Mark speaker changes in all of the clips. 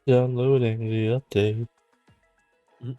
Speaker 1: Downloading the update.
Speaker 2: Mm.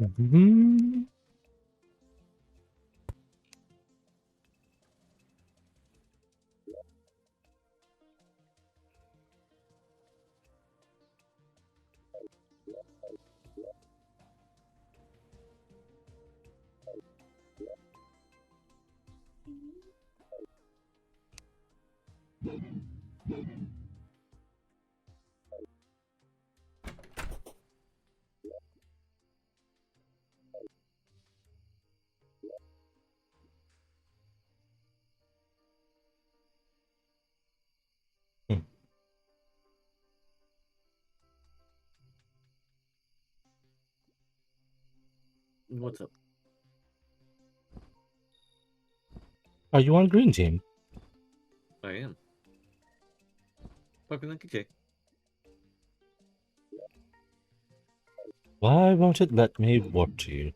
Speaker 1: Mm-hmm.
Speaker 2: What's up?
Speaker 1: Are you on green team?
Speaker 2: I am. Fucking like Jay.
Speaker 1: Why won't it let me warp to you?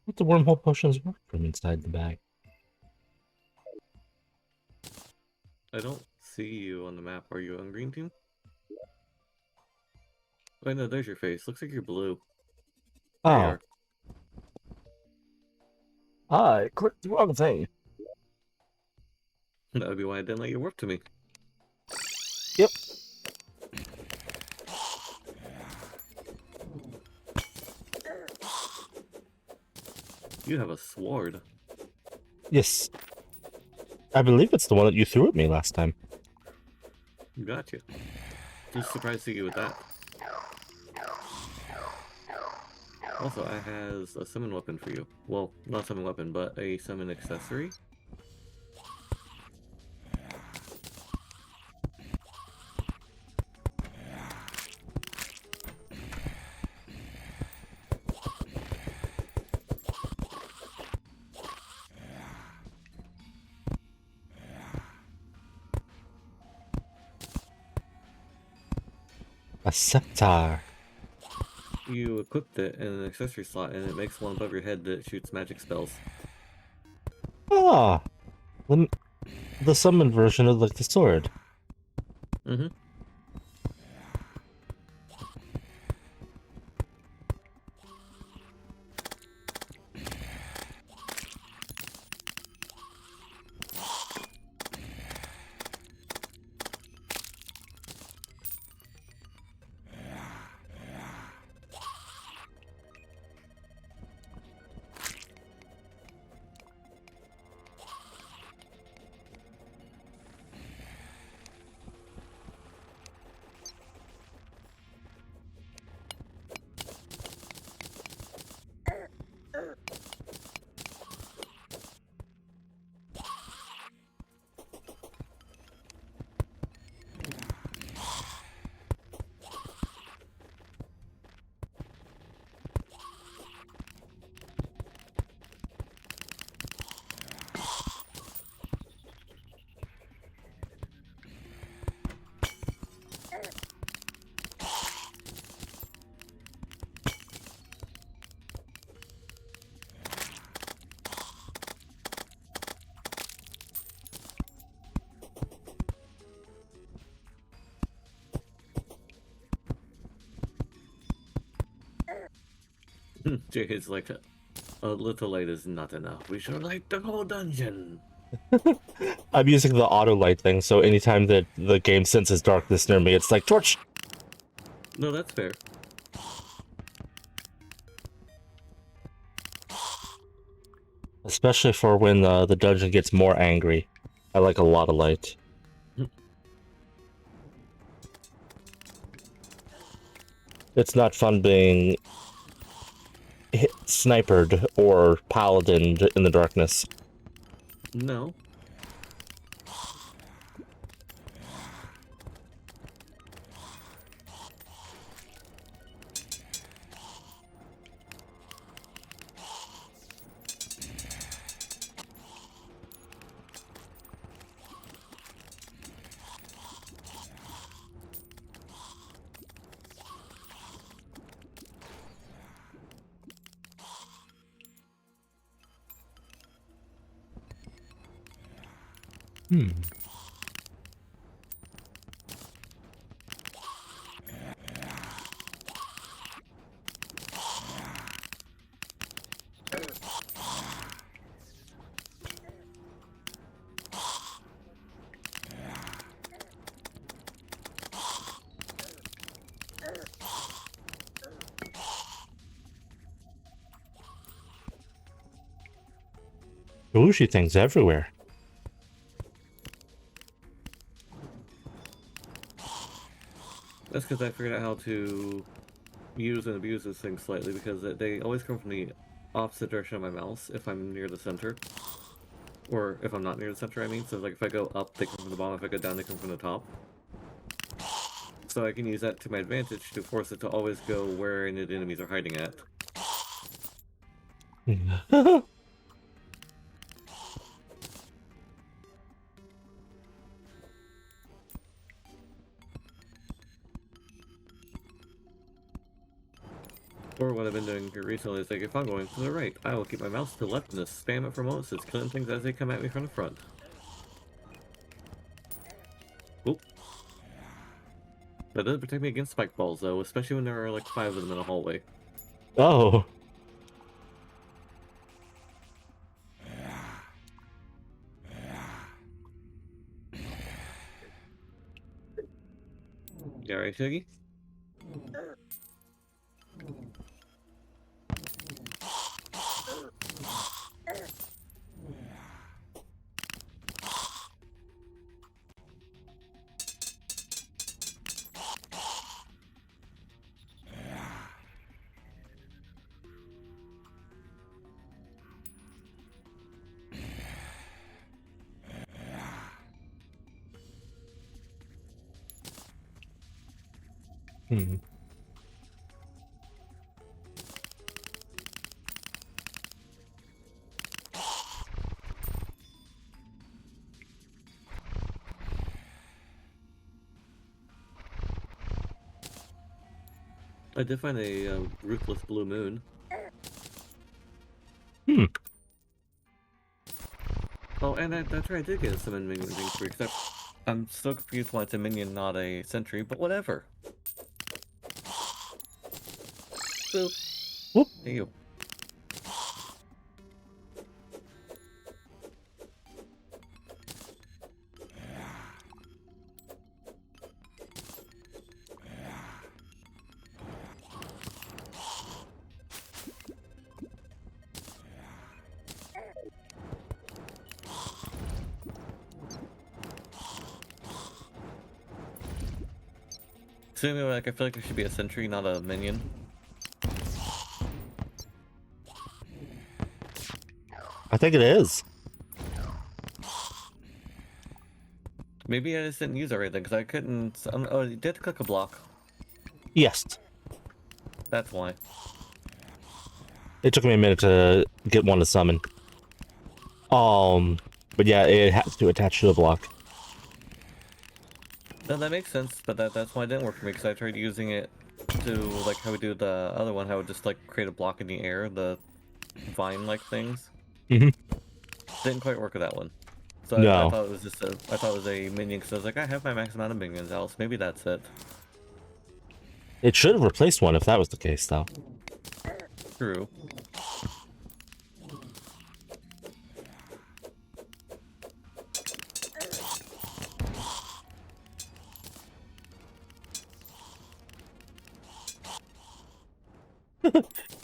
Speaker 1: What the wormhole potions work from inside the bag?
Speaker 2: I don't see you on the map. Are you on green team? Wait, no, there's your face. Looks like you're blue. There you
Speaker 1: Oh,
Speaker 2: are.
Speaker 1: I clicked the wrong thing.
Speaker 2: That would be why I didn't let you warp to me.
Speaker 1: Yep.
Speaker 2: You have a sword.
Speaker 1: Yes. I believe it's the one that you threw at me last time.
Speaker 2: Gotcha. Just surprised to see you with that. Also, I has a summon weapon for you. Well, not summon weapon, but a summon accessory.
Speaker 1: A scepter.
Speaker 2: You equipped it in an accessory slot, and it makes one above your head that shoots magic spells.
Speaker 1: Ah, the summon version of like the sword.
Speaker 2: Mm-hmm. Jake is like, a little light is not enough. We should light the whole dungeon.
Speaker 1: I'm using the auto light thing, so anytime that the game senses darkness near me, it's like torch.
Speaker 2: No, that's fair.
Speaker 1: Especially for when the dungeon gets more angry. I like a lot of light. It's not fun being snipered or paladined in the darkness.
Speaker 2: No.
Speaker 1: Hmm. Bougie things everywhere.
Speaker 2: That's because I figured out how to use and abuse this thing slightly, because they always come from the opposite direction of my mouse if I'm near the center. Or if I'm not near the center, I mean. So like if I go up, they come from the bottom. If I go down, they come from the top. So I can use that to my advantage to force it to always go where any of the enemies are hiding at. Or what I've been doing here recently is like, if I'm going to the right, I will keep my mouse to the left and just spam it for moments. It's killing things as they come at me from the front. Oop. That doesn't protect me against spike balls though, especially when there are like 5 of them in a hallway.
Speaker 1: Oh.
Speaker 2: You alright, Shuggy?
Speaker 1: Hmm.
Speaker 2: I did find a ruthless blue moon.
Speaker 1: Hmm.
Speaker 2: Oh, and that's right, I did get a summon minion thing free, except I'm still confused why it's a minion, not a sentry, but whatever. Boop.
Speaker 1: Whoop.
Speaker 2: Hey, you. So anyway, like, I feel like it should be a sentry, not a minion.
Speaker 1: I think it is.
Speaker 2: Maybe I just didn't use everything, because I couldn't... oh, you did click a block.
Speaker 1: Yes.
Speaker 2: That's why.
Speaker 1: It took me a minute to get one to summon. But yeah, it has to attach to the block.
Speaker 2: No, that makes sense, but that's why it didn't work for me, because I tried using it to, like, how we do the other one, how it would just, like, create a block in the air, the vine-like things.
Speaker 1: Mm-hmm.
Speaker 2: Didn't quite work with that one. So
Speaker 1: No.
Speaker 2: I thought it was just I thought it was a minion, because I was like, I have my max amount of minions, else maybe that's it.
Speaker 1: It should have replaced one if that was the case, though.
Speaker 2: True.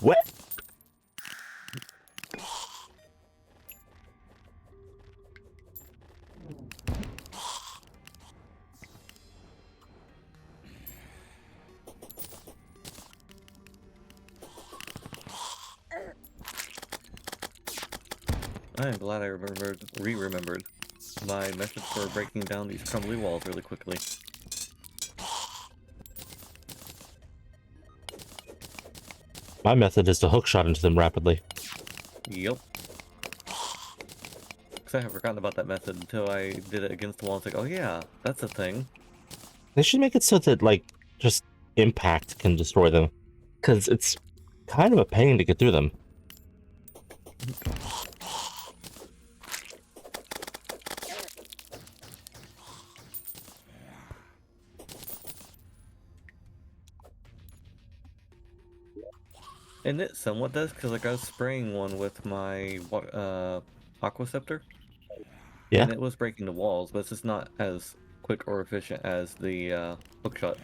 Speaker 1: What?
Speaker 2: I am glad I remembered my method for breaking down these crumbly walls really quickly.
Speaker 1: My method is to hookshot into them rapidly.
Speaker 2: Yep. Because I had forgotten about that method until I did it against the wall. It's like, oh yeah, that's a thing.
Speaker 1: They should make it so that, like, just impact can destroy them. Because it's kind of a pain to get through them.
Speaker 2: And it somewhat does, because like I was spraying one with my Aquaceptor,
Speaker 1: Yeah.
Speaker 2: and it was breaking the walls, but it's just not as quick or efficient as the hookshot.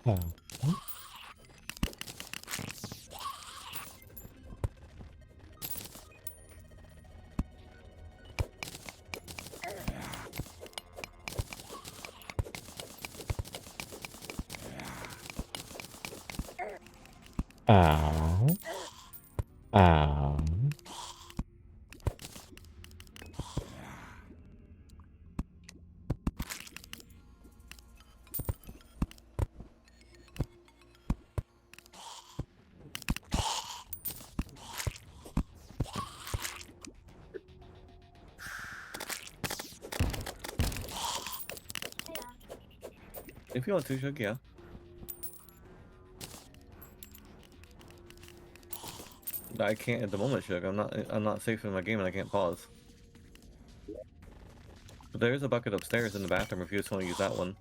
Speaker 1: Oh. Ow. Ow.
Speaker 2: If you want to, Shug, yeah. I can't at the moment, Shug. I'm not safe in my game and I can't pause. But there is a bucket upstairs in the bathroom if you just want to use that one.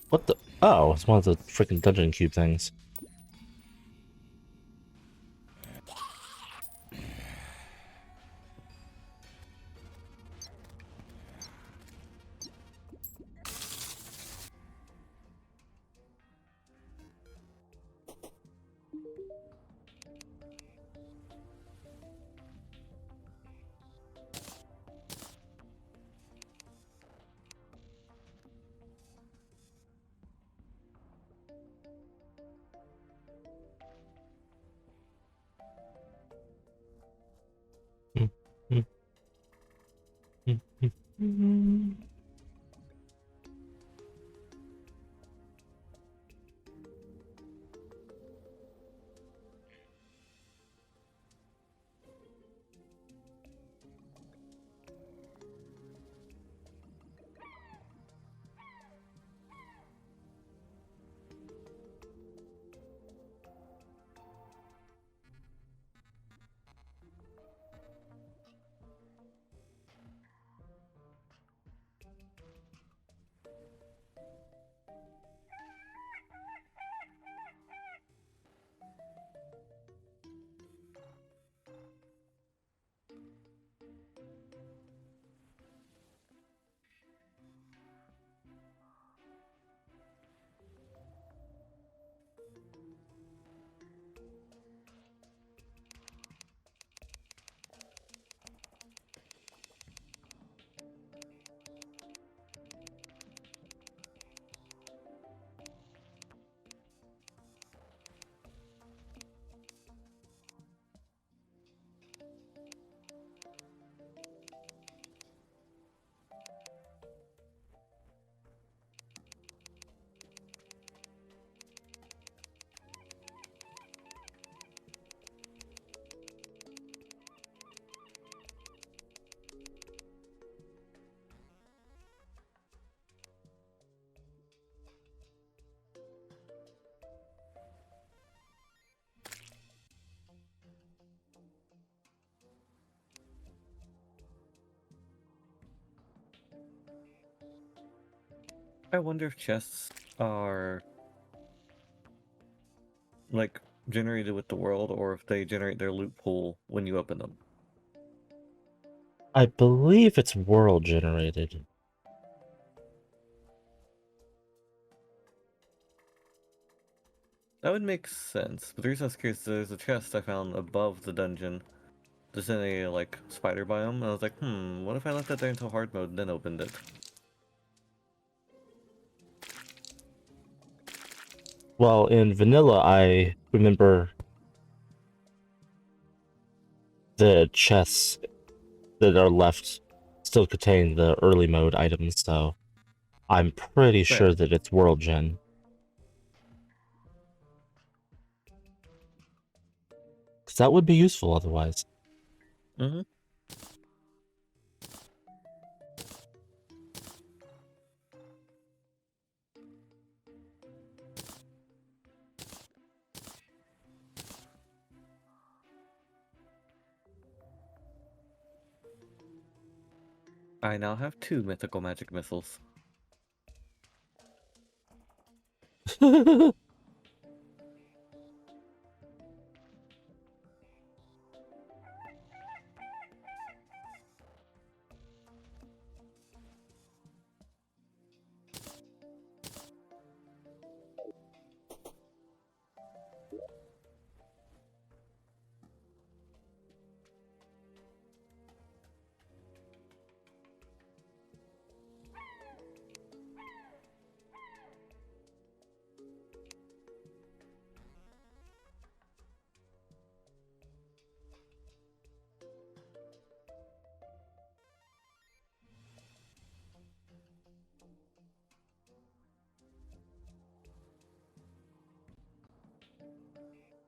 Speaker 1: What the? Oh, it's one of the freaking dungeon cube things. Mm, mm, mm, mm, mm.
Speaker 2: I wonder if chests are like generated with the world, or if they generate their loot pool when you open them.
Speaker 1: I believe it's world generated.
Speaker 2: That would make sense. But the reason I was curious is there's a chest I found above the dungeon, just in a like spider biome, and I was like, what if I left that there until hard mode and then opened it?
Speaker 1: Well, in vanilla, I remember the chests that are left still contain the early mode items, so I'm pretty sure
Speaker 2: Fair.
Speaker 1: that it's world gen. Because that would be useful otherwise.
Speaker 2: Mm-hmm. I now have 2 mythical magic missiles.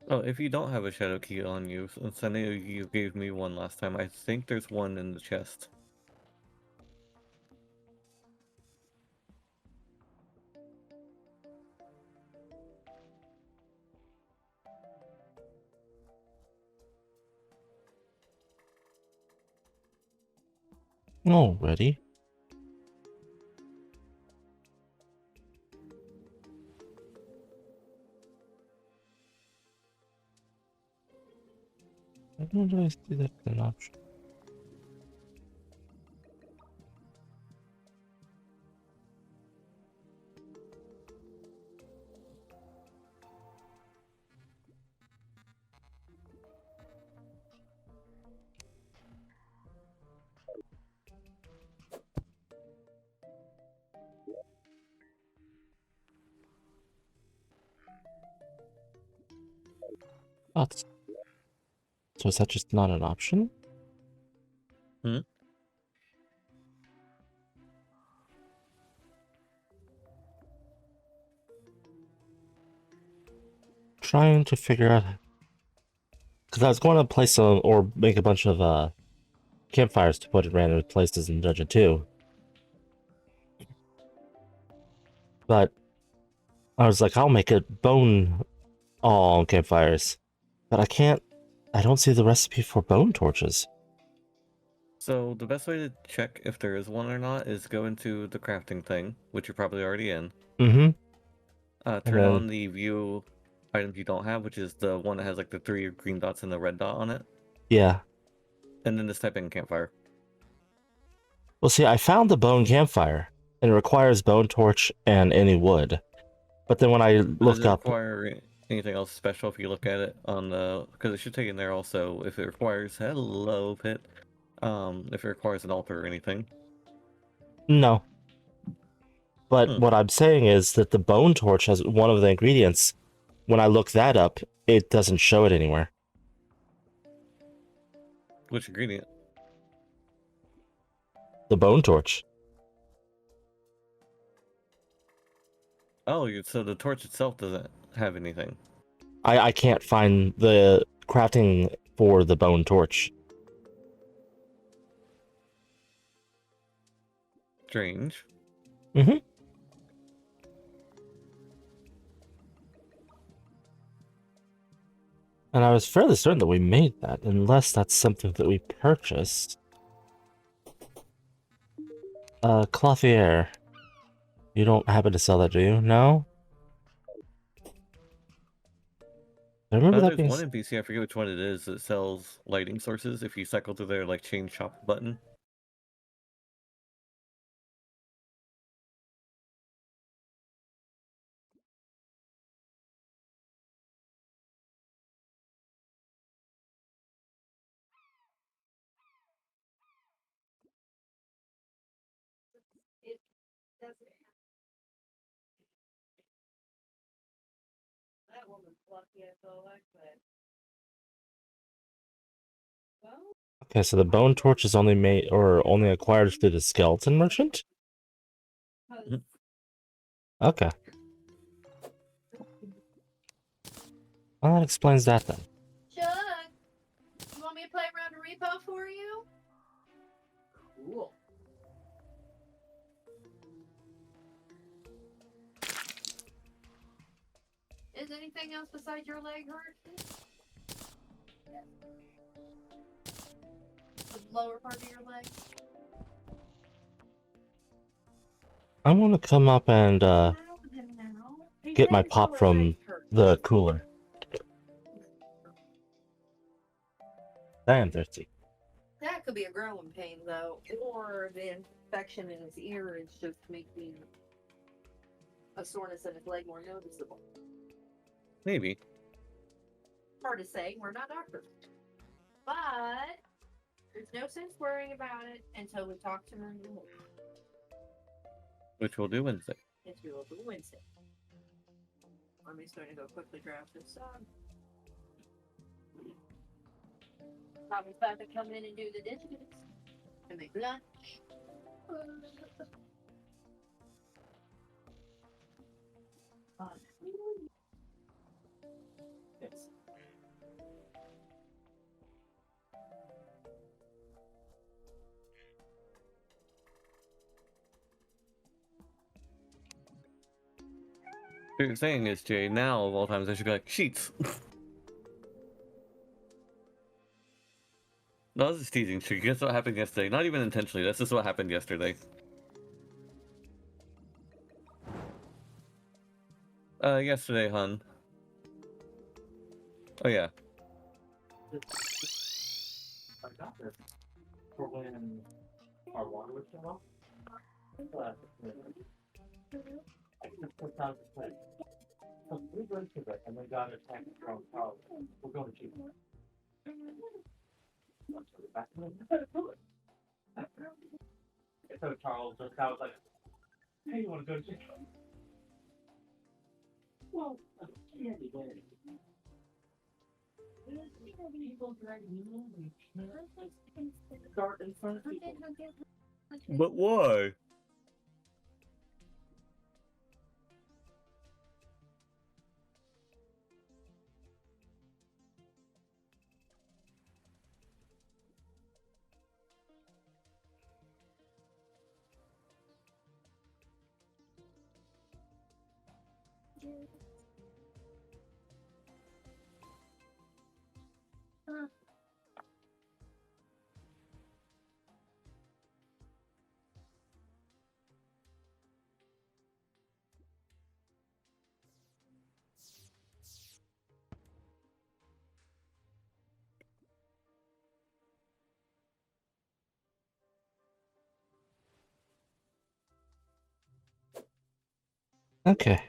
Speaker 2: Oh, if you don't have a shadow key on you, since I know you gave me one last time, I think there's one in the chest.
Speaker 1: Already? I don't know if I see that as an option. Oh, so is that just not an option?
Speaker 2: Hmm?
Speaker 1: Trying to figure out, because I was going to place some or make a bunch of campfires to put in random places in Dungeon 2. But I was like, I'll make a bone all campfires. But I don't see the recipe for bone torches.
Speaker 2: So the best way to check if there is one or not is go into the crafting thing, which you're probably already in.
Speaker 1: Mm-hmm. And
Speaker 2: Turn
Speaker 1: then,
Speaker 2: on the view items you don't have, which is the one that has like the 3 green dots and the red dot on it,
Speaker 1: yeah.
Speaker 2: and then just type in campfire.
Speaker 1: Well, see, I found the bone campfire, and it requires bone torch and any wood. But then when I
Speaker 2: But does
Speaker 1: look
Speaker 2: it
Speaker 1: up,
Speaker 2: require anything else special if you look at it on the? Because it should take in there also if it requires hello pit, if it requires an altar or anything.
Speaker 1: no. But
Speaker 2: Hmm.
Speaker 1: what I'm saying is that the bone torch has one of the ingredients. When I look that up, it doesn't show it anywhere.
Speaker 2: Which ingredient?
Speaker 1: The bone torch.
Speaker 2: Oh, so the torch itself doesn't have anything.
Speaker 1: I can't find the crafting for the bone torch.
Speaker 2: Strange.
Speaker 1: Mm-hmm. And I was fairly certain that we made that, unless that's something that we purchased. Clothier. You don't happen to sell that, do you? No? I remember that
Speaker 2: There's
Speaker 1: being...
Speaker 2: one NPC, I forget which one it is, that sells lighting sources if you cycle through their, like, change shop button.
Speaker 1: Okay, so the bone torch is only made or only acquired through the skeleton merchant?
Speaker 2: Mhm.
Speaker 1: Okay. Well, that explains that then.
Speaker 3: Chuck, you want me to play around a repo for you? Cool. Is anything else besides your leg hurt? The lower part of your leg?
Speaker 1: I want to come up and get my pop from the cooler. I am thirsty.
Speaker 3: That could be a growing pain, though, or the infection in his ear is just making a soreness in his leg more noticeable.
Speaker 2: Maybe.
Speaker 3: Hard to say. We're not doctors, but there's no sense worrying about it until we talk to him in the morning.
Speaker 2: Which we'll do Wednesday.
Speaker 3: Yes, we will do Wednesday. I'm just going to go quickly grab this song. Probably about to come in and do the dishes and make lunch. Yes.
Speaker 2: What you're saying is, Jay, now of all times I should be like, sheets! No, this is teasing. Guess what happened yesterday? Not even intentionally, that's just what happened yesterday. Yesterday, hun. Oh yeah.
Speaker 1: I got this for when our water was shut off. I just put down the plate. So we went to it and we got a text from Carl. We're going to cheat. So Charles just I was like, hey, you want to go to cheat? Well, candy day. People drag me and start in front of people.
Speaker 2: But why?
Speaker 1: Okay.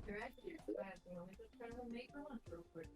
Speaker 3: You're actually a bad thing. I'm just trying to make her lunch real quick.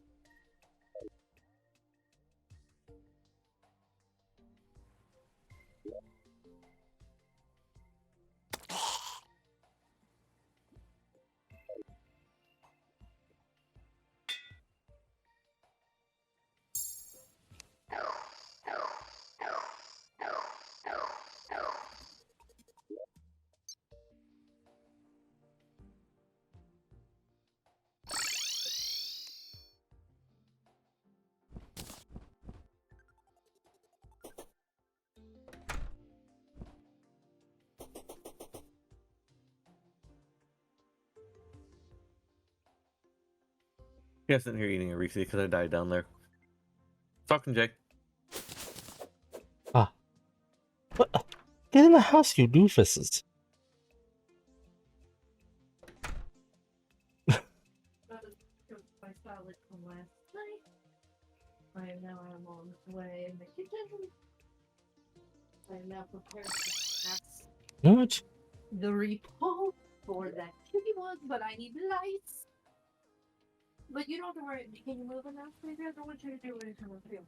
Speaker 2: Yeah, sitting here eating a Reese because I died down there. Talking, Jay.
Speaker 1: Ah. What? Get in the house, you doofuses.
Speaker 3: My salad from last night. I am now on the way in the kitchen. I am now prepared to ask
Speaker 1: What?
Speaker 3: the repo for that chicken one, but I need lights. But you don't have to worry. Can you move enough? Maybe I don't want you to do anything with him.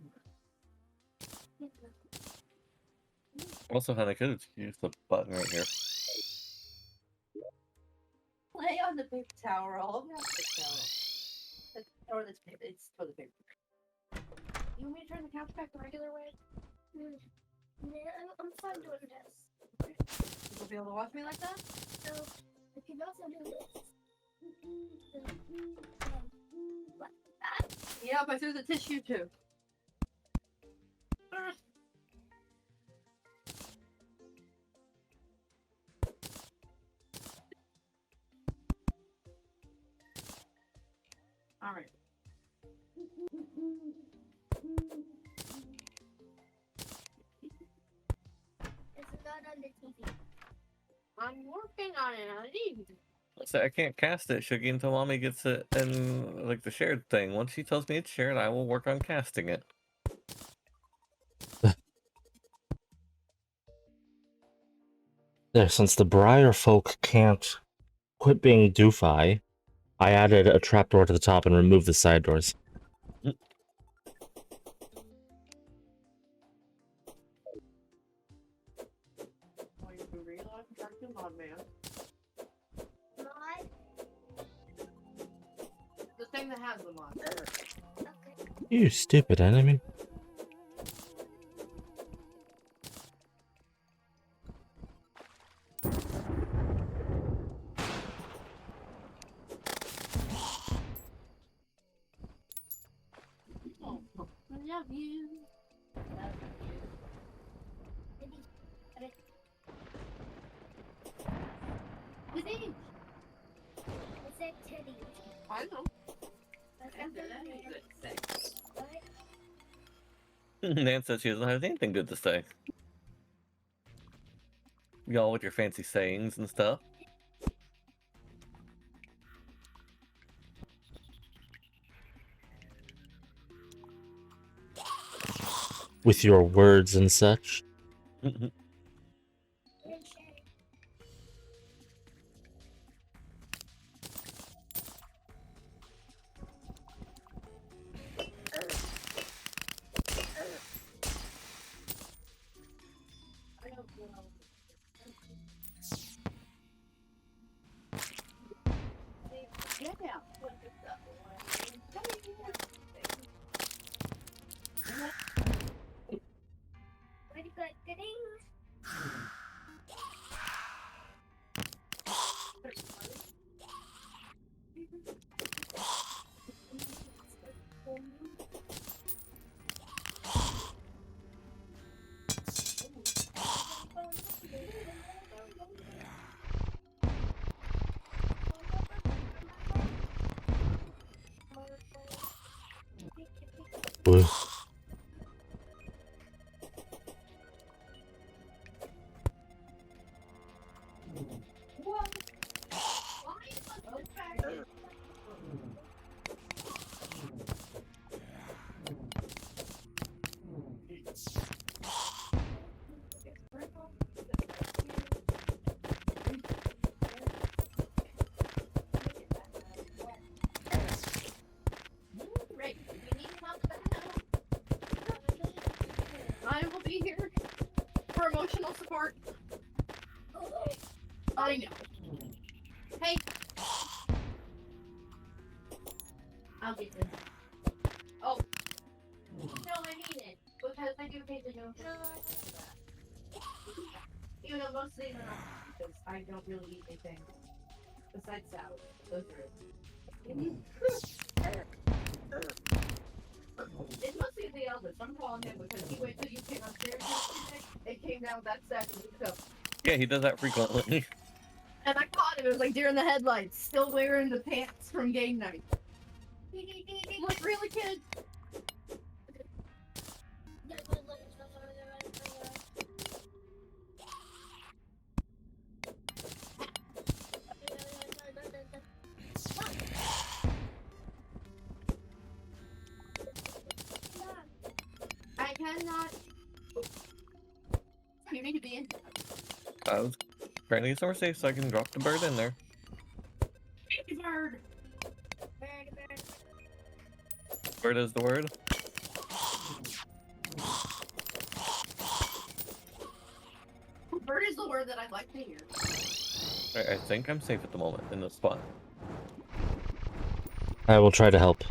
Speaker 2: Also, honey, I could have used the button right here.
Speaker 3: Lay on the big tower all around the tower. Or this paper. It's toilet paper. You want me to turn the couch back the regular way?
Speaker 4: Yeah, I'm fine doing this.
Speaker 3: You'll be able to watch me like that?
Speaker 4: So, if you also do this. Like that?
Speaker 3: Yep, I threw the tissue too. Alright.
Speaker 4: It's not on the TV.
Speaker 3: I'm working on it. I need to.
Speaker 2: So I can't cast it, Shuggy, until Mommy gets it in like the shared thing. Once she tells me it's shared, I will work on casting it.
Speaker 1: There, since the Briar folk can't quit being doofy, I added a trapdoor to the top and removed the side doors.
Speaker 3: Well, you can realize I'm talking on, man.
Speaker 4: Not?
Speaker 3: The thing that has them on.
Speaker 4: Okay.
Speaker 1: You stupid enemy.
Speaker 3: Oh, I love you. Love you.
Speaker 4: Titty. I said titty.
Speaker 3: I know.
Speaker 4: Okay.
Speaker 3: Good sex.
Speaker 4: What?
Speaker 2: Nan says she doesn't have anything good to say. Y'all with your fancy sayings and stuff.
Speaker 1: With your words and such.
Speaker 3: I don't know. Yeah.
Speaker 4: Pretty good. Titty.
Speaker 1: Ugh.
Speaker 3: Great. If you need help, I will be here for emotional support. I know. Hey. I'll get this. Oh. No, I mean it. Because I do pay the notion. You know, most things are not because I don't really eat anything besides salad. Those are it. It's mostly the eldest. I'm calling him because he waited till you came upstairs yesterday and came down with that sack of stuff.
Speaker 2: Yeah, he does that frequently.
Speaker 3: And I caught him. It was like deer in the headlights, still wearing the pants from game night. Look, really, kids. I cannot. You need to be in.
Speaker 2: I was trying to get somewhere safe so I can drop the bird in there.
Speaker 3: Bird.
Speaker 2: Bird is the word.
Speaker 3: Bird is the word that I'd like to hear.
Speaker 2: I think I'm safe at the moment in this spot.
Speaker 1: I will try to help.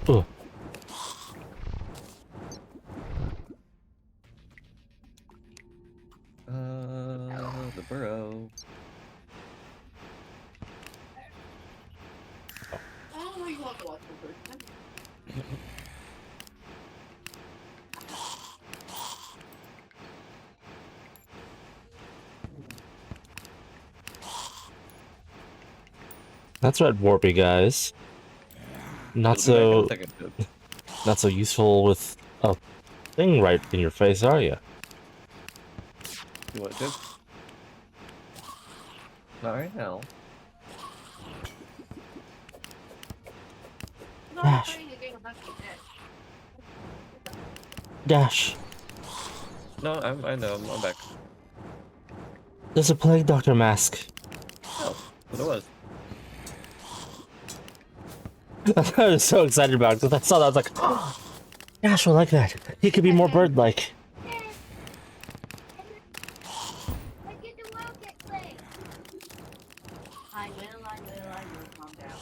Speaker 1: Ugh.
Speaker 2: The burrow.
Speaker 3: Oh, you want to watch the bird.
Speaker 1: That's right, Warpy guys. Not
Speaker 2: It'll
Speaker 1: so,
Speaker 2: be back in a second, dude.
Speaker 1: not so useful with a thing right in your face, are you?
Speaker 2: You want to? Not right now.
Speaker 3: No, I'm
Speaker 1: Dash.
Speaker 3: playing a game of Monkey Dead.
Speaker 1: Dash.
Speaker 2: No, I know. I'm back.
Speaker 1: There's a plague doctor mask.
Speaker 2: Oh, but it was.
Speaker 1: I was so excited about it because I saw that. I was like, oh, Dash will like that. He could be more bird-like.
Speaker 3: I will, calm down.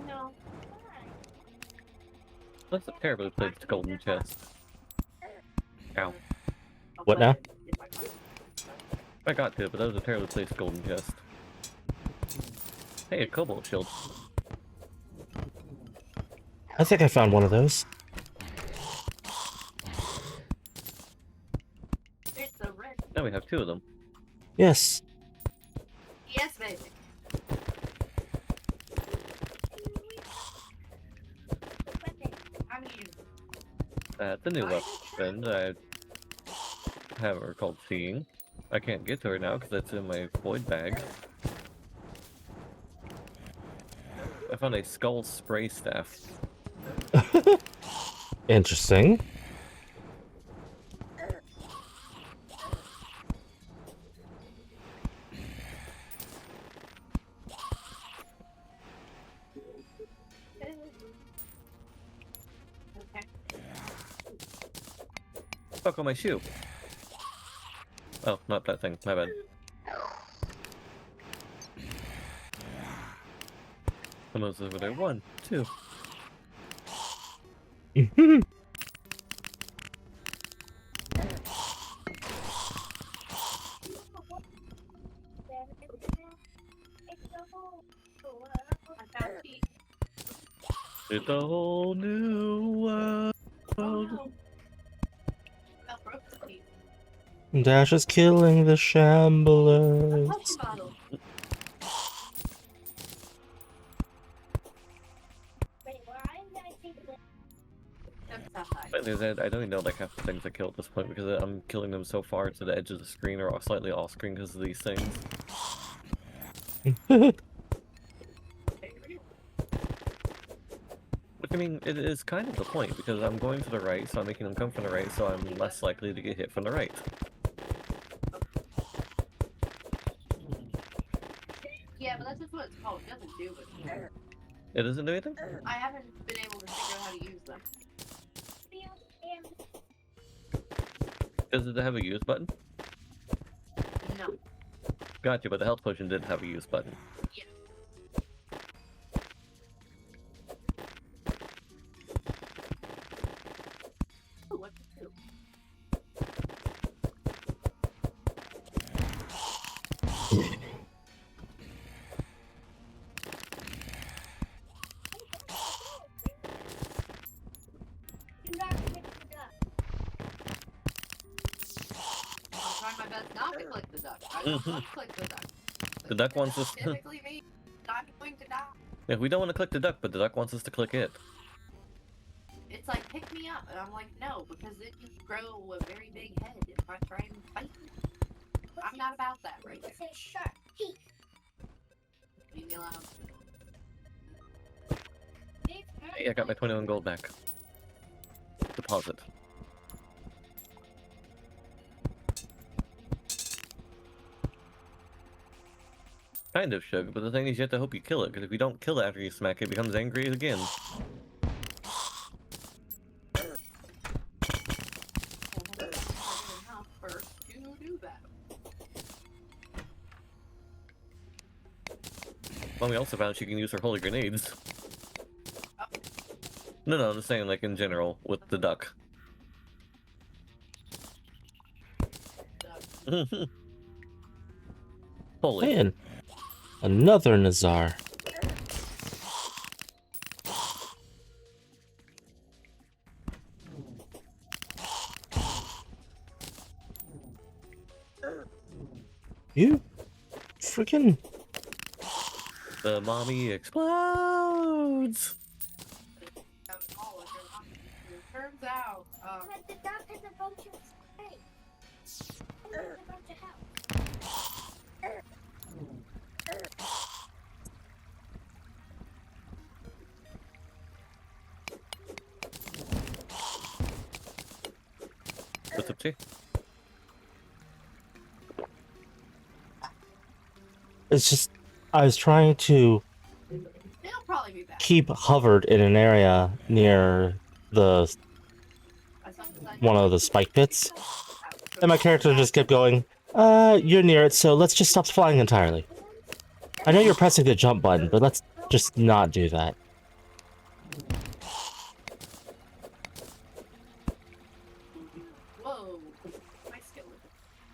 Speaker 3: No.
Speaker 2: That's a terribly placed golden chest. Ow.
Speaker 1: What now?
Speaker 2: I got to it, but that was a terribly placed golden chest. Hey, a cobalt shield.
Speaker 1: I think I found one of those.
Speaker 3: It's the red.
Speaker 2: Now we have two of them.
Speaker 1: Yes.
Speaker 3: Yes, baby. I'm you.
Speaker 2: The new weapon that I haven't recalled seeing. I can't get to her now because it's in my void bag. I found a skull spray staff.
Speaker 1: Interesting.
Speaker 3: Okay.
Speaker 2: Fuck on my shoe. Oh, not that thing. My bad. And those over there. 1, 2.
Speaker 3: I found a key.
Speaker 2: It's a whole new world.
Speaker 3: Oh no. I broke the key.
Speaker 1: Dash is killing the
Speaker 3: A
Speaker 1: shamblers.
Speaker 3: potion bottle. That's not
Speaker 2: But I don't even know like half the things I kill at this point because I'm killing them so far to the edge of the screen or slightly off screen because of these things. Which I mean, it is kind of the point because I'm going to the right, so I'm making them come from the right, so I'm less likely to get hit from the right.
Speaker 3: Yeah, but that's just what it's called. It doesn't do it.
Speaker 2: It doesn't do anything?
Speaker 3: I haven't been able to figure out how to use them.
Speaker 2: Does it have a use button?
Speaker 3: No.
Speaker 2: Gotcha, but the health potion did have a use button.
Speaker 3: Yeah. Oh, what to do? click the duck. I will not click the duck.
Speaker 2: The duck wants us.
Speaker 3: Typically me, I'm going to die.
Speaker 2: Yeah, we don't want to click the duck, but the duck wants us to click it.
Speaker 3: It's like, pick me up. And I'm like, no, because then you grow a very big head if I try and fight you. I'm not about that right now.
Speaker 4: Say shark teeth.
Speaker 3: Leave me alone.
Speaker 2: Hey, I got my 21 gold back. Deposit. Kind of shook, but the thing is you have to hope you kill it, because if you don't kill it after you smack it, it becomes angry again.
Speaker 3: Enough first to do that.
Speaker 2: Well, we also found she can use her holy grenades. No, I'm just saying, like, in general, with the duck. Holy.
Speaker 1: Man, another Nazar. You freaking.
Speaker 2: The mommy explodes!
Speaker 3: Turns out,
Speaker 4: But the duck has a bunch of space. A bunch of help.
Speaker 2: What's up, T?
Speaker 1: It's just. I was trying to
Speaker 3: it'll probably be back.
Speaker 1: keep hovered in an area near the one of the spike pits, and my character just kept going, you're near it, so let's just stop flying entirely. I know you're pressing the jump button, but let's just not do that.
Speaker 3: Whoa. My skeleton.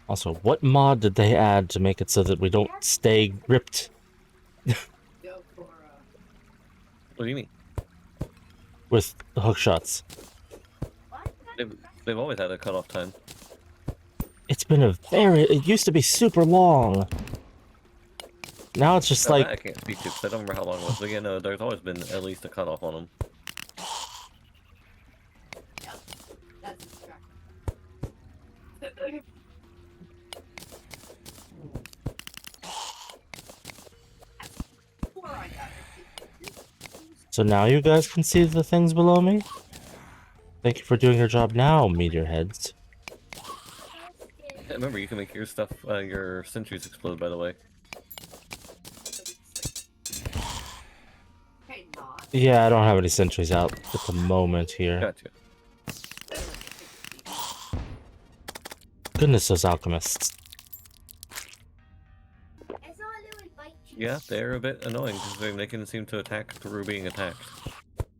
Speaker 1: Also, what mod did they add to make it so that we don't stay gripped
Speaker 3: Go for,
Speaker 2: What do you mean?
Speaker 1: with the hook shots?
Speaker 2: They've always had a cutoff time.
Speaker 1: It's been it used to be super long. Now it's just
Speaker 2: No,
Speaker 1: like,
Speaker 2: that I can't speak to, because I don't remember how long it was. But yeah, no, there's always been at least a cutoff on them.
Speaker 3: that's distracting. Before I got it.
Speaker 1: so now you guys can see the things below me? Thank you for doing your job now, meteor heads.
Speaker 2: Yeah, remember, you can make your stuff, your sentries explode, by the way.
Speaker 3: Okay, not.
Speaker 1: Yeah, I don't have any sentries out at the moment here.
Speaker 2: Gotcha.
Speaker 1: Goodness, those alchemists.
Speaker 4: I saw a little bite.
Speaker 2: Yeah, they're a bit annoying, because they can seem to attack through being attacked.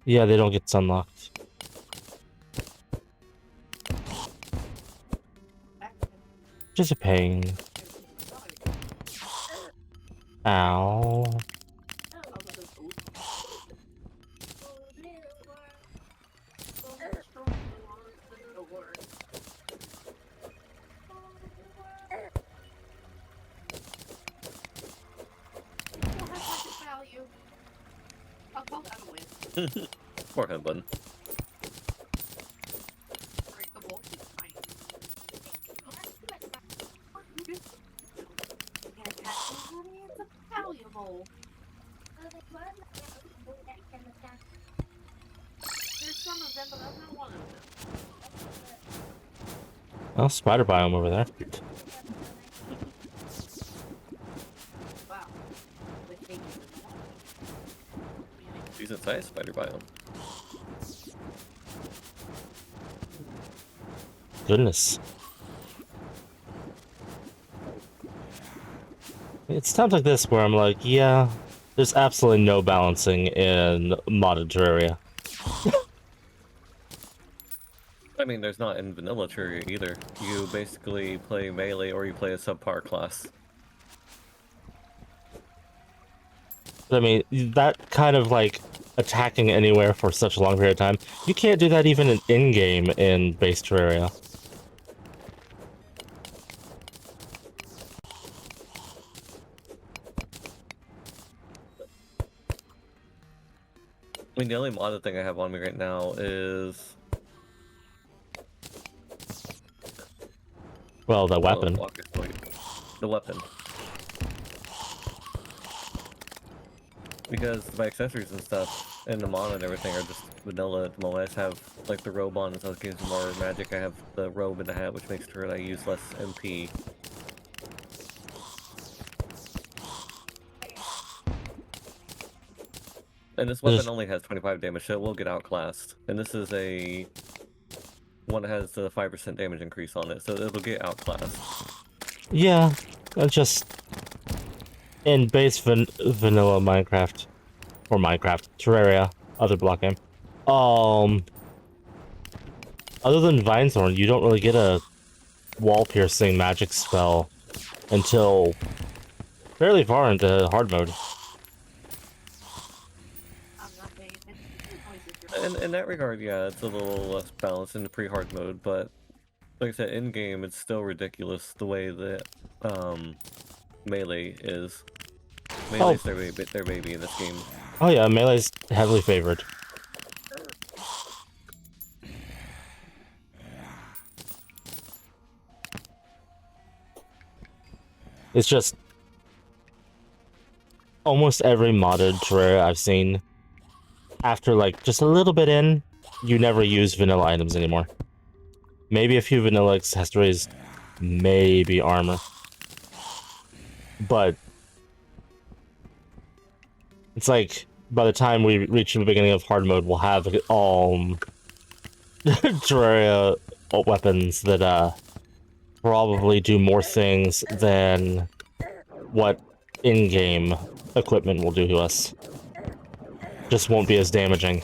Speaker 1: Yeah, they don't get sunlocked. Just a pain. Ow.
Speaker 3: I'll call that a win.
Speaker 2: Poor head button.
Speaker 3: Break the bolt, it's fine. It's a valuable. There's some of them, but that's not one of them.
Speaker 1: Oh, spider biome over there.
Speaker 3: Wow. With baby.
Speaker 2: Decent size spider biome.
Speaker 1: Goodness. It's times like this where I'm like, yeah, there's absolutely no balancing in modded Terraria.
Speaker 2: I mean, there's not in vanilla Terraria either. You basically play melee or you play a subpar class.
Speaker 1: I mean, that kind of like attacking anywhere for such a long period of time, you can't do that even in-game in base Terraria.
Speaker 2: I mean, the only modded thing I have on me right now is...
Speaker 1: Well, the
Speaker 2: oh,
Speaker 1: weapon.
Speaker 2: the weapon. Because my accessories and stuff, and the mod and everything are just vanilla at the moment. I just have, like, the robe on, and so it gives me more magic. I have the robe and the hat, which makes sure that I use less MP. And this weapon only has 25 damage, so it will get outclassed. And this is a one that has the 5% damage increase on it, so it'll get outclassed.
Speaker 1: Yeah, just in base vanilla Minecraft, or Minecraft, Terraria, other block game. Other than Vinethorn, you don't really get a wall-piercing magic spell until fairly far into hard mode.
Speaker 3: I'm not paying attention to the noises you're
Speaker 2: In that regard, yeah, it's a little less balanced in the pre-hard mode, but like I said, in-game, it's still ridiculous the way that melee is. Melee's their baby in this game.
Speaker 1: Oh yeah, melee's heavily favored. It's just almost every modded Terraria I've seen, after like just a little bit in, you never use vanilla items anymore. Maybe a few vanilla accessories, maybe armor. But it's like by the time we reach the beginning of hard mode, we'll have Terraria weapons that probably do more things than what in-game equipment will do to us. Just won't be as damaging.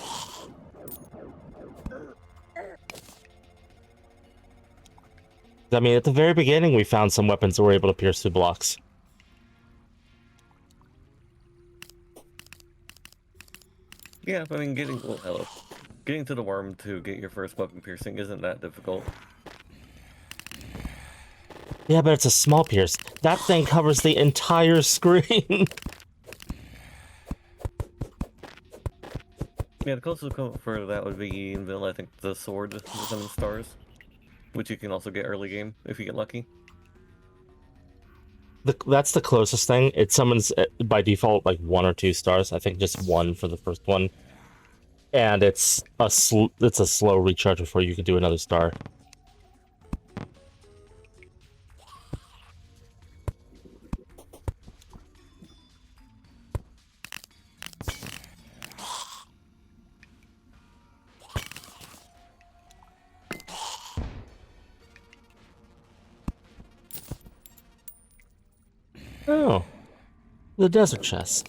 Speaker 1: I mean, at the very beginning, we found some weapons that were able to pierce through blocks.
Speaker 2: Yeah, I mean, getting to the worm to get your first weapon piercing isn't that difficult.
Speaker 1: Yeah, but it's a small pierce. That thing covers the entire screen.
Speaker 2: Yeah, the closest equivalent for that would be in vanilla, I think, the sword, the 7 stars, which you can also get early game if you get lucky.
Speaker 1: That's the closest thing. It summons by default like 1 or 2 stars. I think just 1 for the first one, and it's a slow recharge before you can do another star. Oh, the desert chest.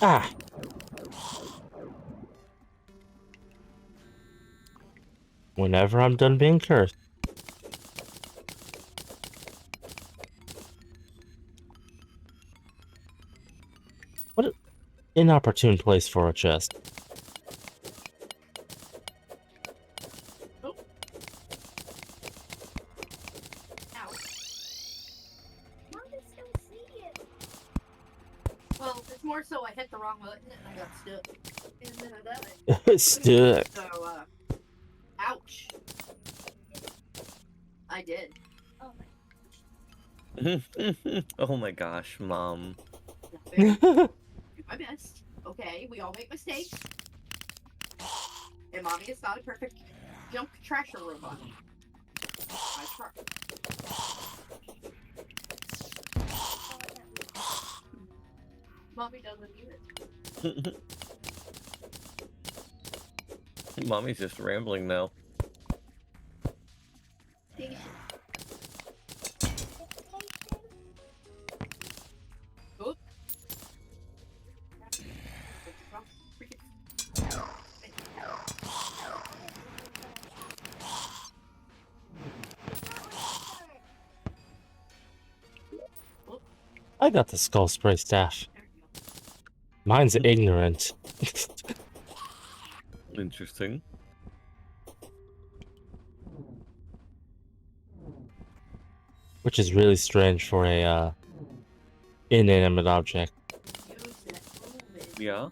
Speaker 1: Ah. Whenever I'm done being cursed. What an inopportune place for a chest.
Speaker 3: Well, it's more so I hit the wrong button and I got stuck. And then I died.
Speaker 1: Stuck.
Speaker 3: So, ouch. I did.
Speaker 2: Oh my gosh, Mom.
Speaker 3: Do my best. Okay, we all make mistakes. And Mommy is not a perfect junk trasher robot. I try. Mommy doesn't either.
Speaker 2: Mommy's just rambling now.
Speaker 3: Oop.
Speaker 1: I got the skull spray staff. Mine's ignorant.
Speaker 2: Interesting.
Speaker 1: Which is really strange for a inanimate object.
Speaker 2: Yeah.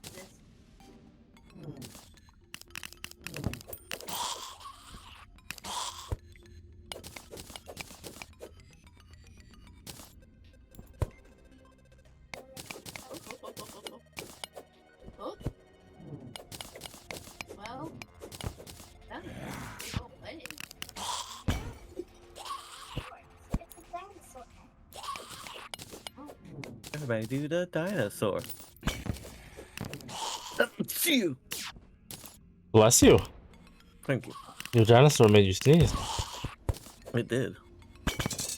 Speaker 3: Oh. Well, that was a big leg.
Speaker 4: It's a dinosaur.
Speaker 2: Everybody do the dinosaur. Phew.
Speaker 1: Bless you.
Speaker 2: Thank you.
Speaker 1: Your dinosaur made you sneeze.
Speaker 2: It did.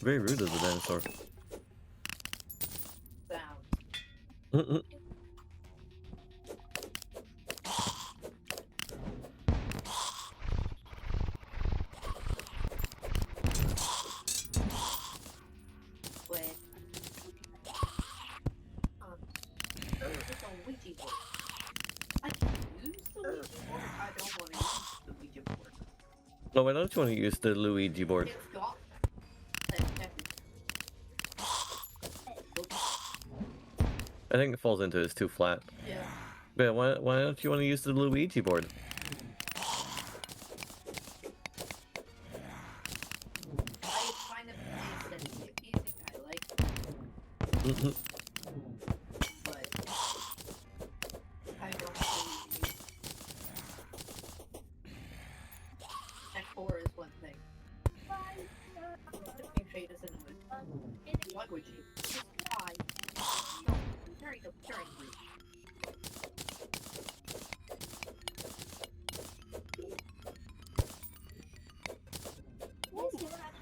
Speaker 2: Very rude of the dinosaur.
Speaker 3: Sound. Wait. It's a Ouija board. I can use the Ouija board. I don't want to use the Ouija board.
Speaker 2: No, why don't you want to use the Luigi board?
Speaker 3: It's got
Speaker 2: I think it falls into it's too flat.
Speaker 3: yeah.
Speaker 2: But why don't you want to use the Luigi board?
Speaker 3: I find it aesthetic music I like, but I don't really use. X4 is one thing. Tipping shade is another. What would you? Just why? No, very good, very good.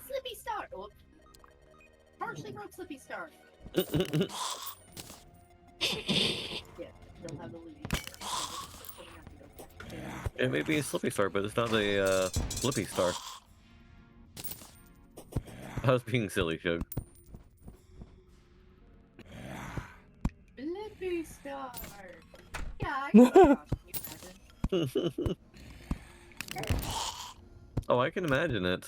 Speaker 3: Slippy Star! Oh, partially wrote Slippy Star. Yeah, they'll have the Luigi.
Speaker 2: It may be a Slippy Star, but it's not a Flippy Star. I was being silly, Shug.
Speaker 3: Slippy Star! Yeah, I can imagine.
Speaker 2: Oh, I can imagine it.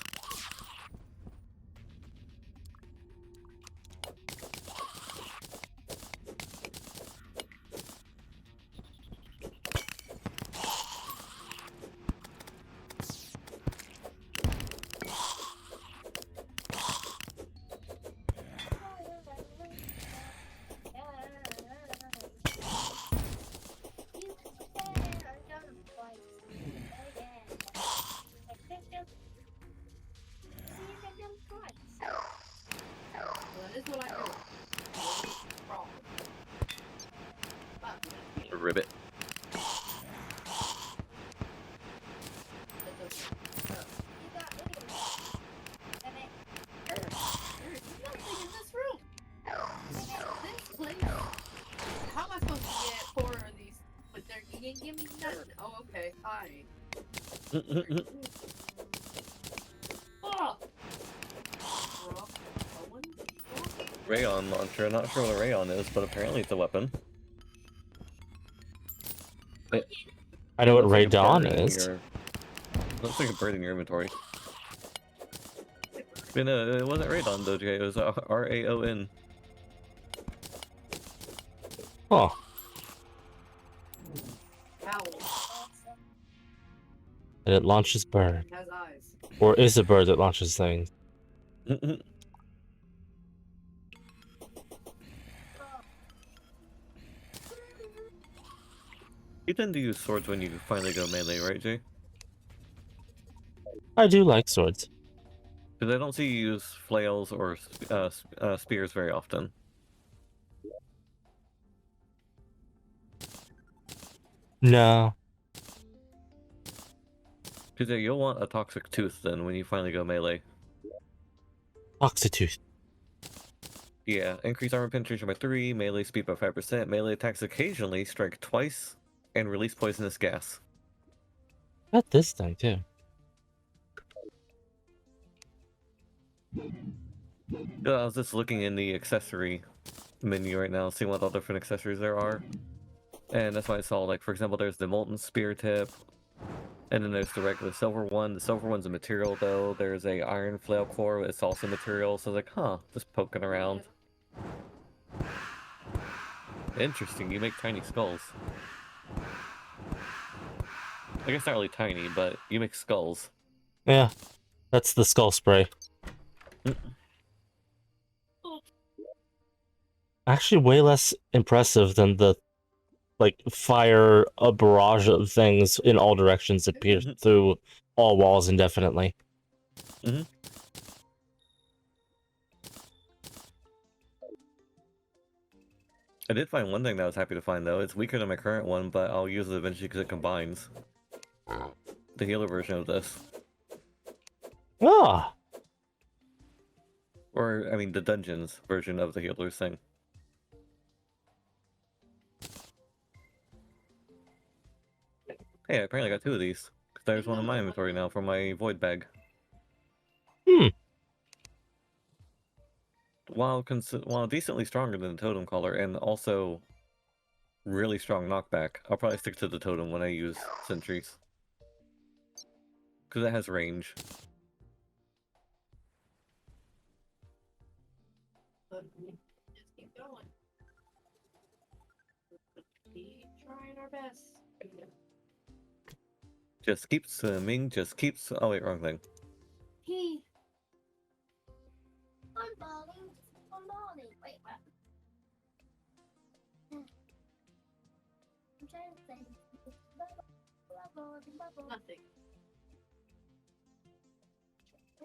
Speaker 3: That is what I heard. Wrong. But,
Speaker 2: Ribbit.
Speaker 3: that's okay. There is nothing in this room! This place? How am I supposed to get 4 of these? But you didn't give me nothing. Oh, okay. Hi. Oh!
Speaker 2: Rayon launcher. Not sure what a rayon is, but apparently it's a weapon.
Speaker 1: I know what
Speaker 2: Looks like a
Speaker 1: radon
Speaker 2: bird in
Speaker 1: is.
Speaker 2: Looks like a bird in your inventory. But no, it wasn't radon though, Jay. It was RAON.
Speaker 1: Oh,
Speaker 3: Owl.
Speaker 1: and it launches bird.
Speaker 3: Has eyes.
Speaker 1: Or is a bird that launches things.
Speaker 2: You tend to use swords when you finally go melee, right, Jay?
Speaker 1: I do like swords.
Speaker 2: Because I don't see you use flails or spears very often.
Speaker 1: No.
Speaker 2: Because you'll want a toxic tooth then when you finally go melee.
Speaker 1: Oxytooth.
Speaker 2: Yeah, increase armor penetration by 3, melee speed by 5%, melee attacks occasionally strike twice, and release poisonous gas.
Speaker 1: Got this thing too.
Speaker 2: I was just looking in the accessory menu right now, seeing what all different accessories there are. And that's why I saw, like, for example, there's the Molten Spear Tip, And then there's the regular silver one. The silver one's a material though. There's a iron flail core. It's also material. So I was like, huh, just poking around. Interesting. You make tiny skulls. I guess not really tiny, but you make skulls.
Speaker 1: Yeah, that's the skull spray. Actually, way less impressive than the fire a barrage of things in all directions that pierce through all walls indefinitely.
Speaker 2: Mm-hmm. I did find one thing that I was happy to find, though. It's weaker than my current one, but I'll use it eventually because it combines. The healer version of this.
Speaker 1: Ah!
Speaker 2: Or, I mean, the dungeons version of the healer's thing. Hey, I apparently got 2 of these. Because there's one in my inventory now for my void bag. While decently stronger than the totem collar, and also really strong knockback, I'll probably stick to the totem when I use sentries. Because it has range.
Speaker 3: But we just keep going. Keep trying our best.
Speaker 2: Just keep swimming, just keep oh wait, wrong thing.
Speaker 4: I'm falling. I'm falling. Wait, what? I'm trying to think. Bubble.
Speaker 3: Nothing.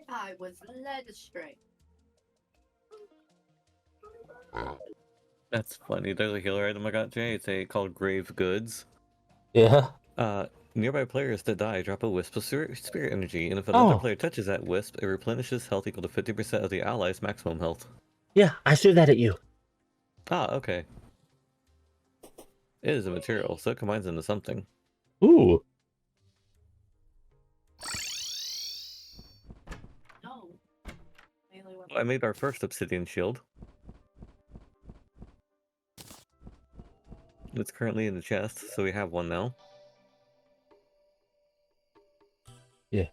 Speaker 3: I was led astray.
Speaker 2: That's funny. There's a healer item I got, Jay. It's called Grave Goods.
Speaker 1: Yeah.
Speaker 2: Nearby players that die drop a wisp of spirit energy, and if another player touches that wisp, it replenishes health equal to 50% of the ally's maximum health.
Speaker 1: Yeah, I threw that at you.
Speaker 2: Ah, okay. It is a material, so it combines into something.
Speaker 1: Ooh.
Speaker 3: No.
Speaker 2: I made our first obsidian shield. It's currently in the chest, so we have one now.
Speaker 1: Yeah.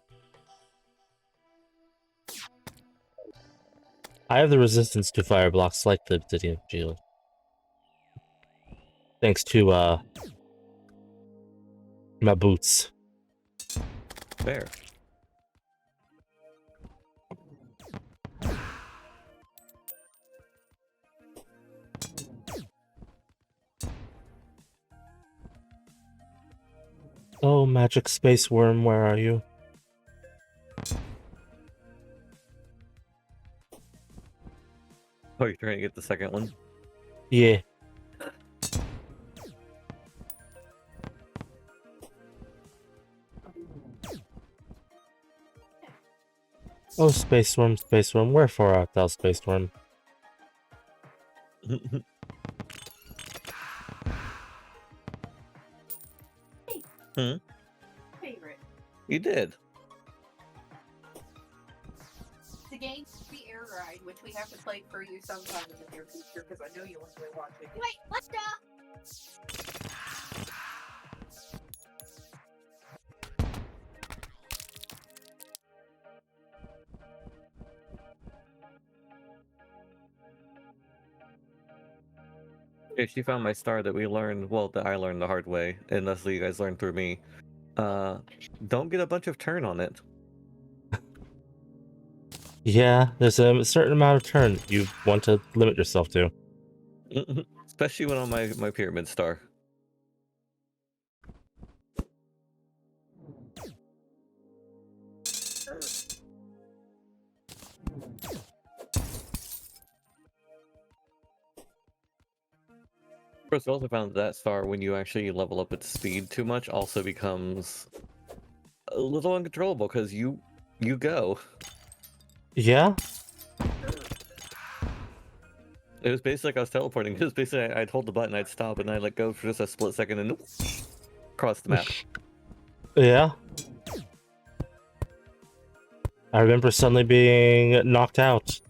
Speaker 1: I have the resistance to fire blocks like the obsidian shield. Thanks to, my boots.
Speaker 2: Fair.
Speaker 1: Oh, magic space worm, where are you?
Speaker 2: Oh, you're trying to get the second one?
Speaker 1: Yeah. Oh, space worm, wherefore art thou, space worm?
Speaker 3: Favorite.
Speaker 2: You did.
Speaker 3: The game, the air ride, which we have to play for you sometime in the near future, because I know you'll enjoy watching.
Speaker 4: Wait, what the?
Speaker 2: Yeah, she found my star that we learned, well, that I learned the hard way, and Leslie, you guys learned through me. Don't get a bunch of turn on it.
Speaker 1: Yeah, there's a certain amount of turn you want to limit yourself to.
Speaker 2: Especially when on my pyramid star. Of course, I also found that star, when you actually level up its speed too much, also becomes a little uncontrollable, because you go.
Speaker 1: Yeah?
Speaker 2: It was basically like I was teleporting. It was basically I'd hold the button, I'd stop, and I'd let go for just a split second, and across the map.
Speaker 1: Yeah. I remember suddenly being knocked out.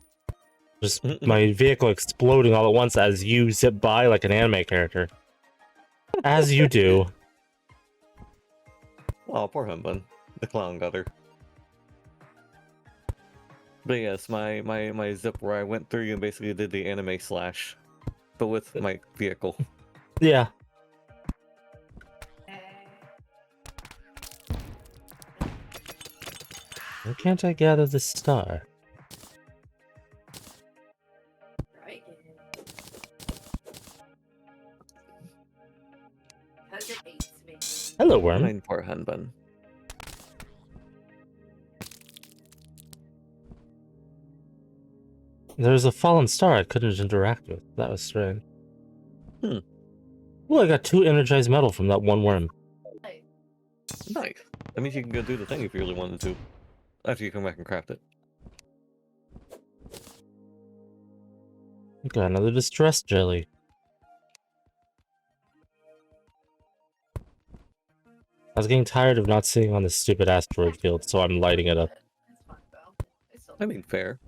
Speaker 1: Just my vehicle exploding all at once as you zip by like an anime character. As you do.
Speaker 2: Oh, poor Humbun. The clown got her. But yes, my zip where I went through and basically did the anime slash, but with my vehicle.
Speaker 1: Yeah. Why can't I gather the star?
Speaker 3: Right. Because it hates me.
Speaker 1: Hello, worm.
Speaker 2: Mine poor Humbun.
Speaker 1: There's a fallen star I couldn't interact with. That was strange.
Speaker 2: Hmm.
Speaker 1: Well, I got 2 energized metal from that one worm.
Speaker 2: Nice. That means you can go do the thing if you really wanted to. After you come back and craft it.
Speaker 1: Got another distress jelly. I was getting tired of not seeing on this stupid asteroid field, so I'm lighting it up.
Speaker 3: It's fun though. It's still
Speaker 2: I mean, fair.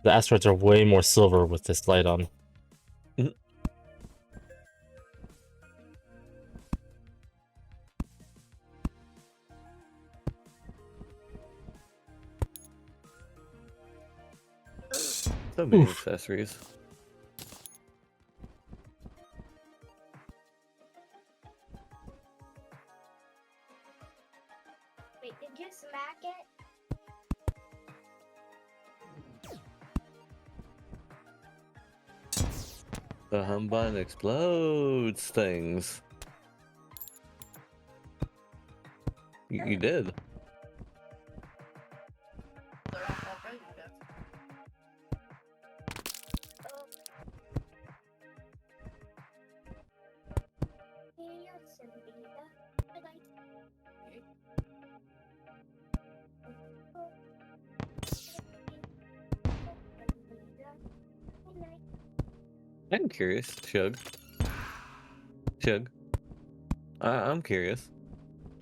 Speaker 1: The asteroids are way more silver with this light on.
Speaker 2: So many
Speaker 1: Oof.
Speaker 2: accessories.
Speaker 4: Wait, did you smack it?
Speaker 2: The Humbun explodes things. You did.
Speaker 3: they're off already, that's
Speaker 4: Yes, Anita. Good night.
Speaker 3: okay.
Speaker 4: Good night.
Speaker 2: I'm curious, Shug. Shug. I'm curious.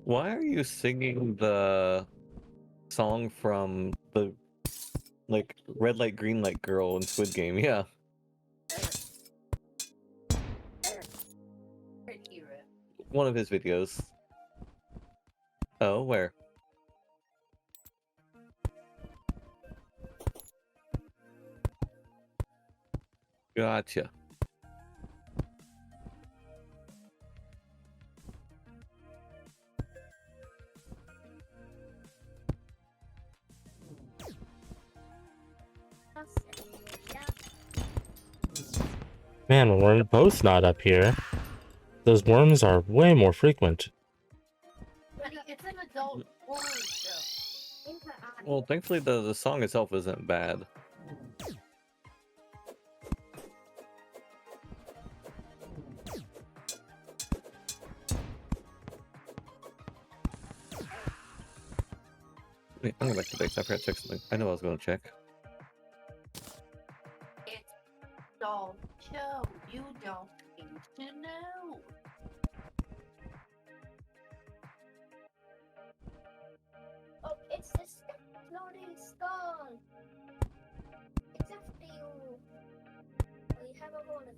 Speaker 2: Why are you singing the song from the like red light, green light girl in Squid Game? Yeah.
Speaker 3: Great hear it.
Speaker 2: One of his videos. Oh, where? Gotcha.
Speaker 1: Man, when we're both not up here, those worms are way more frequent.
Speaker 3: Honey, it's an adult horror show.
Speaker 4: In her eye.
Speaker 2: Well, thankfully the song itself isn't bad. Wait, I'm going back to base. I forgot to check something. I know I was going to check.
Speaker 3: It's adult show. You don't need to know.
Speaker 4: Oh, it's the exploding skull. It's after you. Oh, you have a hold of it.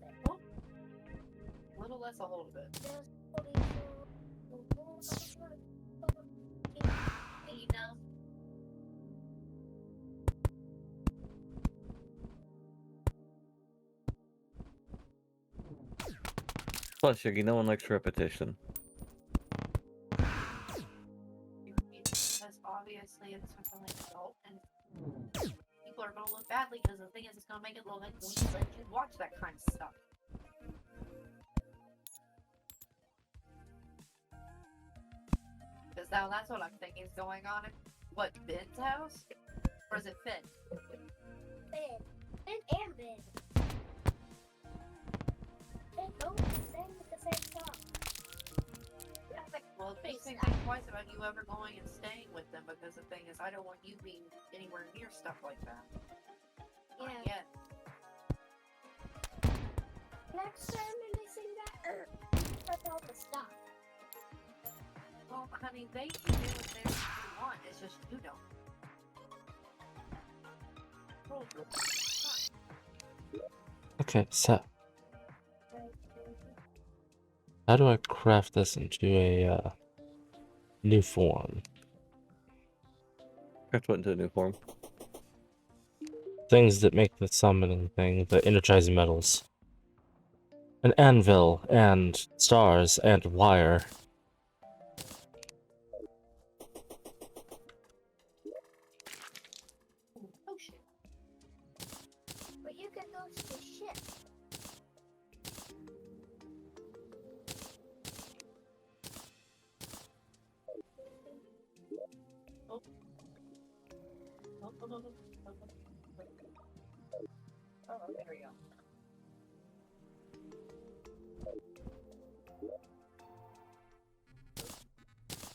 Speaker 3: A little less a hold of it.
Speaker 4: Just hold it. You know.
Speaker 2: Plus, Shuggy, no one likes repetition.
Speaker 3: Because obviously it's something like adult and people are gonna look badly because the thing is it's gonna make it look like we let you watch that kind of stuff. Because now that's what I'm thinking is going on in what, Ben's house? Or is it Finn?
Speaker 4: Ben. Ben and Ben. They both sang the same song.
Speaker 3: Well, it makes me think twice about you ever going and staying with them because the thing is I don't want you being anywhere near stuff like that. Not
Speaker 4: Yeah.
Speaker 3: yet.
Speaker 4: Next time when they sing that, that's all the stuff.
Speaker 3: Well, honey, they can do what they want. It's just you don't.
Speaker 1: Okay, so how do I craft this into a New form.
Speaker 2: Have to put into a new form.
Speaker 1: Things that make the summoning thing, the energizing metals. An anvil, and stars, and wire.
Speaker 3: Oh shit.
Speaker 4: But you can go to the ship.
Speaker 3: Oh, there we go.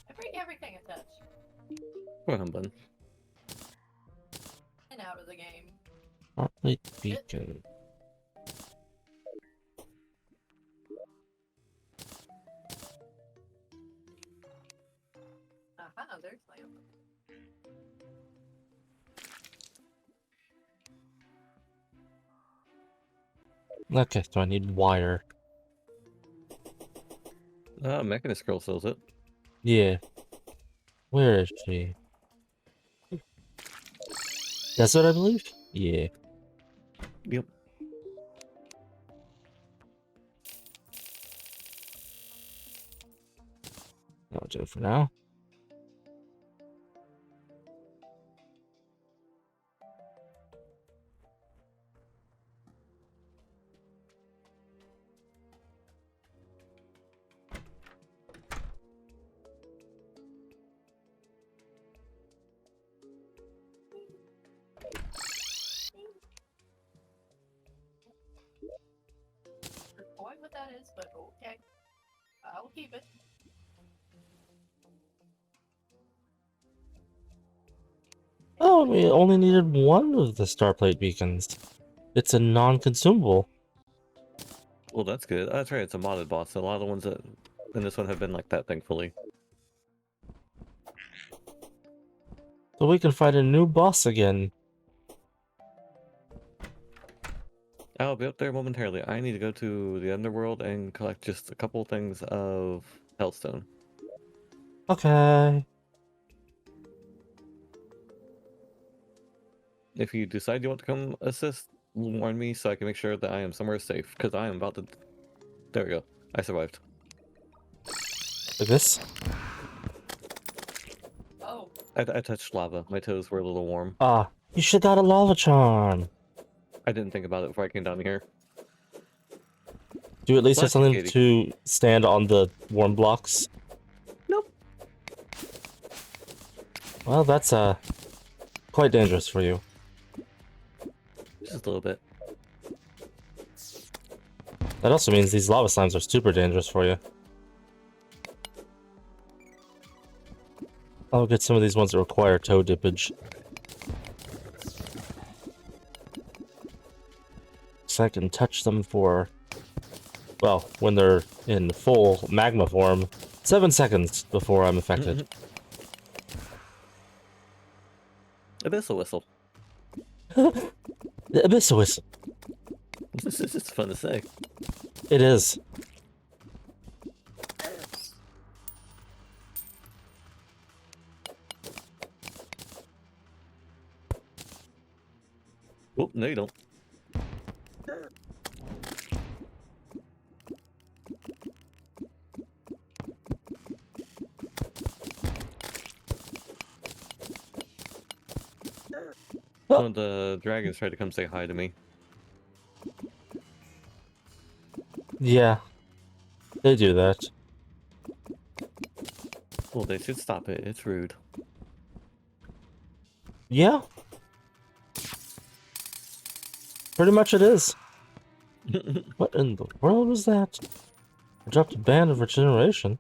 Speaker 3: I break everything I touch.
Speaker 2: Go ahead, button.
Speaker 3: And out of the game.
Speaker 1: Heartbeat beacon.
Speaker 3: Aha, there's my own.
Speaker 1: Okay, so I need wire.
Speaker 2: Mechanist Girl sells it.
Speaker 1: Yeah. Where is she? That's what I believe? Yeah.
Speaker 2: Yep.
Speaker 1: I'll do it for now.
Speaker 3: Point what that is, but okay. I'll keep it.
Speaker 1: Oh, we only needed one of the starplate beacons. It's a non-consumable.
Speaker 2: Well, that's good. That's right, it's a modded boss. So a lot of the ones that in this one have been like that, thankfully.
Speaker 1: So we can fight a new boss again.
Speaker 2: I'll be up there momentarily. I need to go to the underworld and collect just a couple things of Hellstone.
Speaker 1: Okay.
Speaker 2: If you decide you want to come assist, warn me so I can make sure that I am somewhere safe. Because I am about to... There we go. I survived.
Speaker 1: Like this?
Speaker 3: Oh,
Speaker 2: I touched lava. My toes were a little warm.
Speaker 1: Ah, you should got a lava charm.
Speaker 2: I didn't think about it before I came down here.
Speaker 1: Do you at least have
Speaker 2: Bless you,
Speaker 1: something
Speaker 2: Katie.
Speaker 1: to stand on the warm blocks?
Speaker 2: Nope.
Speaker 1: Well, that's quite dangerous for you.
Speaker 2: Just a little bit.
Speaker 1: That also means these lava slimes are super dangerous for you. I'll get some of these ones that require toe dippage. So I can touch them for, well, when they're in full magma form, 7 seconds before I'm affected.
Speaker 2: Abyssal whistle.
Speaker 1: The Abyssal Whistle.
Speaker 2: This is just fun to say.
Speaker 1: It is.
Speaker 2: Oh, no you don't. One of the dragons tried to come say hi to me.
Speaker 1: Yeah. They do that.
Speaker 2: Well, they should stop it. It's rude.
Speaker 1: Yeah. Pretty much it is. What in the world was that? I dropped a band of regeneration.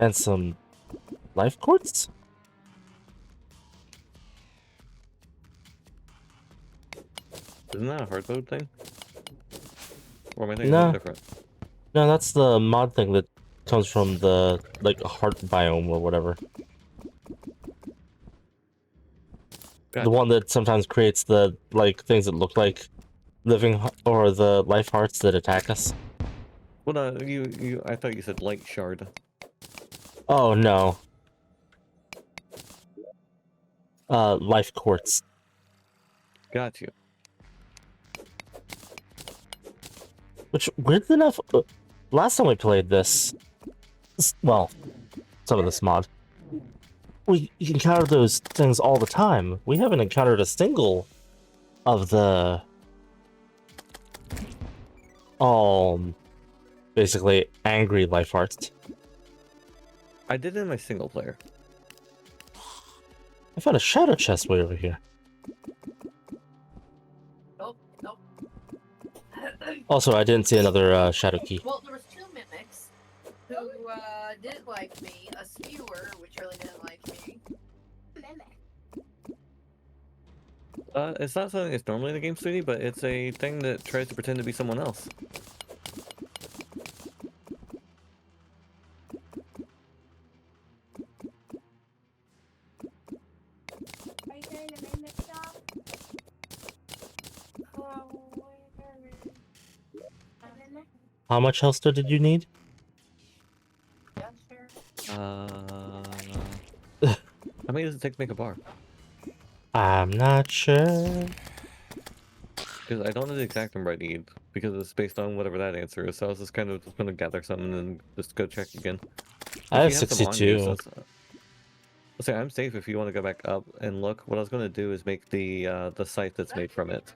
Speaker 1: And some life quartz?
Speaker 2: Isn't that a hard mode thing? Or am I thinking
Speaker 1: No.
Speaker 2: something different?
Speaker 1: No, that's the mod thing that comes from the, like, heart biome or whatever.
Speaker 2: Gotcha.
Speaker 1: The one that sometimes creates the, like, things that look like living, or the life hearts that attack us.
Speaker 2: Well, no, I thought you said light shard.
Speaker 1: Oh no. Life quartz.
Speaker 2: Got you.
Speaker 1: Which, weird enough, last time we played this, well, some of this mod, we encountered those things all the time. We haven't encountered a single of the, basically angry life hearts.
Speaker 2: I did it in my single player.
Speaker 1: I found a shadow chest way over here.
Speaker 3: Nope, nope.
Speaker 1: Also, I didn't see another shadow key.
Speaker 3: Well, there was two mimics who didn't like me, a skewer, which really didn't like me.
Speaker 2: It's not something that's normally in the game, sweetie, but it's a thing that tries to pretend to be someone else.
Speaker 4: Are you doing the mimic job? A mimic?
Speaker 1: How much health did you need?
Speaker 3: Yeah, sure.
Speaker 2: How many does it take to make a bar?
Speaker 1: I'm not sure.
Speaker 2: Because I don't know the exact number I need, because it's based on whatever that answer is, so I was just kind of just gonna gather something and just go check again.
Speaker 1: I have
Speaker 2: If you some on you,
Speaker 1: 62.
Speaker 2: I'll say I'm safe if you want to go back up and look. What I was gonna do is make the site that's made from it.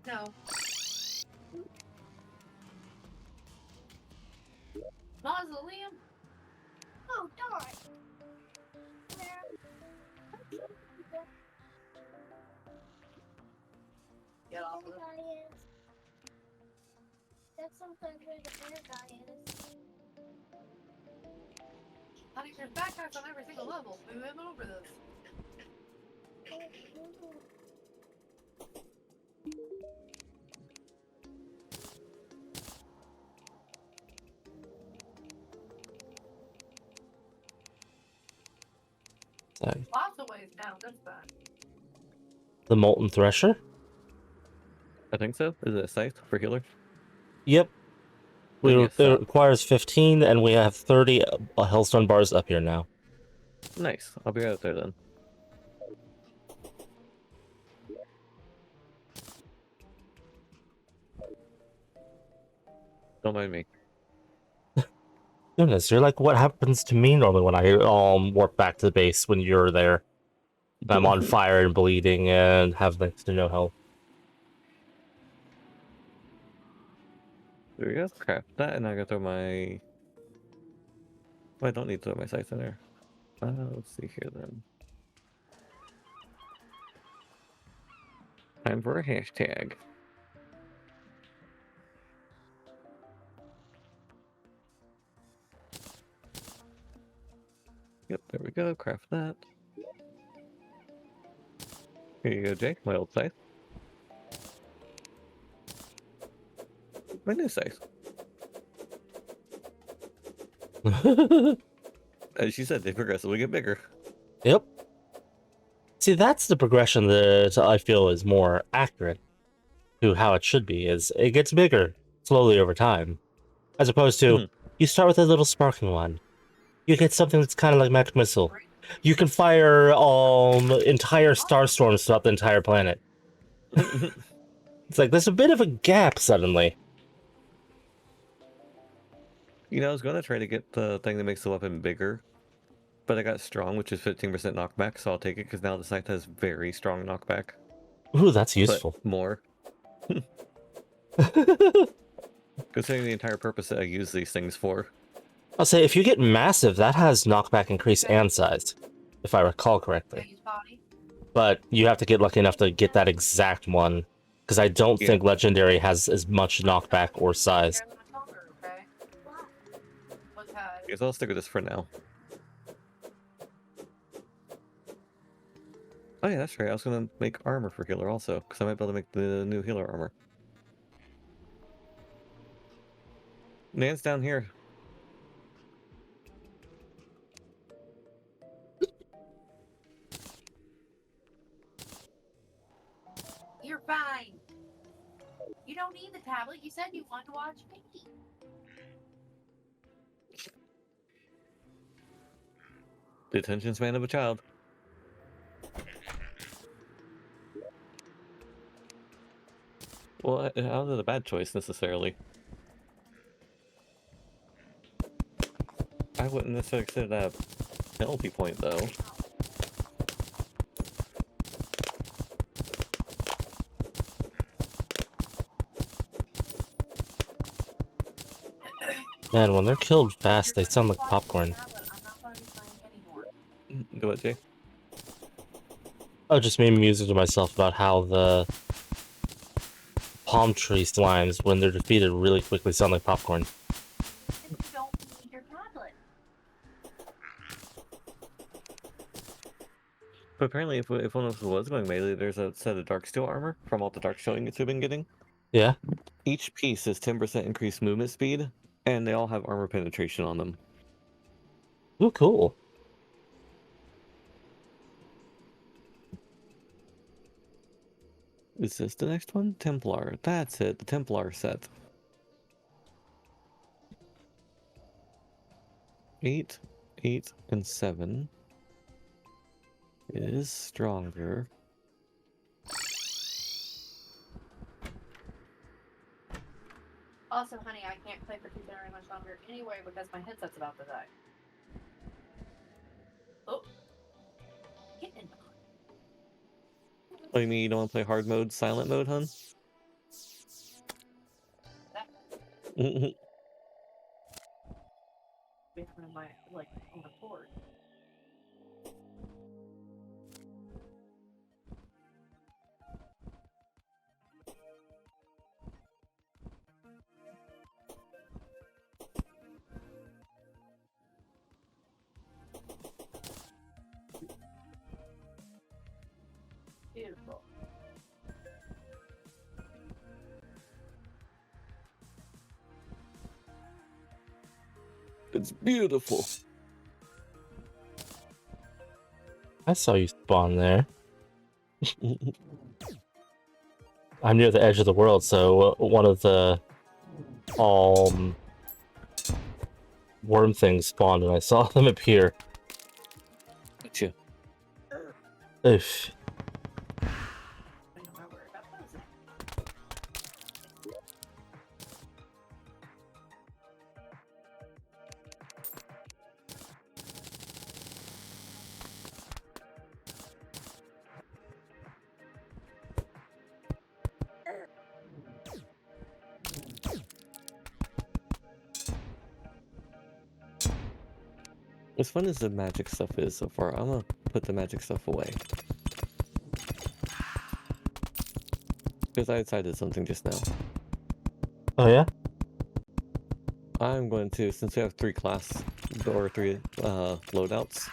Speaker 3: No. Mausoleum?
Speaker 4: Oh, darn. Where?
Speaker 3: Get off of
Speaker 4: Where
Speaker 3: it.
Speaker 4: the guy is. That's sometimes where the bear guy is.
Speaker 3: Honey, there's backpacks on every single level. We went over this. Lots of ways down this side.
Speaker 1: The Molten Thresher?
Speaker 2: I think so. Is it a site for healer?
Speaker 1: Yep.
Speaker 2: Then yes,
Speaker 1: It requires 15, and we have 30 Hellstone bars up here now.
Speaker 2: nice. I'll be out there then. Don't mind me.
Speaker 1: Goodness, you're like what happens to me normally when I warp back to the base when you're there. I'm on fire and bleeding and have next to no health.
Speaker 2: There we go. Crap. That, and I gotta throw my... Well, I don't need to throw my sights in there. Let's see here then. Time for a hashtag. Yep, there we go. Craft that. Here you go, Jake. My old scythe. My new scythe. As you said, they progressively get bigger.
Speaker 1: Yep. See, that's the progression that I feel is more accurate to how it should be, is it gets bigger slowly over time. As opposed to, you start with a little sparking one. You get something that's kind of like magic missile. You can fire entire star storms throughout the entire planet. It's like there's a bit of a gap suddenly.
Speaker 2: You know, I was going to try to get the thing that makes the weapon bigger, but I got strong, which is 15% knockback, so I'll take it because now the scythe has very strong knockback.
Speaker 1: Ooh, that's useful.
Speaker 2: But more. Considering the entire purpose that I use these things for.
Speaker 1: I'll say, if you get massive, that has knockback increase and size, if I recall correctly. But you have to get lucky enough to get that exact one, because I don't think Legendary has as much knockback or size.
Speaker 2: Guess I'll stick with this for now. Oh yeah, that's right. I was gonna make armor for healer also, because I might be able to make the new healer armor. Nan's down here.
Speaker 3: You're fine. You don't need the tablet. You said you wanted to watch me.
Speaker 2: The attention span of a child. Well, how is it a bad choice necessarily? I wouldn't necessarily consider that a penalty point, though.
Speaker 1: Man, when they're killed fast, they sound like popcorn.
Speaker 2: Do it, Jay.
Speaker 1: I just made music to myself about how the palm tree slimes, when they're defeated, really quickly sound like popcorn.
Speaker 2: But apparently, if one of us was going melee, there's a set of Darksteel armor from all the Darksteel units we've been getting.
Speaker 1: Yeah?
Speaker 2: Each piece is 10% increased movement speed, and they all have armor penetration on them.
Speaker 1: Ooh, cool.
Speaker 2: Is this the next one? Templar. That's it, the Templar set. 8, 8, and 7 is stronger.
Speaker 3: Also, honey, I can't play for too very much longer anyway because my headset's about to die. Oh. Get in.
Speaker 2: Oh, you mean you don't want to play hard mode, silent mode, hun?
Speaker 3: Behind my, like, on the board. Beautiful.
Speaker 2: It's beautiful.
Speaker 1: I saw you spawn there. I'm near the edge of the world, so one of the worm things spawned, and I saw them appear.
Speaker 2: Gotcha.
Speaker 1: Oof.
Speaker 3: I don't know where about those.
Speaker 2: As fun as the magic stuff is so far, I'm gonna put the magic stuff away. Because I decided something just now.
Speaker 1: Oh yeah?
Speaker 2: I'm going to, since we have 3 class, or 3 loadouts,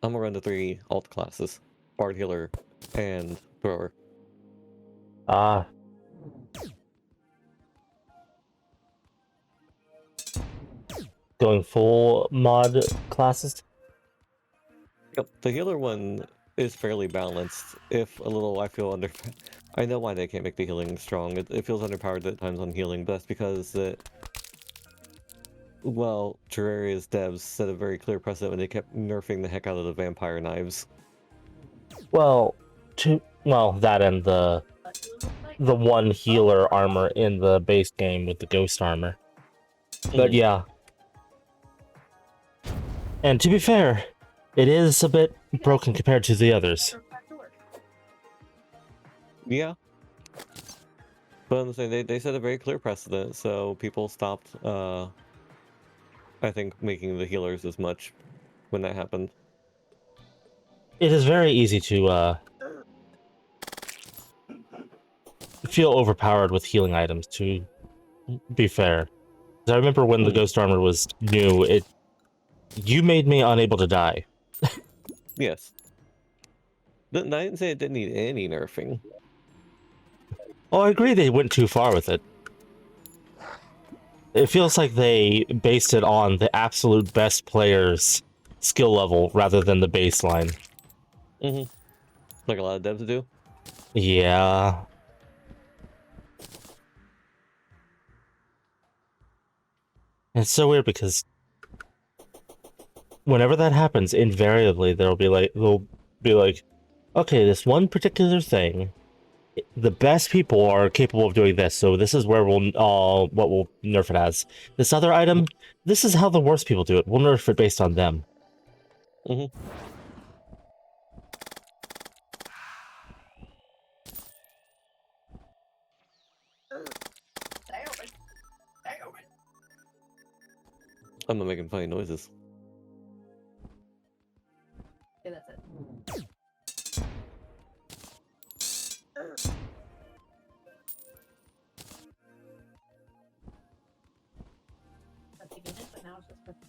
Speaker 2: I'm gonna run the 3 alt classes. Bard, Healer, and Thrower.
Speaker 1: Ah. Going full mod classes?
Speaker 2: Yep, the Healer one is fairly balanced, if a little, I feel under... I know why they can't make the healing strong. It feels underpowered at times on healing, but that's because well, Terraria's devs set a very clear precedent when they kept nerfing the heck out of the vampire knives.
Speaker 1: Well, that and the one healer armor in the base game with the ghost armor. But yeah. And to be fair, it is a bit broken compared to the others.
Speaker 2: Yeah. But I'm saying they set a very clear precedent, so people stopped, I think, making the healers as much when that happened.
Speaker 1: It is very easy to feel overpowered with healing items, to be fair. 'Cause I remember when the ghost armor was new, you made me unable to die.
Speaker 2: Yes. I didn't say it didn't need any nerfing.
Speaker 1: Oh, I agree they went too far with it. It feels like they based it on the absolute best player's skill level rather than the baseline.
Speaker 2: Mm-hmm. Like a lot of devs do.
Speaker 1: Yeah. It's so weird because whenever that happens, invariably they'll be like, okay, this one particular thing, the best people are capable of doing this, so this is where what we'll nerf it as. This other item, this is how the worst people do it. We'll nerf it based on them.
Speaker 2: Mm-hmm. I'm not making funny noises.
Speaker 3: Okay, that's it. That's taking it, but now it's just delightful.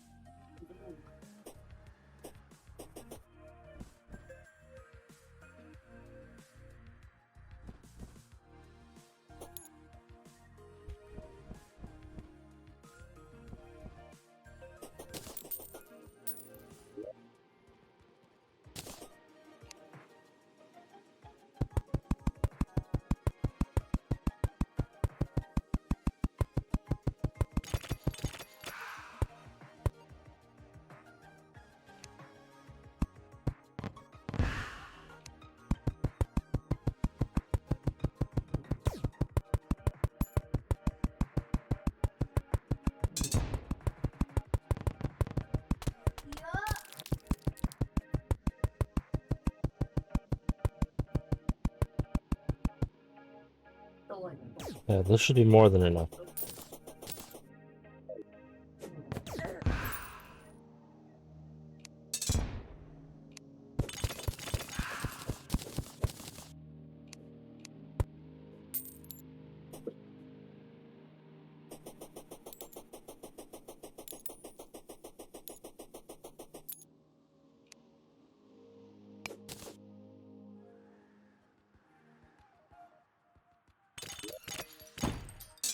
Speaker 1: Yeah, this should be more than enough.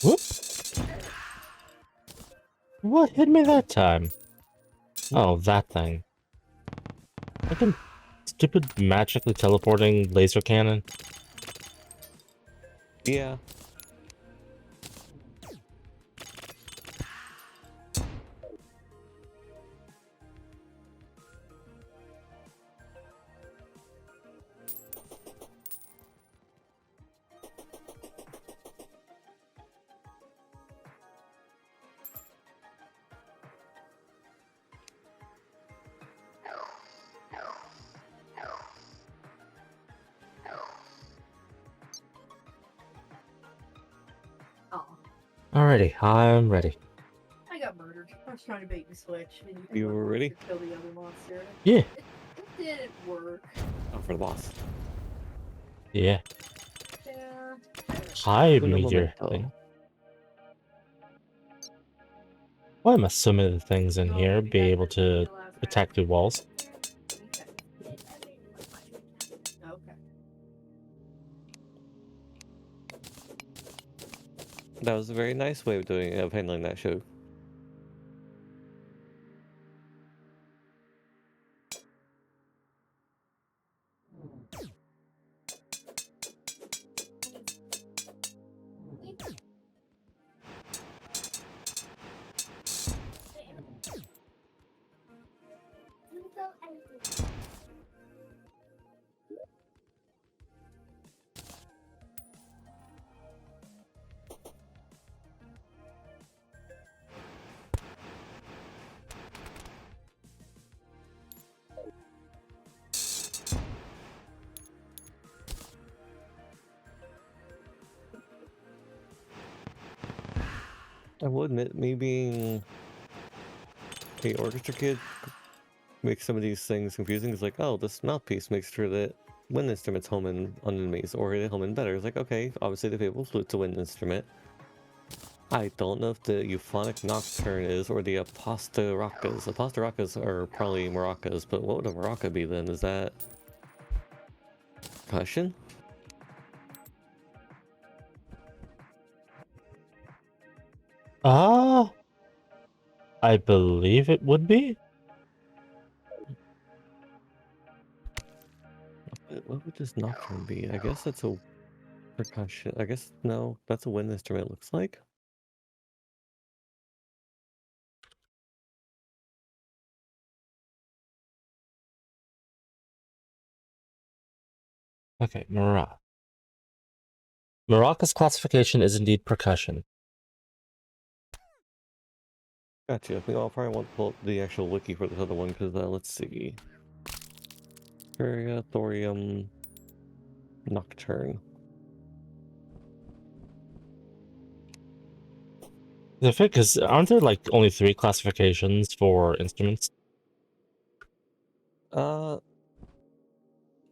Speaker 1: Whoop! What hit me that time? Oh, that thing. Fucking stupid magically teleporting laser cannon.
Speaker 2: Yeah.
Speaker 3: Oh,
Speaker 1: Alrighty, I'm ready.
Speaker 3: I got murdered. I was trying to bait and switch. And
Speaker 2: You were ready?
Speaker 3: to kill the other monster.
Speaker 1: Yeah.
Speaker 3: It didn't work.
Speaker 2: Oh, for the boss.
Speaker 1: Yeah.
Speaker 3: Yeah.
Speaker 1: Hide
Speaker 2: Uno
Speaker 1: me your
Speaker 2: momento.
Speaker 1: thing. Why must so many things in
Speaker 3: Oh,
Speaker 1: here
Speaker 3: maybe
Speaker 1: be
Speaker 3: that's
Speaker 1: able
Speaker 3: the
Speaker 1: to
Speaker 3: last round.
Speaker 1: attack through walls?
Speaker 3: Okay.
Speaker 2: That was a very nice way of handling that show. I will admit, me being a orchestra kid makes some of these things confusing. It's like, oh, this mouthpiece makes sure that wind instruments home in on enemies, or they home in better. It's like, okay, obviously the fabled flute's a wind instrument. I don't know if the euphonic nocturne is, or the apostaracas. Apostaracas are probably maracas, but what would a maraca be then? Is that percussion?
Speaker 1: Ah, I believe it would be.
Speaker 2: What would this nocturne be? I guess that's a percussion. I guess, no, that's a wind instrument, looks like.
Speaker 1: Okay, maraca. Maraca's classification is indeed percussion.
Speaker 2: Gotcha. I think I'll probably want to pull up the actual wiki for this other one, because let's see. Terraria, thorium, nocturne.
Speaker 1: I think, because aren't there like only 3 classifications for instruments?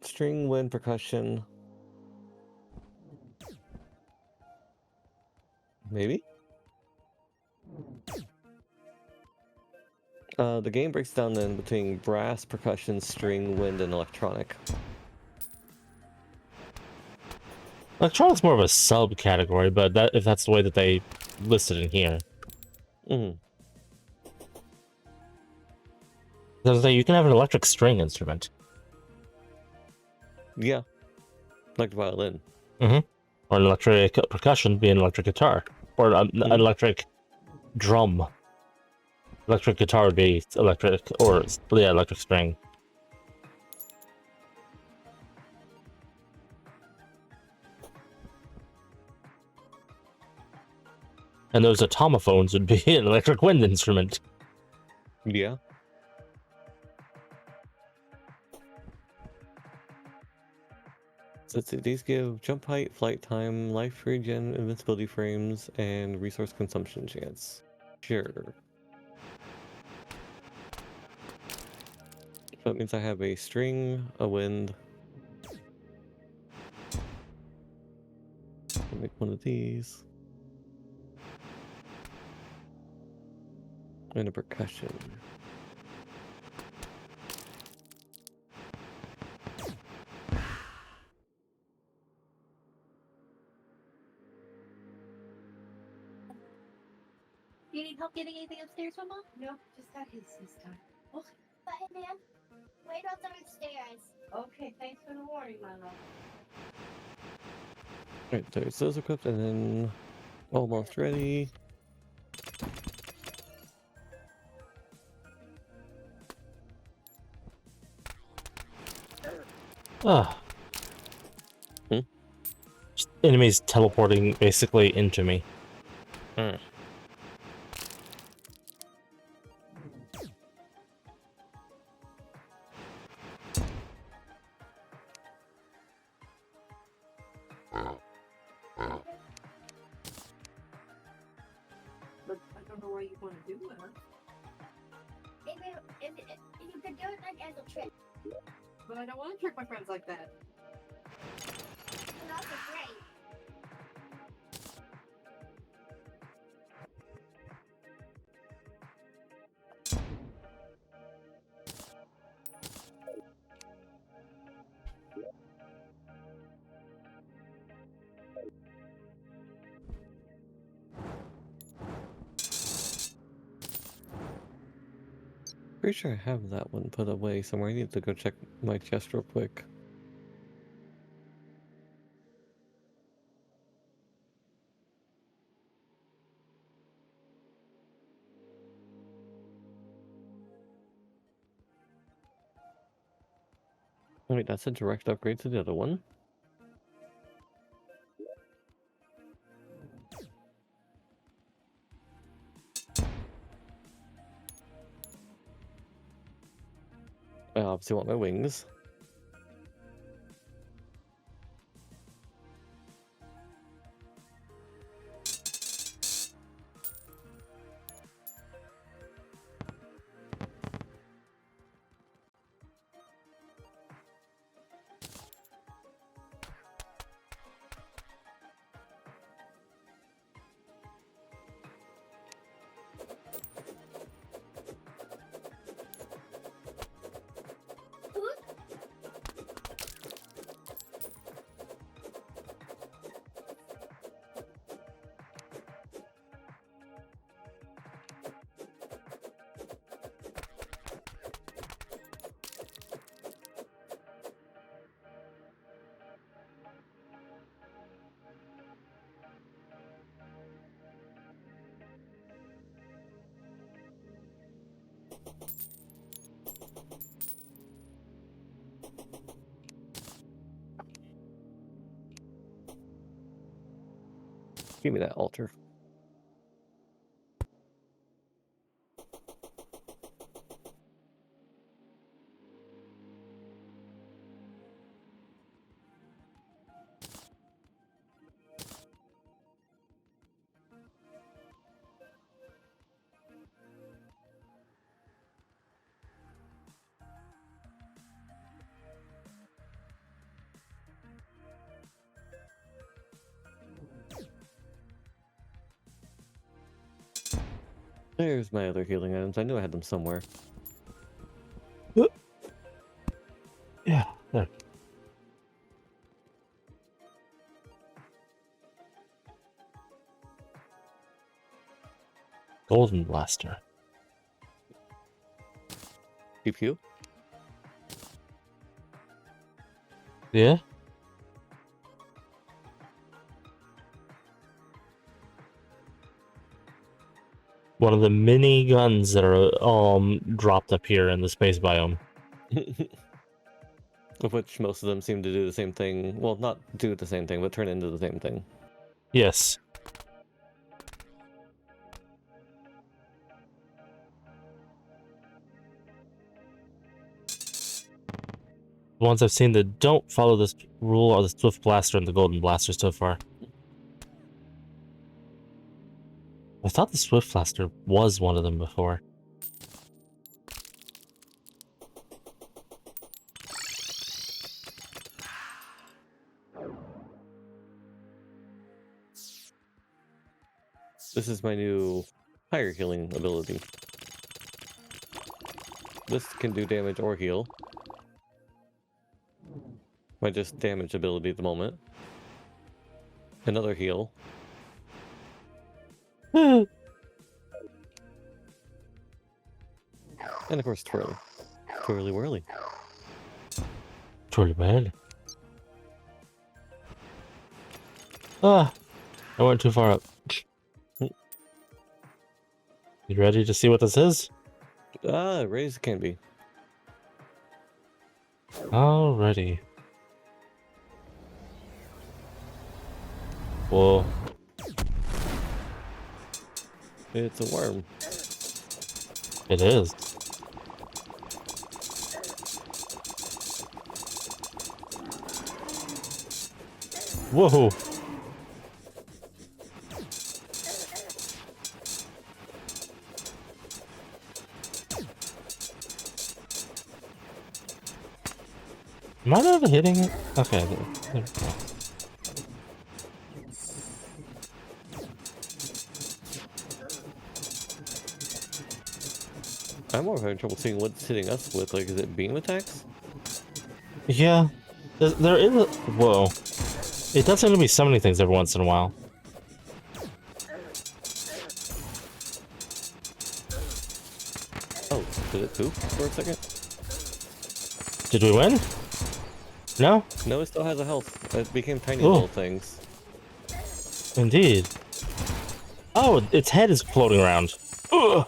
Speaker 2: String, wind, percussion. Maybe? The game breaks down then between brass, percussion, string, wind, and electronic.
Speaker 1: Electronic's more of a subcategory, but that if that's the way that they listed in here.
Speaker 2: Mm-hmm.
Speaker 1: You can have an electric string instrument.
Speaker 2: Yeah. Like the violin.
Speaker 1: Or an electric percussion be an electric guitar. Or an electric drum. Electric guitar would be electric, or yeah, electric string. And those automophones would be an electric wind instrument.
Speaker 2: Yeah. So let's see, these give jump height, flight time, life regen, invincibility frames, and resource consumption chance. Sure. So that means I have a string, a wind. I'll make one of these. And a percussion.
Speaker 3: Do you need help getting anything upstairs, Mama? No, just got his time. Okay.
Speaker 4: But hey, man, wait up downstairs.
Speaker 3: Okay, thanks for the warning, my love.
Speaker 2: Alright, there's those equipped, and then almost ready.
Speaker 1: Ah. Just enemies teleporting basically into me.
Speaker 3: But I don't know why you want to do it, huh?
Speaker 4: If you could do it like as a trick.
Speaker 3: But I don't want to trick my friends like that.
Speaker 4: And also great.
Speaker 2: Pretty sure I have that one put away somewhere. I need to go check my chest real quick. Wait, that's a direct upgrade to the other one. I obviously want my wings. Give me that altar. There's my other healing items. I knew I had them somewhere.
Speaker 1: Yeah, there. Golden Blaster.
Speaker 2: GPU?
Speaker 1: Yeah? One of the mini guns that are dropped up here in the space biome.
Speaker 2: Of which most of them seem to do the same thing. Well, not do the same thing, but turn into the same thing.
Speaker 1: Yes. The ones I've seen that don't follow this rule are the Swift Blaster and the Golden Blaster so far. I thought the Swift Blaster was one of them before.
Speaker 2: This is my new higher healing ability. This can do damage or heal. My just damage ability at the moment. Another heal.
Speaker 1: Hmm.
Speaker 2: And of course twirly. Twirly whirly.
Speaker 1: Truly bad. Ah, I went too far up. You ready to see what this is?
Speaker 2: Ah, raised can be.
Speaker 1: Alrighty. Whoa.
Speaker 2: It's a worm.
Speaker 1: It is. Whoa. Am I not hitting it? Okay, there we go.
Speaker 2: I'm more having trouble seeing what's hitting us with. Like, is it beam attacks?
Speaker 1: Yeah. There is a... Whoa. It does seem to be summoning things every once in a while.
Speaker 2: Oh, did it poop for a second?
Speaker 1: Did we win? No?
Speaker 2: No, it still has a health. It became tiny
Speaker 1: Ooh.
Speaker 2: little things.
Speaker 1: Indeed. Oh, its head is floating around. Ugh.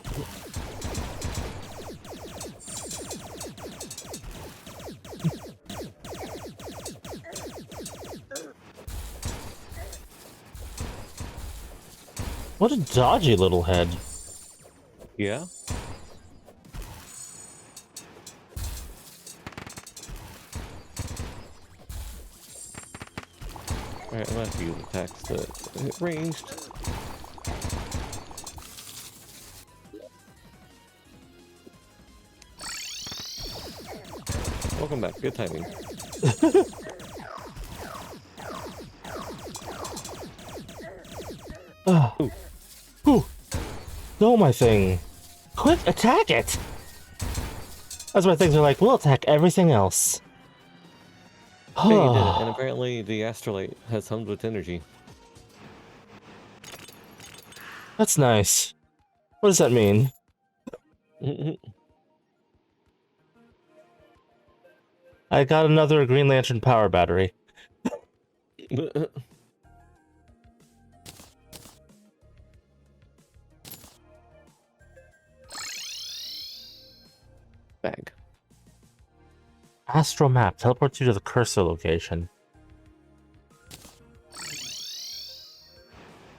Speaker 1: What a dodgy little head.
Speaker 2: Yeah? Alright, I'm gonna have to use attacks to hit ranged. Welcome back, good timing.
Speaker 1: Ooh. Ooh. No, my thing. Quick, attack it! That's why things are like, we'll attack everything else.
Speaker 2: Hey, you did it, and apparently the astrolite has hummed with energy.
Speaker 1: That's nice. What does that mean? I got another Green Lantern power battery.
Speaker 2: Bag.
Speaker 1: Astral map teleports you to the cursor location.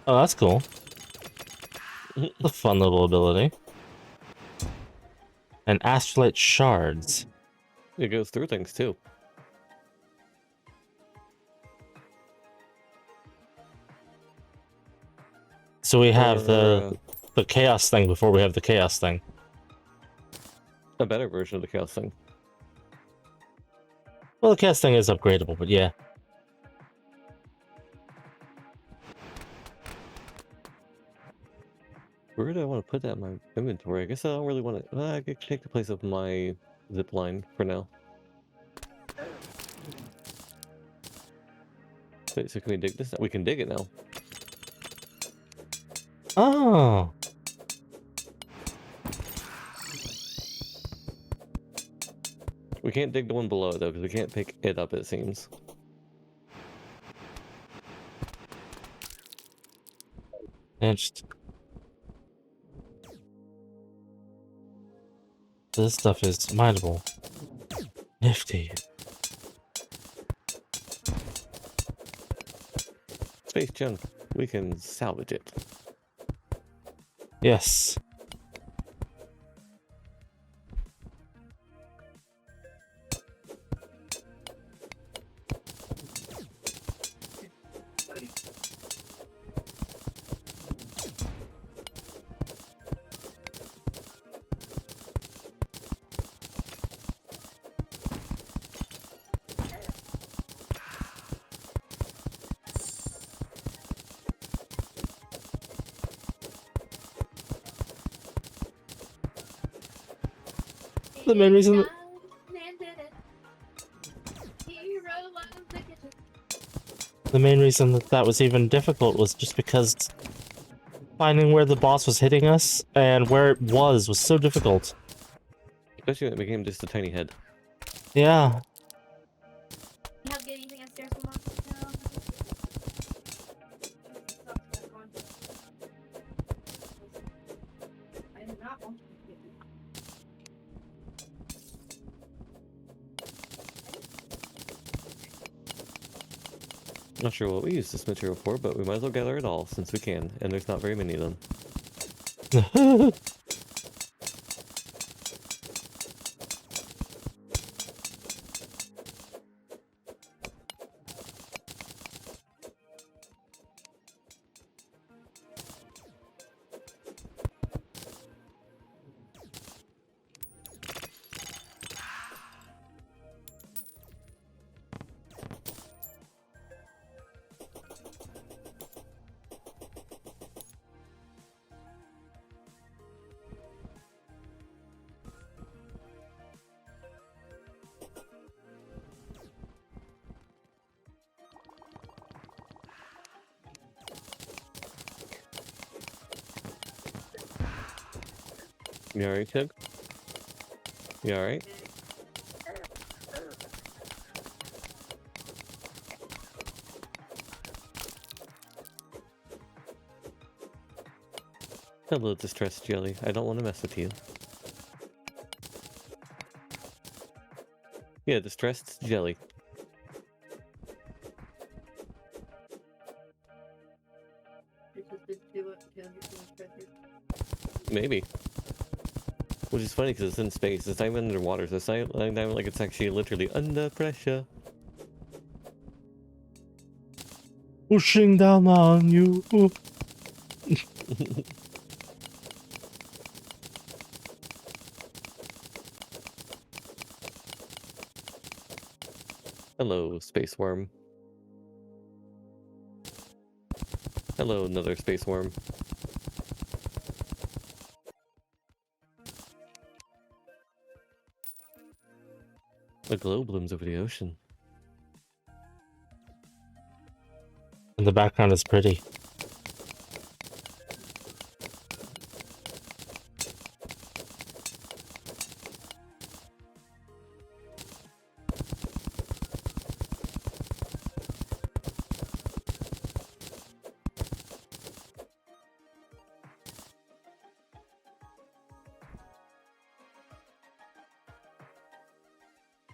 Speaker 1: Oh, that's cool. A fun little ability. And astrolite shards.
Speaker 2: It goes through things too.
Speaker 1: So we have
Speaker 2: Or,
Speaker 1: the chaos thing before we have the chaos thing.
Speaker 2: a better version of the chaos thing.
Speaker 1: Well, the chaos thing is upgradable, but yeah.
Speaker 2: Where do I want to put that in my inventory? I guess I don't really want to. I could take the place of my zip line for now. Wait, so can we dig this? We can dig it now.
Speaker 1: Oh.
Speaker 2: We can't dig the one below though, because we can't pick it up, it seems.
Speaker 1: Interesting. This stuff is mineable. Nifty.
Speaker 2: Space junk. We can salvage it.
Speaker 1: Yes. The main reason that that was even difficult was just because finding where the boss was hitting us and where it was so difficult.
Speaker 2: Especially when it became just a tiny head.
Speaker 1: Yeah.
Speaker 3: You have anything upstairs for monsters now? I did not want to get it.
Speaker 2: Not sure what we use this material for, but we might as well gather it all since we can, and there's not very many of them. You alright, Tug? You alright? Hello, distressed jelly. I don't want to mess with you. Yeah, distressed jelly. Maybe. Which is funny because it's in space. It's not even underwater. So it's not even like it's actually literally under pressure.
Speaker 1: Pushing down on you.
Speaker 2: Hello, space worm. Hello, another space worm. A glow blooms over the ocean.
Speaker 1: And the background is pretty.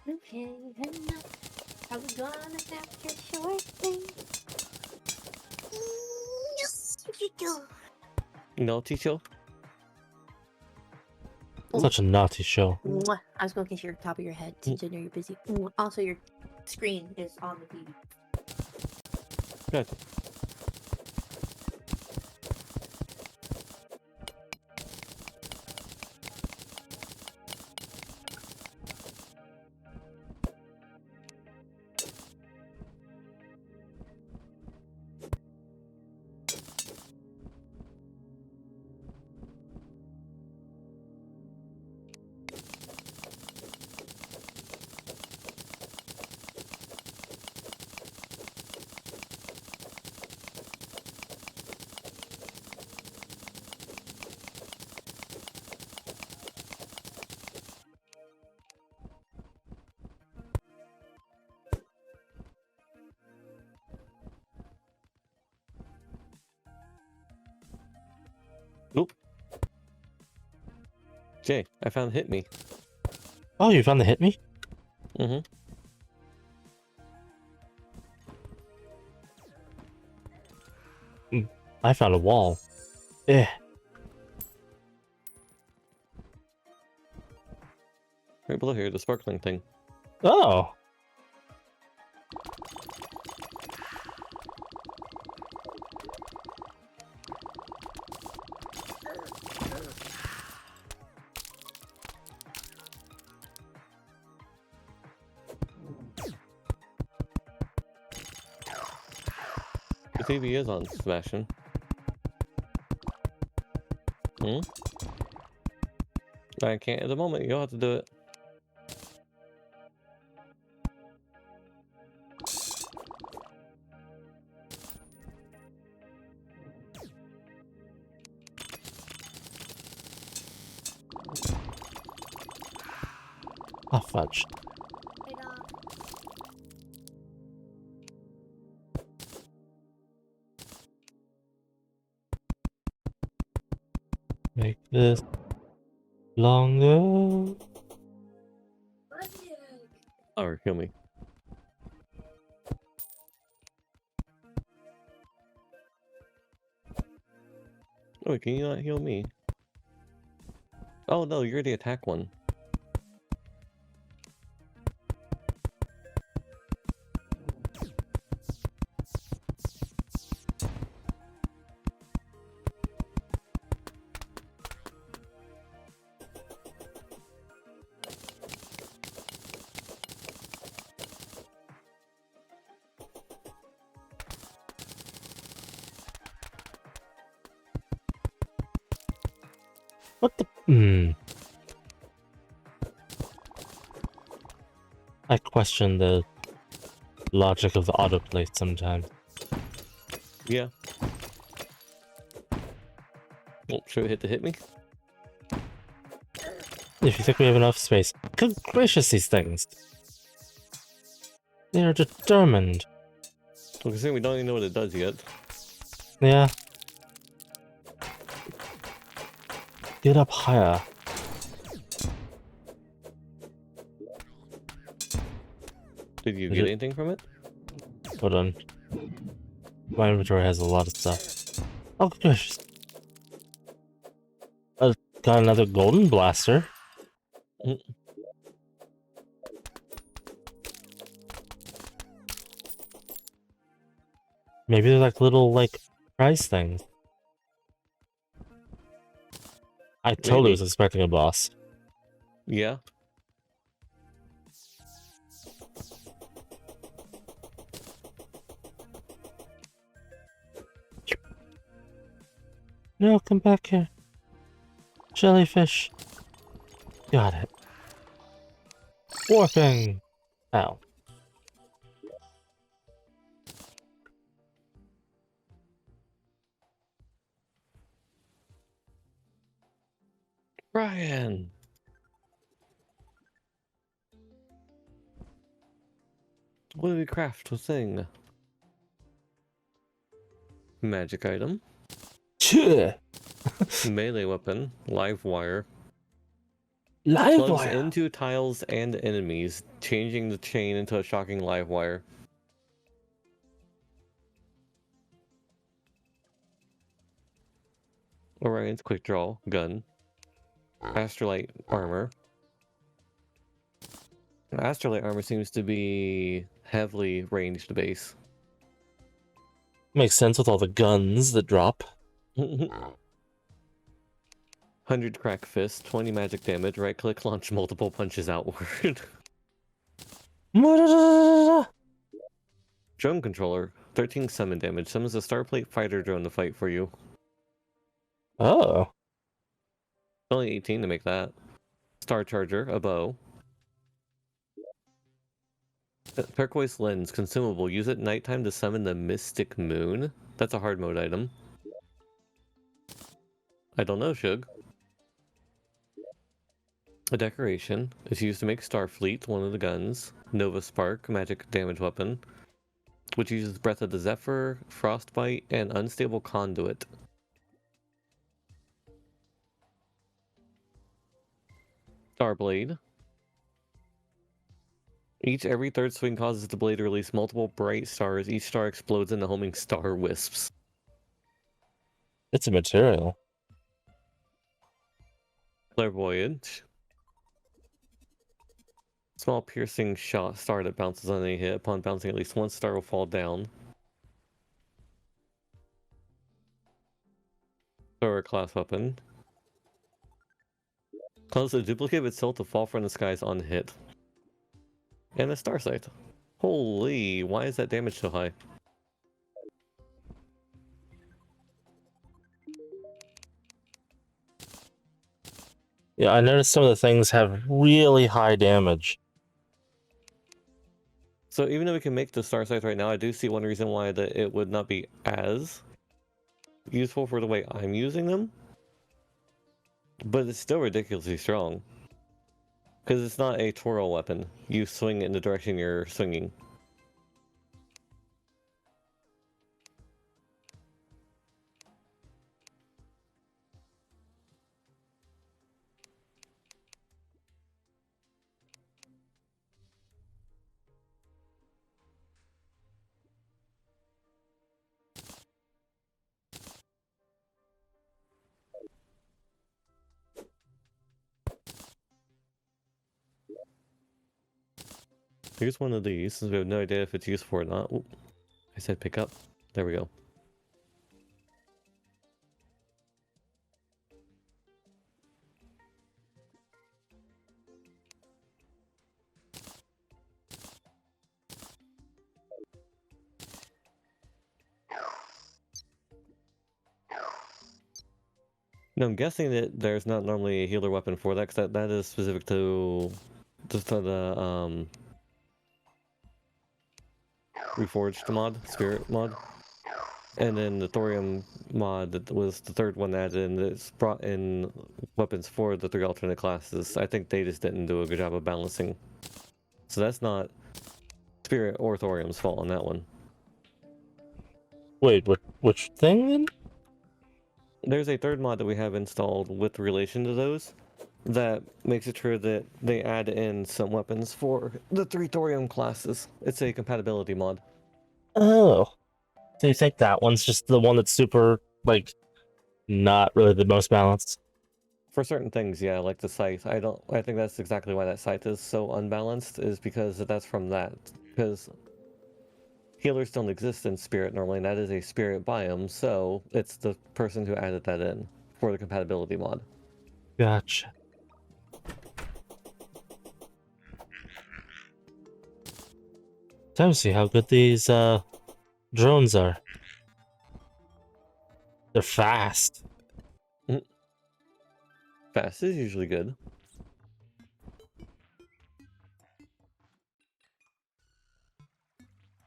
Speaker 3: Okay, enough. Are we gonna have to short thing?
Speaker 4: Yes.
Speaker 2: Naughty show?
Speaker 1: Such a naughty show.
Speaker 3: Mwah. I was going to kiss your top of your head since I know you're busy. Mwah. Also, your screen is on the TV.
Speaker 2: Good. Oop. Jay, I found Hit Me.
Speaker 1: Oh, you found the hit me?
Speaker 2: Mm-hmm.
Speaker 1: I found a wall. Eh.
Speaker 2: Right below here, the sparkling thing.
Speaker 1: Oh.
Speaker 2: The TV is on, Sebastian. Hmm? I can't at the moment, you'll have to do it.
Speaker 1: Oh, fudge. Make this longer.
Speaker 2: Or heal me. Oh, can you not heal me? Oh no, you're the attack one.
Speaker 1: What the? Hmm. I question the logic of the autoplate sometimes.
Speaker 2: Yeah. Well, should we hit the hit me?
Speaker 1: If you think we have enough space. Good gracious, these things. They are determined.
Speaker 2: Well, considering we don't even know what it does yet.
Speaker 1: Yeah. Get up higher.
Speaker 2: Did you
Speaker 1: Is
Speaker 2: get
Speaker 1: it-
Speaker 2: anything from it?
Speaker 1: Hold on. My inventory has a lot of stuff. Oh, good gracious. Got another golden blaster.
Speaker 2: Mm.
Speaker 1: Maybe they're like little, like, prize things. I totally
Speaker 2: Maybe.
Speaker 1: was expecting a boss.
Speaker 2: Yeah.
Speaker 1: No, come back here. Jellyfish. Got it. Warping. Ow.
Speaker 2: Brian! What did we craft? A thing? Magic item.
Speaker 1: Cheh.
Speaker 2: Melee weapon. Live wire.
Speaker 1: Live
Speaker 2: Plugs
Speaker 1: wire.
Speaker 2: into tiles and enemies, changing the chain into a shocking live wire. Orion's quick draw gun, astrolite armor. Astrolite armor seems to be heavily ranged base.
Speaker 1: Makes sense with all the guns that drop.
Speaker 2: 100 crack fist, 20 magic damage, right click, launch multiple punches outward. Drone controller, 13 summon damage, summons a Starplate fighter drone to fight for you.
Speaker 1: Oh.
Speaker 2: Only 18 to make that. Star Charger, a bow. Turquoise lens, consumable, use it nighttime to summon the Mystic Moon. That's a hard mode item. I don't know, Shug. A decoration is used to make Starfleet, one of the guns. Nova Spark, magic damage weapon, which uses Breath of the Zephyr, Frostbite, and Unstable Conduit. Starblade. Every third swing causes the blade to release multiple bright stars. Each star explodes into homing star wisps.
Speaker 1: It's a material.
Speaker 2: Clairvoyant. Small piercing shot star that bounces on any hit. Upon bouncing, at least one star will fall down. Thrower class weapon. Causes a duplicate of itself to fall from the skies on hit. And a star sight. Holy, why is that damage so high?
Speaker 1: Yeah, I noticed some of the things have really high damage.
Speaker 2: So even though we can make the star sight right now, I do see one reason why that it would not be as useful for the way I'm using them. But it's still ridiculously strong. Because it's not a twirl weapon. You swing it in the direction you're swinging. Here's one of these, since we have no idea if it's useful or not. Ooh, I said pick up. There we go. No, I'm guessing that there's not normally a healer weapon for that, because that is specific to just the Reforged mod, Spirit mod. And then the Thorium mod that was the third one added, and it's brought in weapons for the 3 alternate classes. I think they just didn't do a good job of balancing. So that's not Spirit or Thorium's fault on that one.
Speaker 1: Wait, which thing then?
Speaker 2: There's a third mod that we have installed with relation to those that makes it sure that they add in some weapons for the 3 Thorium classes. It's a compatibility mod.
Speaker 1: Oh. So you think that one's just the one that's super, like, not really the most balanced?
Speaker 2: For certain things, yeah, like the scythe. I think that's exactly why that scythe is so unbalanced, is because that's from that. Because healers don't exist in Spirit normally, and that is a Spirit biome, so it's the person who added that in for the compatibility mod.
Speaker 1: Gotcha. Time to see how good these drones are. They're fast.
Speaker 2: Fast is usually good.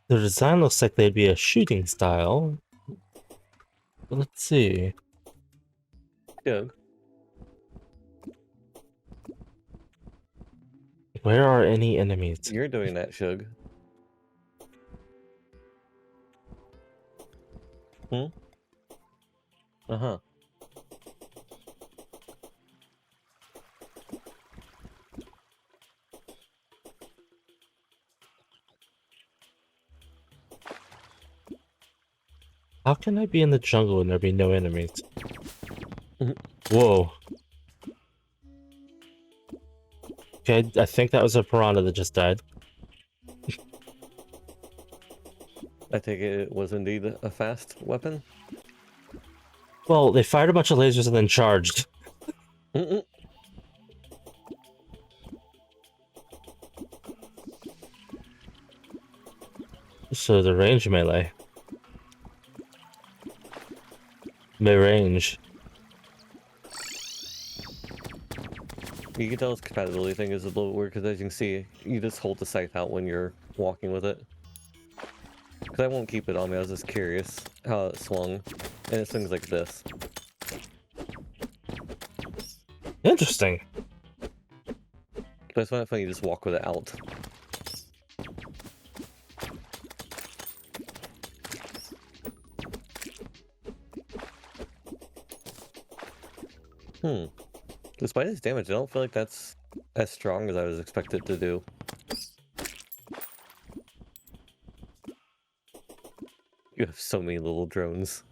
Speaker 1: Their design looks like they'd be a shooting style. But let's see.
Speaker 2: Good.
Speaker 1: Where are any enemies?
Speaker 2: You're doing that, Shug. Uh-huh.
Speaker 1: How can I be in the jungle and there be no enemies? Whoa. Okay, I think that was a piranha that just died.
Speaker 2: I take it was indeed a fast weapon.
Speaker 1: Well, they fired a bunch of lasers and then charged.
Speaker 2: Mm-mm.
Speaker 1: So the range melee. Mid-range.
Speaker 2: You can tell its compatibility thing is a little weird because, as you can see, you just hold the scythe out when you're walking with it. Because I won't keep it on me, I was just curious how it swung. And it swings like this.
Speaker 1: Interesting.
Speaker 2: But it's not funny you just walk with it out. Despite its damage, I don't feel like that's as strong as I was expected to do. You have so many little drones.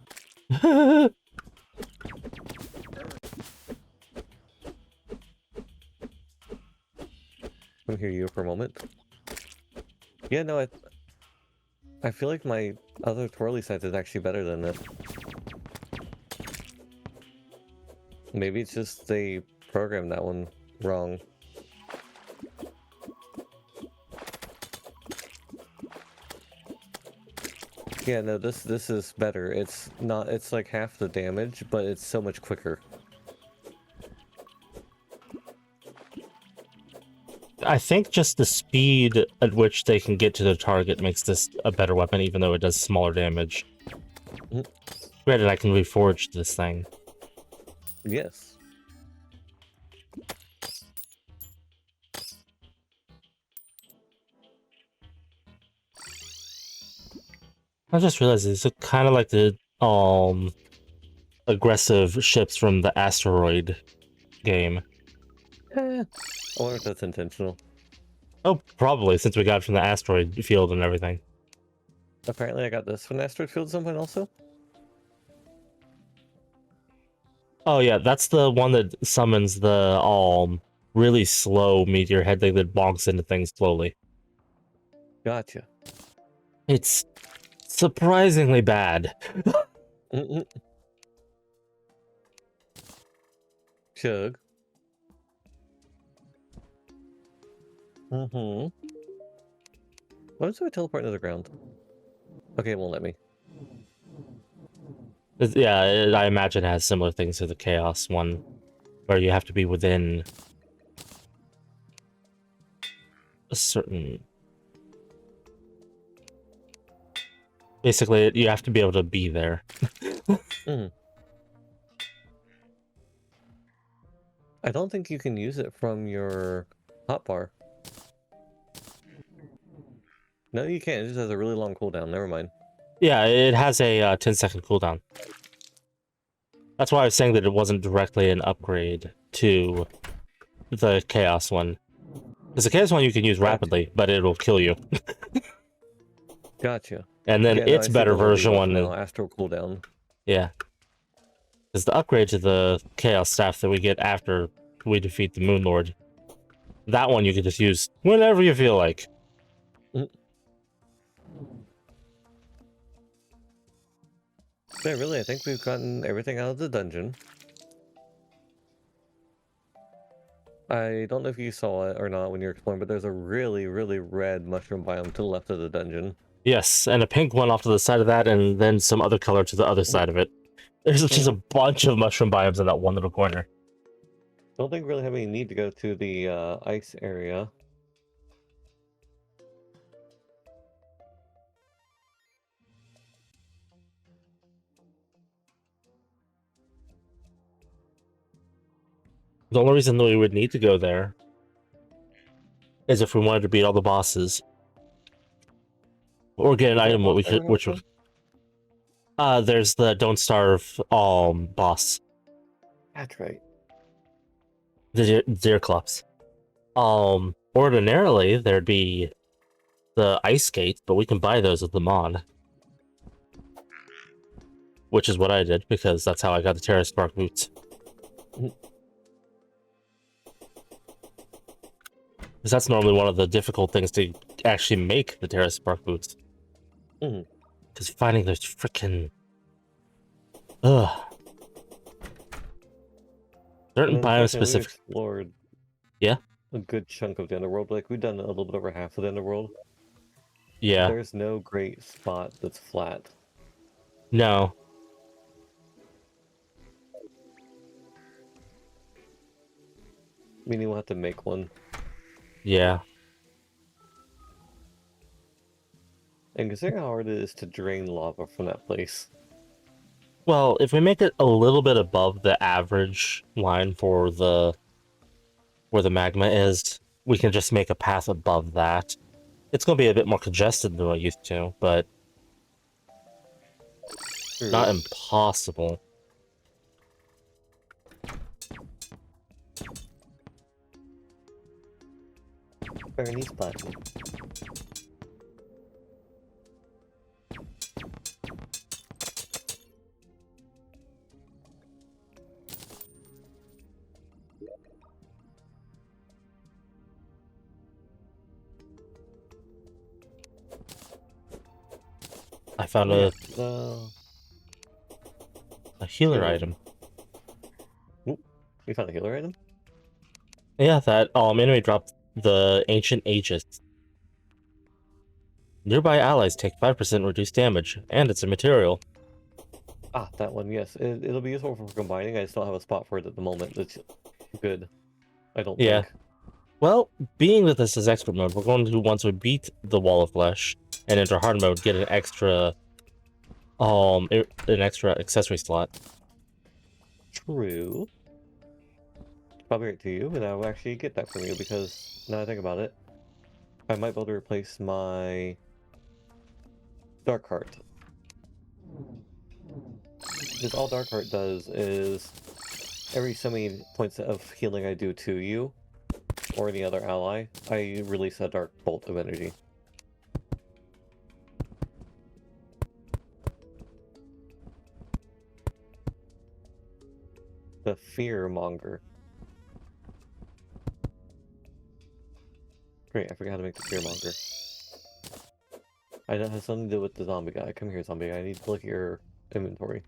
Speaker 1: I
Speaker 2: Let me hear you for a moment. Yeah, no, I feel like my other twirly scythe is actually better than it. Maybe it's just they programmed that one wrong. Yeah, no, this is better. It's not, it's like half the damage, but it's so much quicker.
Speaker 1: think just the speed at which they can get to the target makes this a better weapon, even though it does smaller damage.
Speaker 2: Mhm.
Speaker 1: Granted, I can reforge this thing.
Speaker 2: Yes.
Speaker 1: I just realized it's kind of like the aggressive ships from the asteroid game.
Speaker 2: I wonder if that's intentional.
Speaker 1: Oh, probably, since we got it from the asteroid field and everything.
Speaker 2: Apparently I got this from Asteroid Field at some point also.
Speaker 1: Oh yeah, that's the one that summons the really slow meteor head thing that bonks into things slowly.
Speaker 2: Gotcha.
Speaker 1: It's surprisingly bad.
Speaker 2: Mm-mm. Chug. Mm-hmm. What if I teleport into the ground? Okay, it won't let me.
Speaker 1: Yeah, I imagine it has similar things to the Chaos one, where you have to be within a certain... Basically, you have to be able to be there.
Speaker 2: Mm. I don't think you can use it from your hotbar. No, you can't. It just has a really long cooldown. Never mind.
Speaker 1: Yeah, it has a 10-second cooldown. That's why I was saying that it wasn't directly an upgrade to the Chaos one. Because the Chaos one you can use rapidly, but it'll kill you.
Speaker 2: Gotcha.
Speaker 1: And then
Speaker 2: Yeah, no,
Speaker 1: its
Speaker 2: I see
Speaker 1: better
Speaker 2: the little
Speaker 1: version
Speaker 2: debuff
Speaker 1: one...
Speaker 2: now, Astral cooldown.
Speaker 1: Yeah. Because the upgrade to the Chaos Staff that we get after we defeat the Moon Lord, that one you can just use whenever you feel like.
Speaker 2: Yeah, really, I think we've gotten everything out of the dungeon. I don't know if you saw it or not when you were exploring, but there's a really, really red mushroom biome to the left of the dungeon.
Speaker 1: Yes, and a pink one off to the side of that, and then some other color to the other side of it. There's just a bunch of mushroom biomes in that one little corner.
Speaker 2: Don't think we really have any need to go to the ice area.
Speaker 1: The only reason that we would need to go there is if we wanted to beat all the bosses. Or get an item what we could, which was... there's the Don't Starve boss.
Speaker 2: That's right.
Speaker 1: The Deerclops. Ordinarily, there'd be the Ice Gate, but we can buy those with the mod. Which is what I did, because that's how I got the Terra Spark boots. Because that's normally one of the difficult things to actually make the Terra Spark boots.
Speaker 2: Mhm.
Speaker 1: Because finding those freaking... Ugh. Certain
Speaker 2: And unfortunately, we
Speaker 1: biome-specific...
Speaker 2: explored
Speaker 1: Yeah?
Speaker 2: a good chunk of the underworld. Like, we've done a little bit over half of the underworld.
Speaker 1: Yeah.
Speaker 2: There's no great spot that's flat.
Speaker 1: No.
Speaker 2: Meaning we'll have to make one.
Speaker 1: Yeah.
Speaker 2: And considering how hard it is to drain lava from that place.
Speaker 1: Well, if we make it a little bit above the average line for the... where the magma is, we can just make a path above that. It's going to be a bit more congested than I used to, but
Speaker 2: True.
Speaker 1: not impossible.
Speaker 2: Bernie's platinum.
Speaker 1: I found
Speaker 2: Oh,
Speaker 1: a healer
Speaker 2: Healer.
Speaker 1: item.
Speaker 2: we found a healer item?
Speaker 1: Yeah, that enemy dropped the Ancient Aegis. Nearby allies take 5% reduced damage, and it's a material.
Speaker 2: Ah, that one, yes. It'll be useful for combining. I just don't have a spot for it at the moment. That's good. I don't
Speaker 1: Yeah.
Speaker 2: think.
Speaker 1: Well, being that this is expert mode, we're going to, once we beat the Wall of Flesh and enter hard mode, get an extra accessory slot.
Speaker 2: True. Probably right to you, and I'll actually get that from you because now I think about it, I might be able to replace my Dark Heart. Because all Dark Heart does is every so many points of healing I do to you or any other ally, I release a dark bolt of energy. The Fear Monger. Great, I forgot how to make the Fear Monger. I know it has something to do with the zombie guy. Come here, zombie guy. I need to look at your inventory.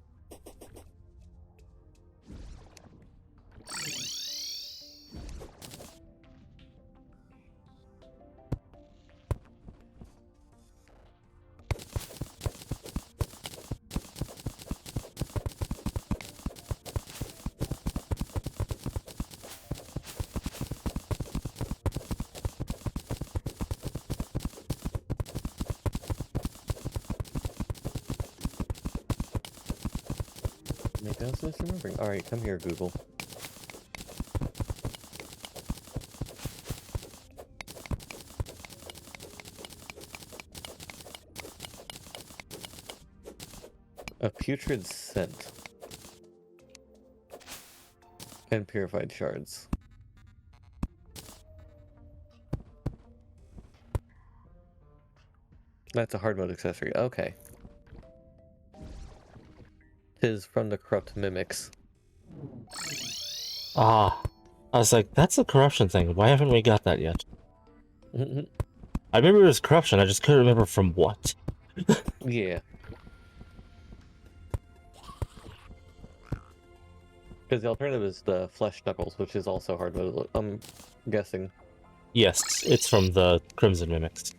Speaker 2: Make us misremembering. Alright, come here, Google. A putrid scent. And purified shards. That's a hard mode accessory. Okay. Tis from the corrupt mimics.
Speaker 1: Ah, I was like, that's a corruption thing. Why haven't we got that yet? I remember it was corruption, I just couldn't remember from what.
Speaker 2: Yeah. Because the alternative is the flesh knuckles, which is also hard mode, I'm guessing.
Speaker 1: Yes, it's from the Crimson Mimics.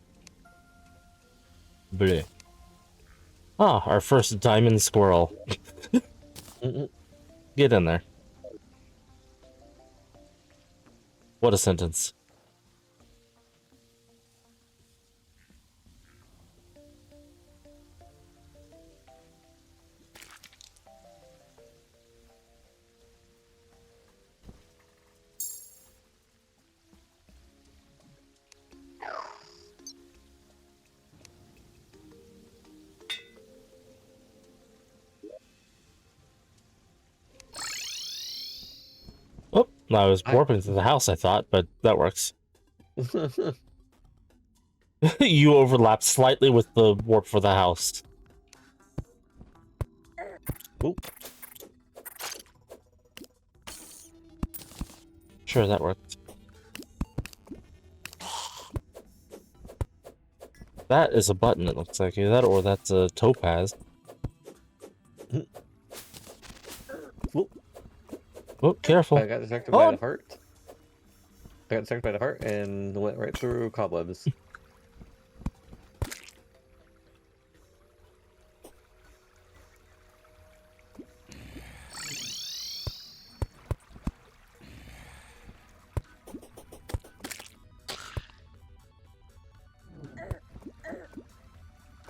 Speaker 1: Bleh. Ah, our first diamond squirrel. Get in there. What a sentence. Oh, I was warping to the house, I thought, but that works. You overlap slightly with the warp for the house.
Speaker 2: Oop.
Speaker 1: Sure, that worked. That is a button, it looks like. Either that or that's a topaz.
Speaker 2: Whoop.
Speaker 1: Oh, careful.
Speaker 2: I got distracted
Speaker 1: Oh!
Speaker 2: by the heart. I got distracted by the heart and went right through cobwebs.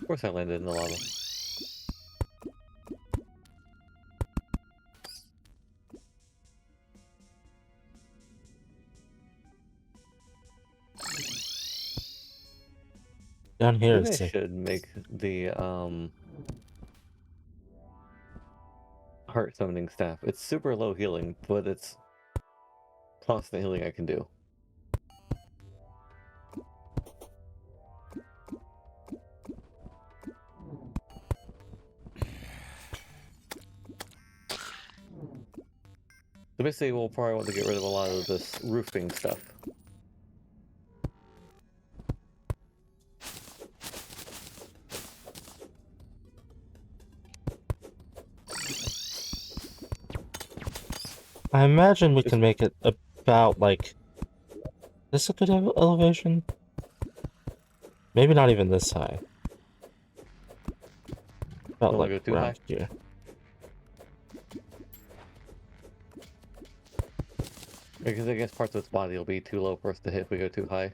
Speaker 2: Of course I landed in the lava.
Speaker 1: Down here,
Speaker 2: Maybe I
Speaker 1: it's a...
Speaker 2: should make the heart summoning staff. It's super low healing, but it's constant healing I can do. So basically, we'll probably want to get rid of a lot of this roofing stuff.
Speaker 1: I imagine we can make it about, like... This a good elevation? Maybe not even this high. About,
Speaker 2: Don't wanna
Speaker 1: like,
Speaker 2: go too
Speaker 1: around
Speaker 2: high?
Speaker 1: here.
Speaker 2: Because I guess parts of its body will be too low for us to hit if we go too high.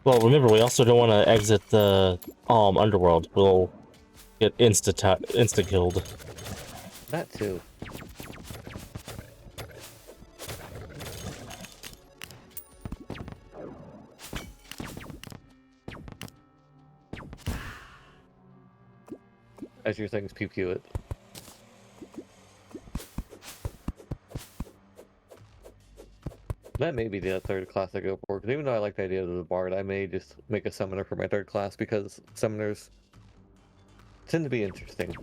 Speaker 1: Well, remember, we also don't want to exit the underworld. We'll get insta-killed.
Speaker 2: That too. As your things pew it. That may be the third class I go for, because even though I like the idea of the bard, I may just make a summoner for my third class, because summoners tend to be interesting.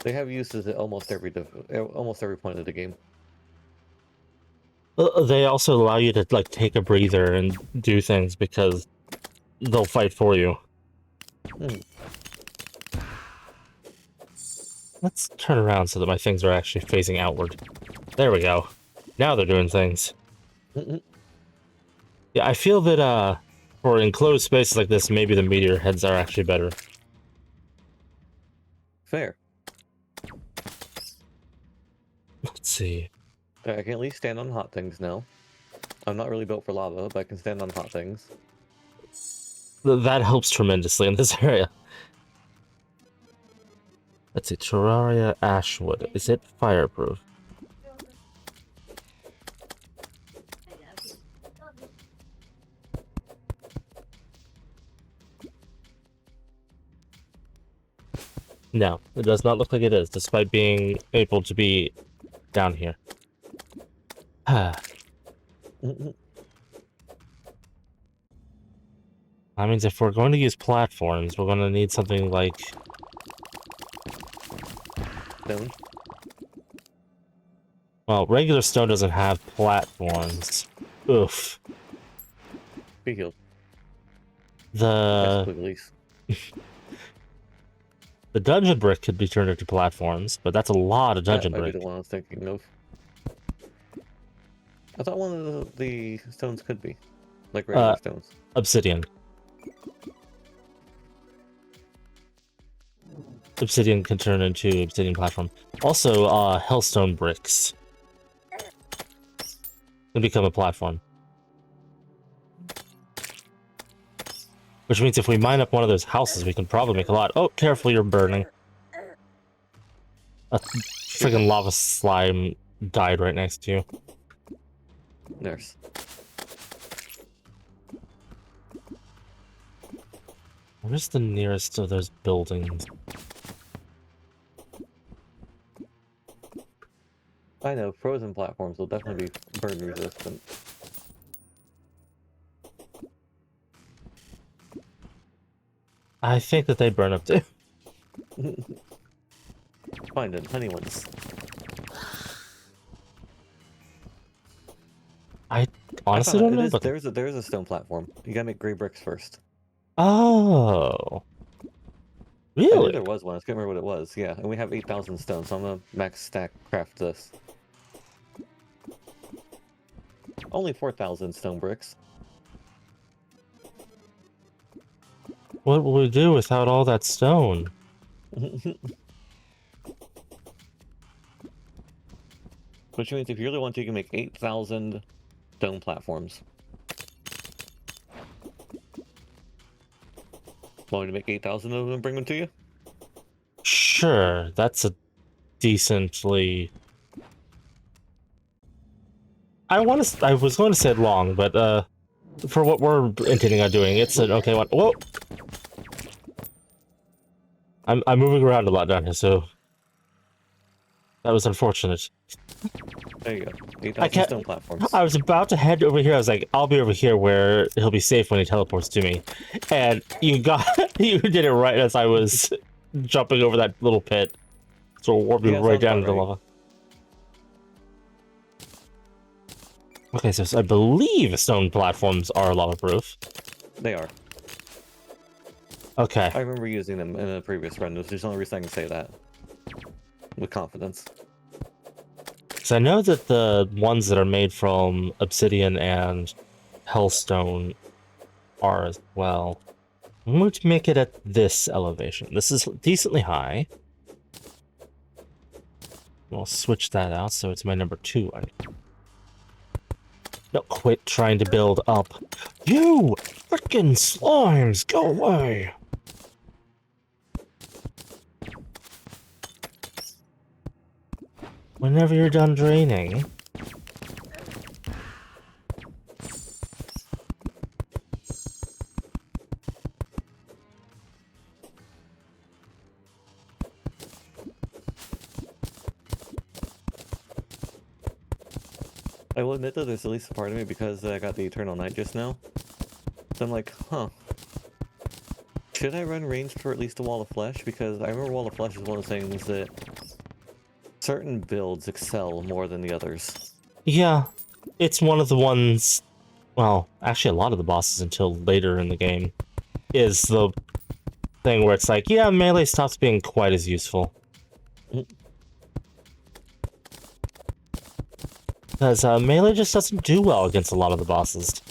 Speaker 2: They have uses at almost every point of the game.
Speaker 1: They also allow you to, like, take a breather and do things because they'll fight for you. Let's turn around so that my things are actually facing outward. There we go. Now they're doing things. Yeah, I feel that, for enclosed spaces like this, maybe the meteor heads are actually better.
Speaker 2: Fair.
Speaker 1: Let's see.
Speaker 2: I can at least stand on hot things now. I'm not really built for lava, but I can stand on hot things.
Speaker 1: That helps tremendously in this area. Let's see, Terraria Ashwood. Is it fireproof? No, it does not look like it is, despite being able to be down here. That means if we're going to use platforms, we're going to need something like...
Speaker 2: Stone.
Speaker 1: Well, regular stone doesn't have platforms. Oof.
Speaker 2: Be healed.
Speaker 1: The dungeon brick could be turned into platforms, but that's a lot of dungeon
Speaker 2: That might
Speaker 1: brick.
Speaker 2: be the one I was thinking of. I thought one of the stones could be. Like regular stones.
Speaker 1: Obsidian. Obsidian can turn into obsidian platform. Also, hellstone bricks can become a platform. Which means if we mine up one of those houses, we can probably make a lot. Oh, careful, you're burning. A friggin' lava slime died right next to you.
Speaker 2: Nurse.
Speaker 1: Where's the nearest of those buildings?
Speaker 2: I know, frozen platforms will definitely be burn resistant.
Speaker 1: I think that they burn up too.
Speaker 2: Find it, honey ones.
Speaker 1: honestly don't know. But
Speaker 2: There's a stone platform. You gotta make gray bricks first.
Speaker 1: oh,
Speaker 2: I knew
Speaker 1: really?
Speaker 2: there was one. I can't remember what it was. Yeah, and we have 8,000 stone, so I'm gonna max stack craft this. Only 4,000 stone bricks.
Speaker 1: What will we do without all that stone?
Speaker 2: Which means if you really want to, you can make 8,000 stone platforms. Want me to make 8,000 of them and bring them to you?
Speaker 1: Sure, that's a decently. I was going to say it long, but for what we're intending on doing, it's an okay one. Whoa! I'm moving around a lot down here, so that was unfortunate.
Speaker 2: There you go. 8,000 stone platforms.
Speaker 1: I was about to head over here. I was like, I'll be over here where he'll be safe when he teleports to me. And you did it right as I was jumping over that little pit. So it warped me right down into the lava. Okay, so I believe stone platforms are lava-proof.
Speaker 2: They are.
Speaker 1: Okay.
Speaker 2: I remember using them in a previous run. There's the only reason I can say that. With confidence.
Speaker 1: So I know that the ones that are made from obsidian and hellstone are as well. I'm going to make it at this elevation. This is decently high. I'll switch that out so it's my number 2. No, quit trying to build up. You frickin' slimes, go away! Whenever you're done draining.
Speaker 2: I will admit that there's at least a part of me because I got the Eternal Night just now. So I'm like, huh. Should I run ranged for at least a Wall of Flesh? Because I remember Wall of Flesh is one of the things that certain builds excel more than the others.
Speaker 1: Yeah, it's one of the ones... Well, actually a lot of the bosses until later in the game is the thing where it's like, yeah, melee stops being quite as useful. Because melee just doesn't do well against a lot of the bosses.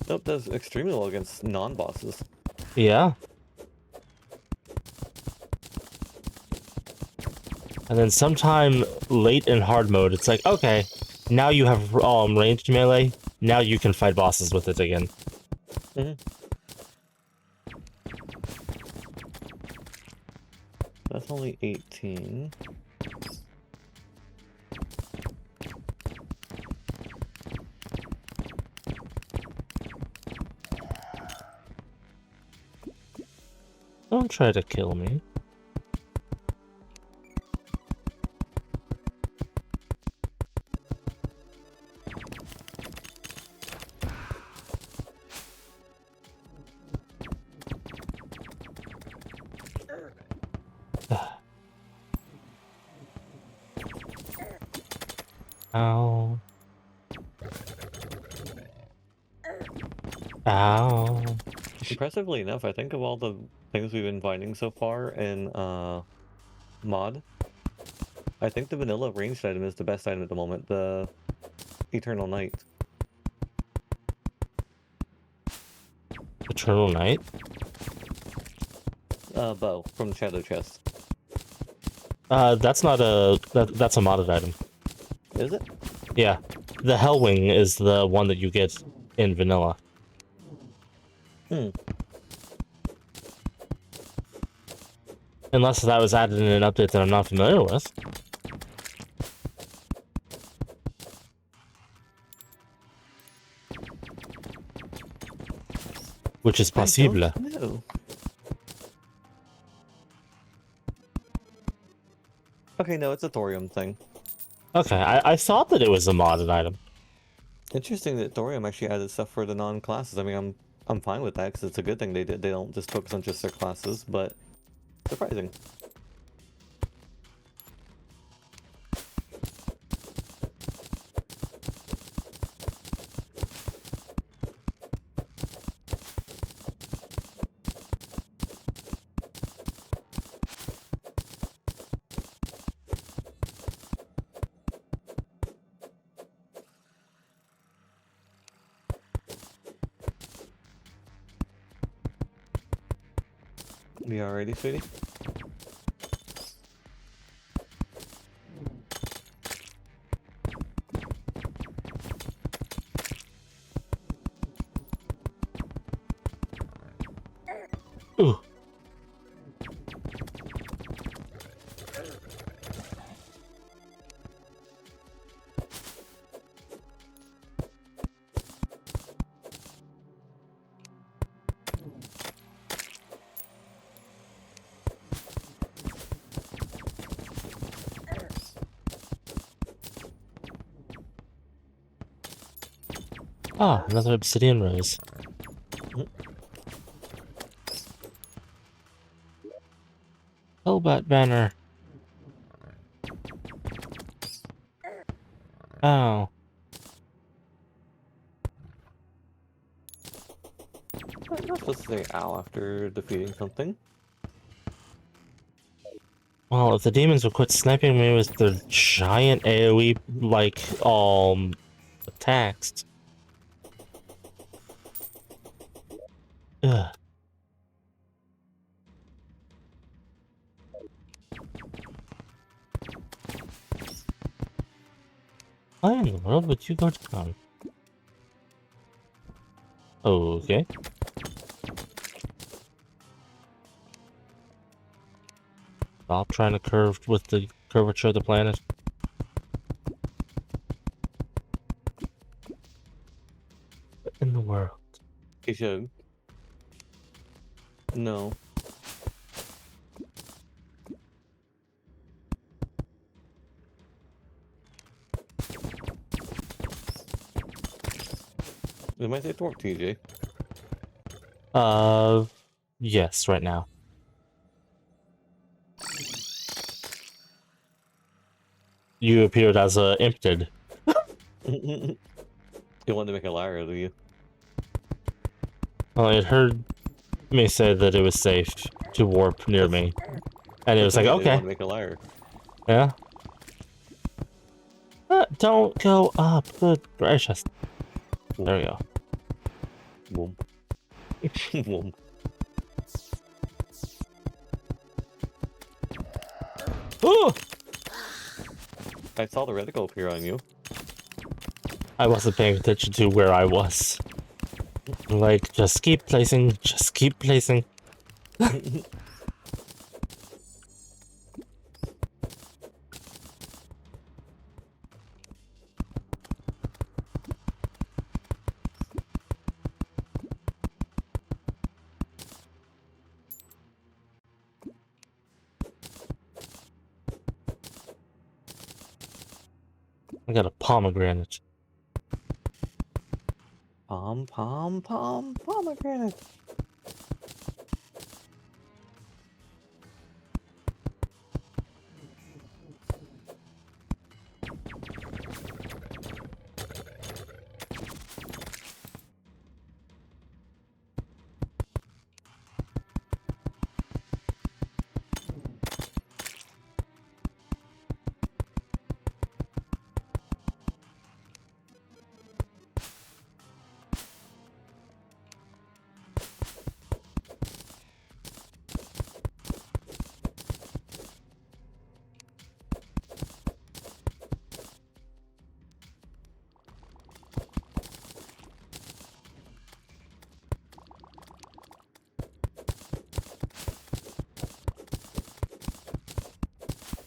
Speaker 2: Nope, does extremely well against non-bosses.
Speaker 1: Yeah. And then sometime late in hard mode, it's like, okay, now you have ranged melee, now you can fight bosses with it again.
Speaker 2: That's only 18.
Speaker 1: Don't try to kill me. Ow. Ow.
Speaker 2: Impressively enough, I think of all the things we've been finding so far in mod, I think the vanilla ranged item is the best item at the moment, the Eternal Night.
Speaker 1: Eternal Night?
Speaker 2: Bow from the Shadow Chest.
Speaker 1: That's not a... that's a modded item.
Speaker 2: Is it?
Speaker 1: Yeah. The Hellwing is the one that you get in vanilla. Unless that was added in an update that I'm not familiar with. Which is possible.
Speaker 2: No. Okay, no, it's a thorium thing.
Speaker 1: Okay, I thought that it was a modded item.
Speaker 2: Interesting that thorium actually added stuff for the non-classes. I mean, I'm fine with that because it's a good thing they did. They don't just focus on just their classes, but surprising. You already, sweetie?
Speaker 1: Ooh. Ah, another obsidian rose. Hellbat banner. Oh.
Speaker 2: I'm not supposed to say ow after defeating something.
Speaker 1: Well, if the demons would quit sniping me with their giant AoE, like, attacks. Ugh. Why in the world would you go down? Okay. Stop trying to curve with the curvature of the planet. What in the world?
Speaker 2: You should. No. It might say torque, TJ.
Speaker 1: Yes, right now. You appeared as a imp did.
Speaker 2: You wanted to make a liar out of you.
Speaker 1: Well, it heard me say that it was safe to warp near me. And it was like,
Speaker 2: You
Speaker 1: okay.
Speaker 2: want to make a liar.
Speaker 1: Yeah. Don't go up. Good gracious. There we go.
Speaker 2: Boom. Boom.
Speaker 1: Ooh!
Speaker 2: I saw the reticle appear on you.
Speaker 1: I wasn't paying attention to where I was. Like, just keep placing, just keep placing. I got a pomegranate.
Speaker 2: Pomegranate.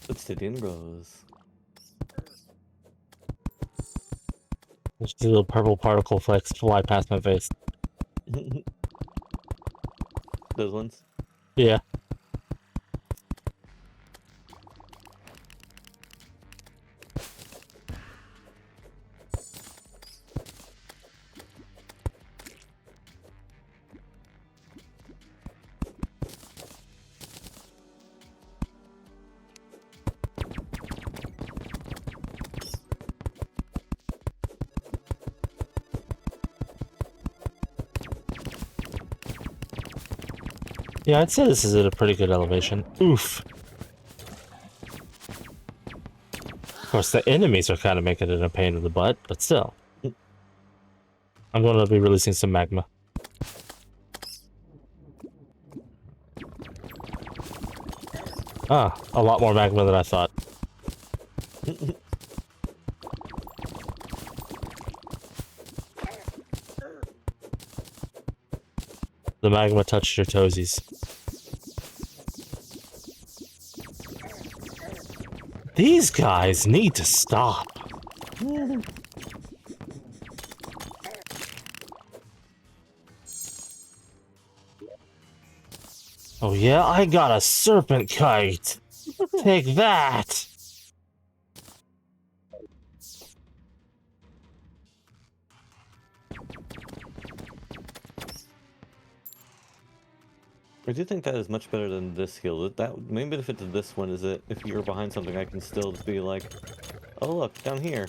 Speaker 2: Obsidian rose.
Speaker 1: Just a little purple particle flex fly past my face.
Speaker 2: Those ones?
Speaker 1: Yeah. Yeah, I'd say this is at a pretty good elevation. Oof. Of course, the enemies are kind of making it a pain in the butt, but still. I'm going to be releasing some magma. Ah, a lot more magma than I thought. The magma touched your toesies. These guys need to stop. Oh yeah, I got a serpent kite. Take that.
Speaker 2: I do think that is much better than this skill. That main benefit to this one is that if you're behind something, I can still be like, oh look, down here.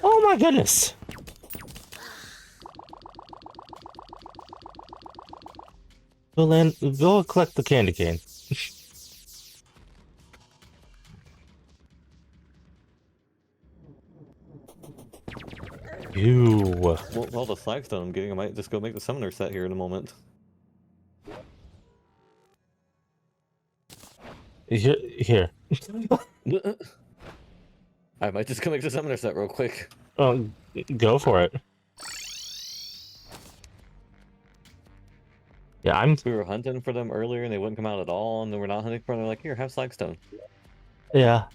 Speaker 1: Oh my goodness. Go collect the candy cane. Ew.
Speaker 2: Well, all the flagstone I'm getting, I might just go make the summoner set here in a moment.
Speaker 1: Here.
Speaker 2: I might just go make the summoner set real quick.
Speaker 1: Oh, go for it. Yeah,
Speaker 2: We were hunting for them earlier and they wouldn't come out at all, and then we're not hunting for them. They're like, here, have flagstone.
Speaker 1: Yeah.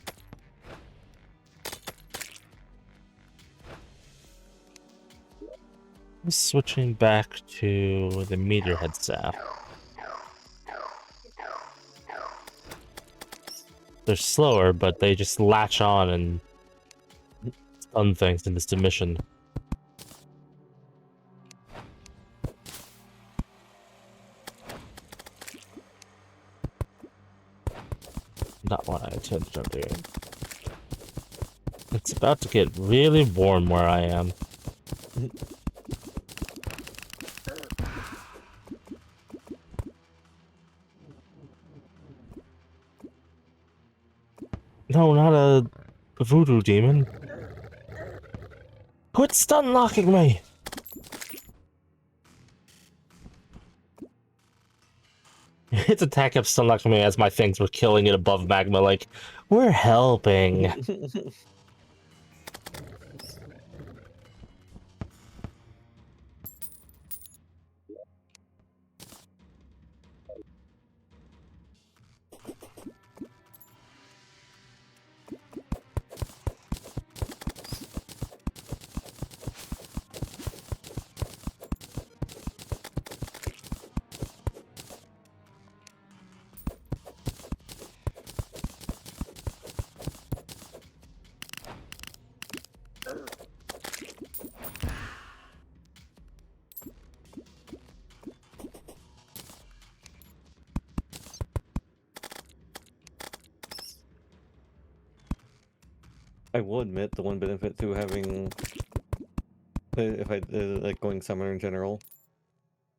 Speaker 1: Switching back to the meteorhead staff. They're slower, but they just latch on and stun things in this mission. Not what I intended on doing. It's about to get really warm where I am. No, not a voodoo demon. Quit stun locking me! Its attack kept stun locking me as my things were killing it above magma, like, we're helping.
Speaker 2: I will admit the one benefit to having, if I like going summoner in general,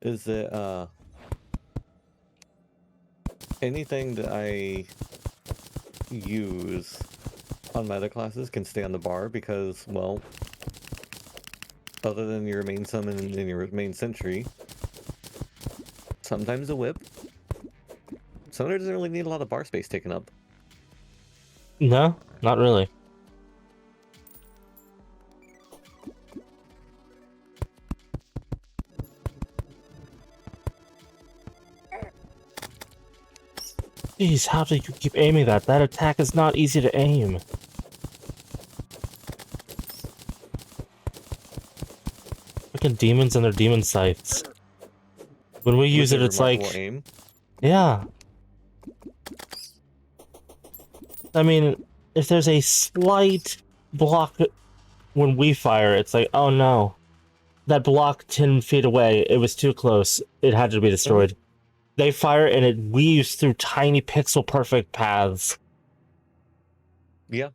Speaker 2: is that anything that I use on meta classes can stay on the bar because, well, other than your main summon and your main sentry, sometimes a whip. Summoner doesn't really need a lot of bar space taken up.
Speaker 1: No, not really. Jeez, how do you keep aiming that? That attack is not easy to aim. Freaking demons and their demon scythes. When we use it, it's like...
Speaker 2: aim.
Speaker 1: Yeah. I mean, if there's a slight block when we fire, it's like, oh no. That block 10 feet away, it was too close. It had to be destroyed. They fire and it weaves through tiny pixel perfect paths.
Speaker 2: Yeah.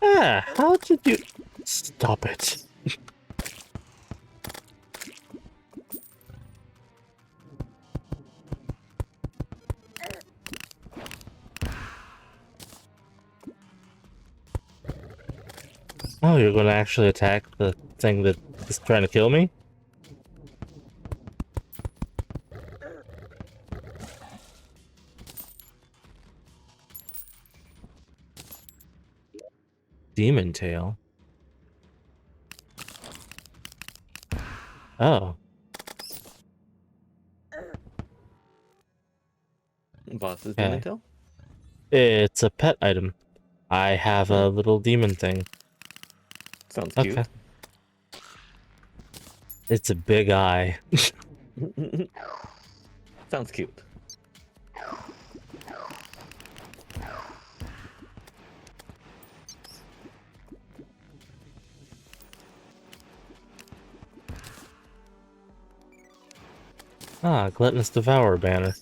Speaker 1: Ah, how did you... Stop it. Oh, you're gonna actually attack the thing that is trying to kill me? Demon tail. Oh.
Speaker 2: Boss's
Speaker 1: Okay.
Speaker 2: demon tail?
Speaker 1: It's a pet item. I have a little demon thing.
Speaker 2: Sounds
Speaker 1: Okay.
Speaker 2: cute.
Speaker 1: It's a big eye.
Speaker 2: Sounds cute.
Speaker 1: Ah, Gluttonous Devourer banner.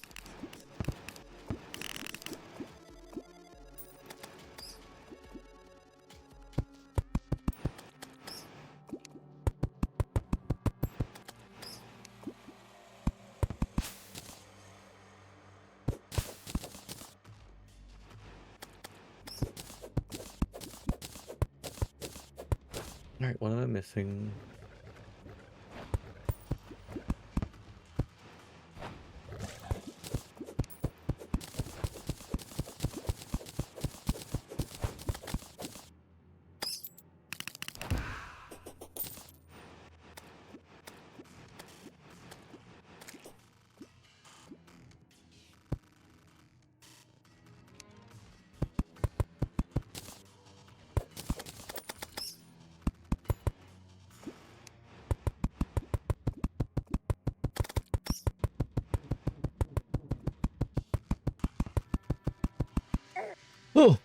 Speaker 2: Alright, what am I missing?
Speaker 1: Ooh!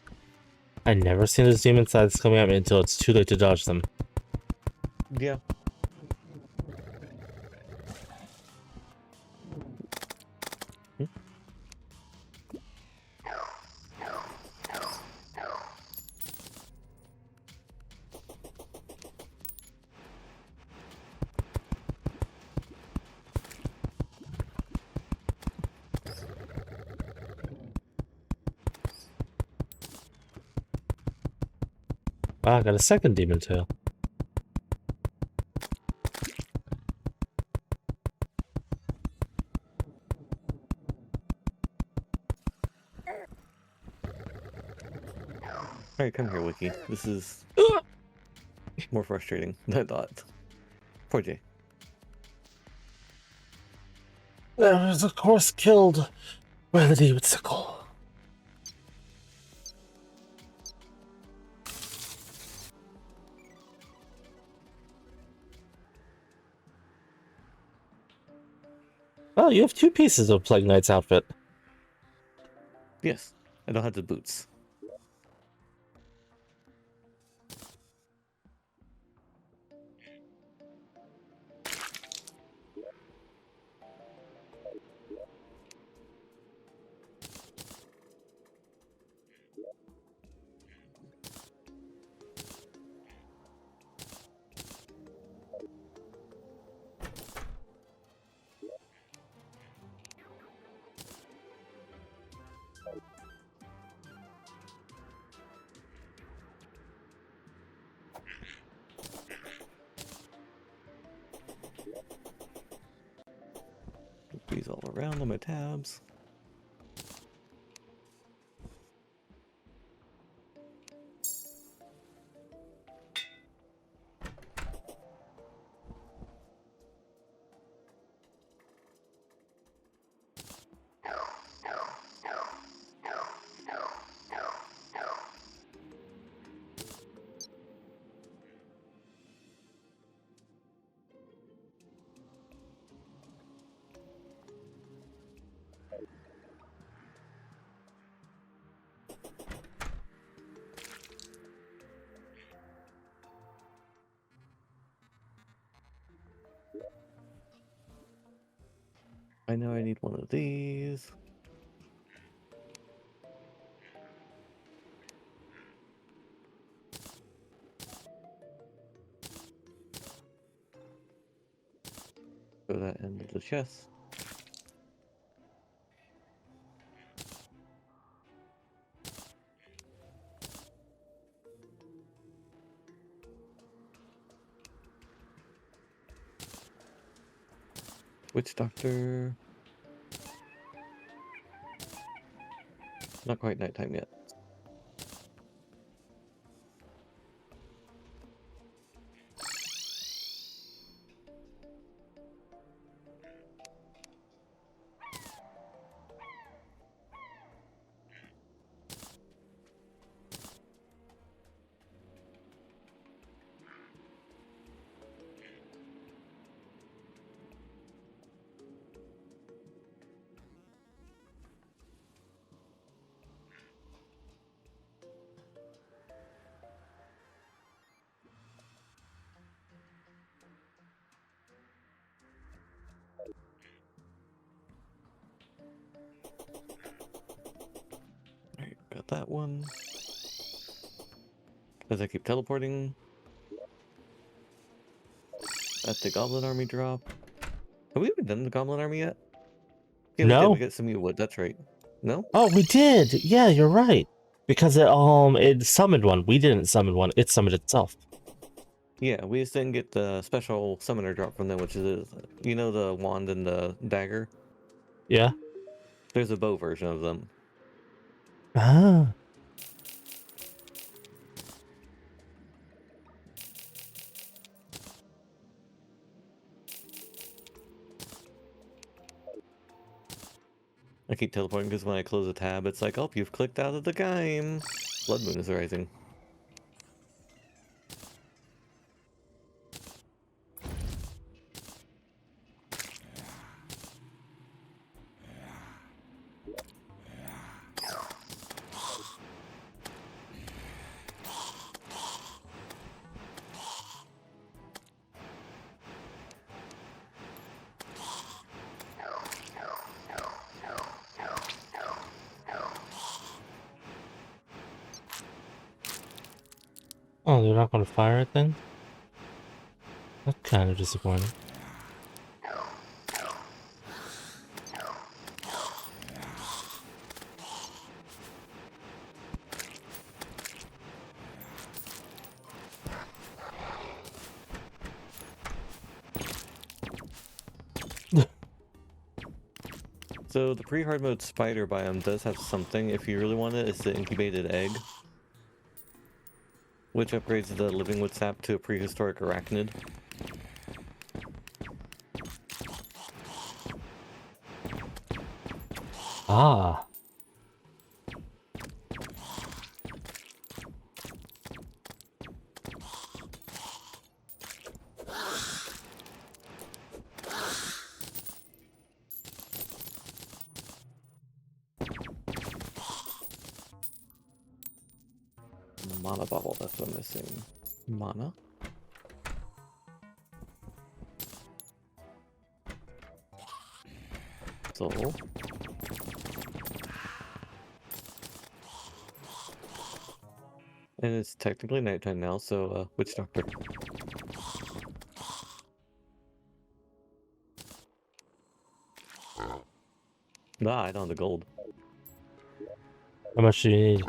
Speaker 1: I never seen those demon sides coming at me until it's too late to dodge them.
Speaker 2: Yeah.
Speaker 1: Ah, I got a second demon tail.
Speaker 2: Alright, come here, Wiki. This is more frustrating than I thought. Poor Jay.
Speaker 1: I was, of course, killed by the demon sickle. Oh, you have two pieces of Plague Knight's outfit.
Speaker 2: Yes, I don't have the boots. These all around on my tabs. I know I need one of these. Throw that into the chest. Witch Doctor. Not quite nighttime yet. Alright, got that one. As I keep teleporting. At the Goblin Army drop. Have we even done the Goblin Army yet? Yeah, we did.
Speaker 1: No.
Speaker 2: We got some new wood. That's right. No?
Speaker 1: Oh, we did. Yeah, you're right. Because it summoned one. We didn't summon one. It summoned itself.
Speaker 2: Yeah, we just didn't get the special summoner drop from them, which is, you know, the wand and the dagger?
Speaker 1: Yeah.
Speaker 2: There's a bow version of them.
Speaker 1: Ah.
Speaker 2: I keep teleporting because when I close a tab, it's like, oh, you've clicked out of the game. Blood Moon is rising.
Speaker 1: Oh, they're not going to fire it then? That's kind of disappointing.
Speaker 2: So the pre-hard mode spider biome does have something, if you really want it. It's the incubated egg, which upgrades the living wood sap to a prehistoric arachnid.
Speaker 1: Ah.
Speaker 2: Mana bubble, that's what I'm missing. Mana? Soul. And it's technically nighttime now, so Witch Doctor. Nah, I don't have the gold.
Speaker 1: How much do you need?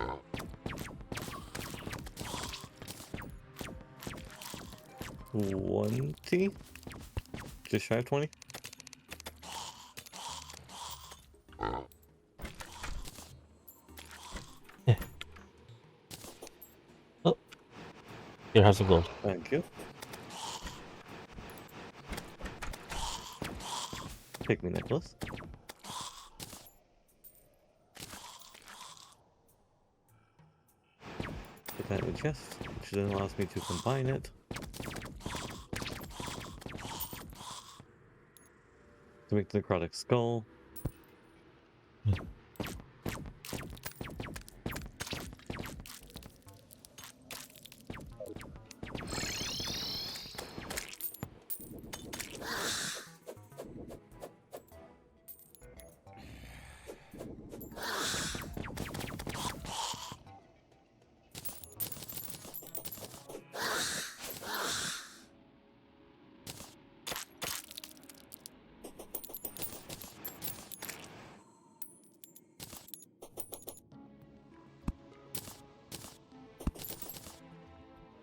Speaker 2: 20? Just shy of 20?
Speaker 1: Yeah. Oh. Here, have some gold.
Speaker 2: Thank you. Take me necklace. Put that in the chest, which then allows me to combine it. To make the necrotic skull.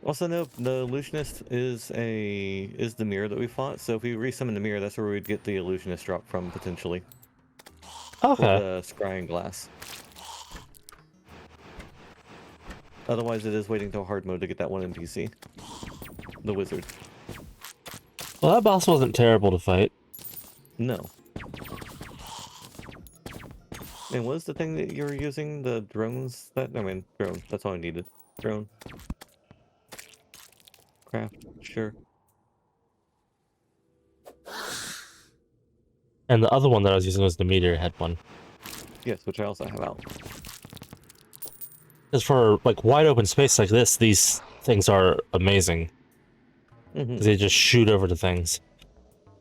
Speaker 2: Also, no, the illusionist is the mirror that we fought. So if we resummon the mirror, that's where we'd get the illusionist drop from potentially for
Speaker 1: Okay.
Speaker 2: the scrying glass. Otherwise, it is waiting till hard mode to get that one NPC, the wizard.
Speaker 1: Well, that boss wasn't terrible to fight.
Speaker 2: No. And what was the thing that you were using? The drones? Drone. That's all I needed. Drone. Craft. Sure.
Speaker 1: And the other one that I was using was the meteor head one.
Speaker 2: Yes, which I also have out.
Speaker 1: Because for like wide open space like this, these things are amazing.
Speaker 2: Mm-hmm.
Speaker 1: They just shoot over to things.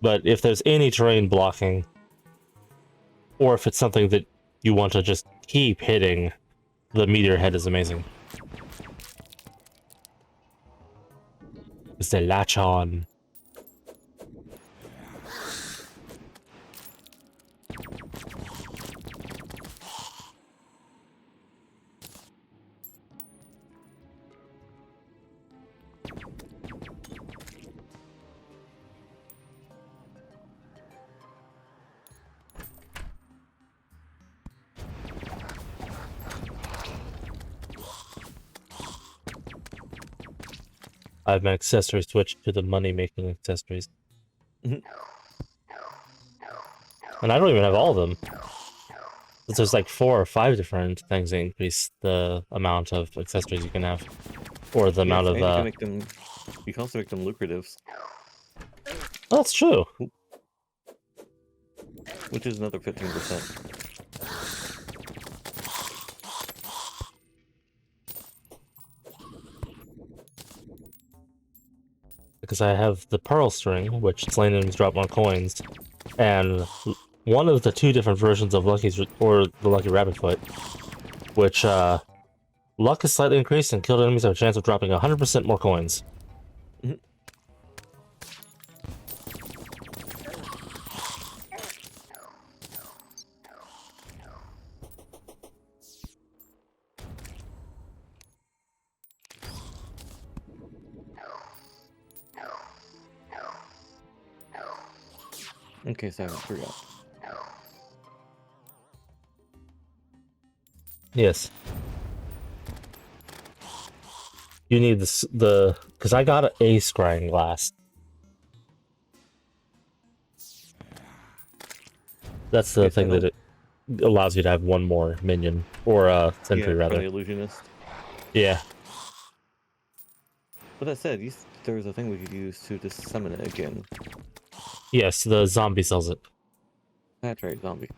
Speaker 1: But if there's any terrain blocking, or if it's something that you want to just keep hitting, the meteor head is amazing. Because they latch on. I have my accessory switched to the money-making accessories.
Speaker 2: Mhm.
Speaker 1: And I don't even have all of them. There's like 4 or 5 different things that increase the amount of accessories you can have. Or the amount of,
Speaker 2: and you can make them... You can also make them lucratives.
Speaker 1: Oh, that's true.
Speaker 2: Which is another 15%.
Speaker 1: Because I have the pearl string, which slain enemies drop more coins, and one of the 2 different versions of Lucky's, or the Lucky Rabbit Foot, which, luck is slightly increased and killed enemies have a chance of dropping 100% more coins.
Speaker 2: Mhm. Okay, so I have 3 out.
Speaker 1: Yes. You need the because I got a scrying glass. That's the
Speaker 2: Yes, I
Speaker 1: thing that it allows you to have one more minion, or sentry
Speaker 2: yeah,
Speaker 1: rather.
Speaker 2: the illusionist.
Speaker 1: Yeah.
Speaker 2: But that said, there was a thing we could use to just summon it again.
Speaker 1: Yes, the zombie sells it.
Speaker 2: That's right, zombie.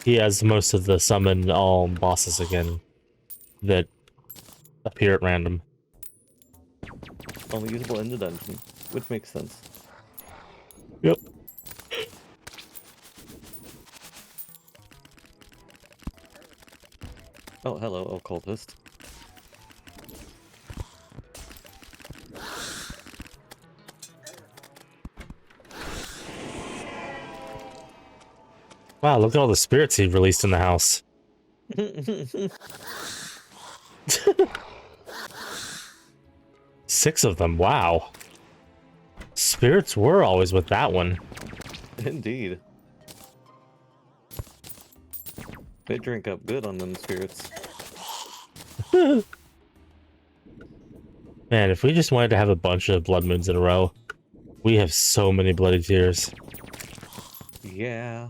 Speaker 1: He has most of the summon all bosses again that appear at random.
Speaker 2: Only usable in the dungeon, which makes sense.
Speaker 1: Yep.
Speaker 2: Oh, hello, occultist.
Speaker 1: Wow, look at all the spirits he released in the house. 6 of them, wow. Spirits were always with that one.
Speaker 2: Indeed. They drink up good on them spirits.
Speaker 1: Man, if we just wanted to have a bunch of blood moons in a row, we have so many bloody tears.
Speaker 2: Yeah.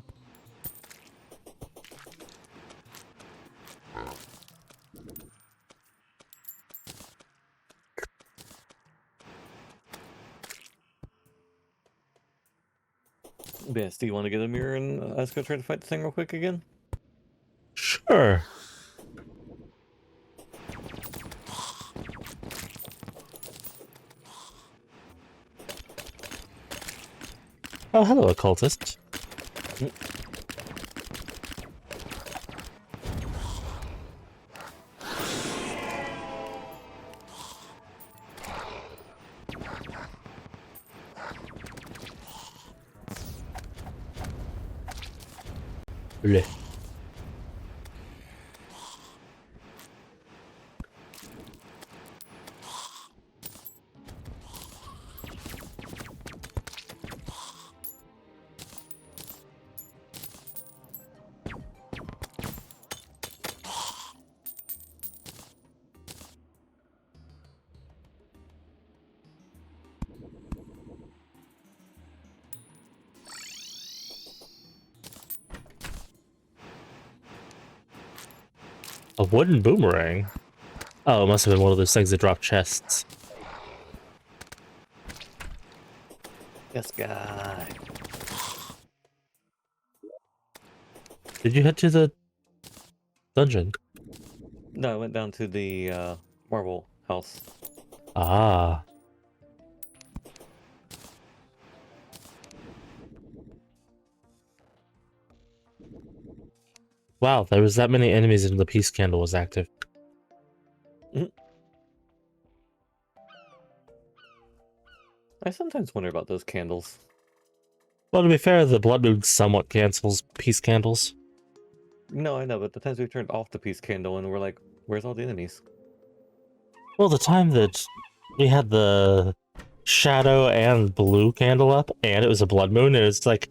Speaker 2: Yes, do you want to get a mirror and let's go try to fight the thing real quick again?
Speaker 1: Sure. Oh, hello, occultist. Bleh. A wooden boomerang? Oh, it must have been one of those things that drop chests.
Speaker 2: This guy.
Speaker 1: Did you head to the dungeon?
Speaker 2: No, I went down to the marble house.
Speaker 1: Ah. Wow, there was that many enemies and the peace candle was active.
Speaker 2: I sometimes wonder about those candles.
Speaker 1: Well, to be fair, the blood moon somewhat cancels peace candles.
Speaker 2: No, I know, but the times we turned off the peace candle and we're like, where's all the enemies?
Speaker 1: Well, the time that we had the shadow and blue candle up, and it was a blood moon, and it's like,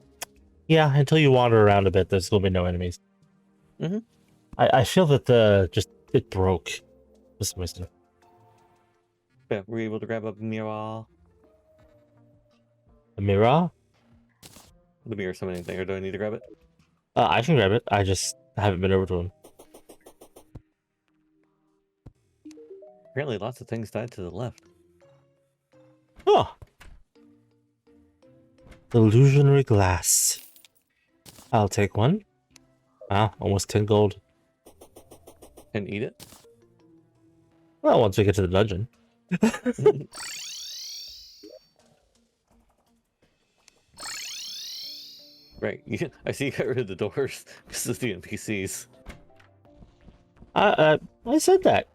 Speaker 1: yeah, until you wander around a bit, there's gonna be no enemies.
Speaker 2: Mm-hmm.
Speaker 1: I feel that it broke for some reason.
Speaker 2: Yeah, were you able to grab a mirror?
Speaker 1: The mirror?
Speaker 2: The mirror summoning thing, or do I need to grab it?
Speaker 1: I can grab it. I just haven't been over to him.
Speaker 2: Apparently lots of things died to the left.
Speaker 1: Oh! Illusionary glass. I'll take one. Wow, almost 10 gold.
Speaker 2: And eat it?
Speaker 1: Well, once we get to the dungeon.
Speaker 2: Right, I see you got rid of the doors. This is the NPCs.
Speaker 1: I said that.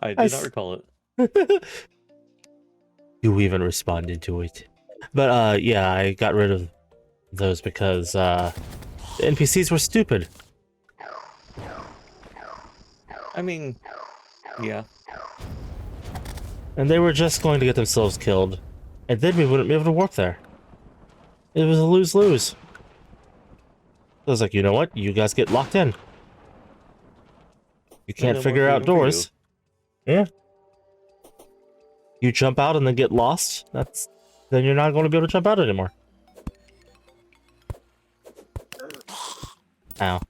Speaker 2: I do not recall it.
Speaker 1: You even responded to it. But, yeah, I got rid of those because, the NPCs were stupid.
Speaker 2: I mean, yeah.
Speaker 1: And they were just going to get themselves killed. And then we wouldn't be able to work there. It was a lose-lose. I was like, you know what? You guys get locked in. You can't
Speaker 2: no
Speaker 1: figure
Speaker 2: more
Speaker 1: out
Speaker 2: freedom for
Speaker 1: doors. Yeah. You jump out and then get lost. Then you're not going to be able to jump out anymore. Ow.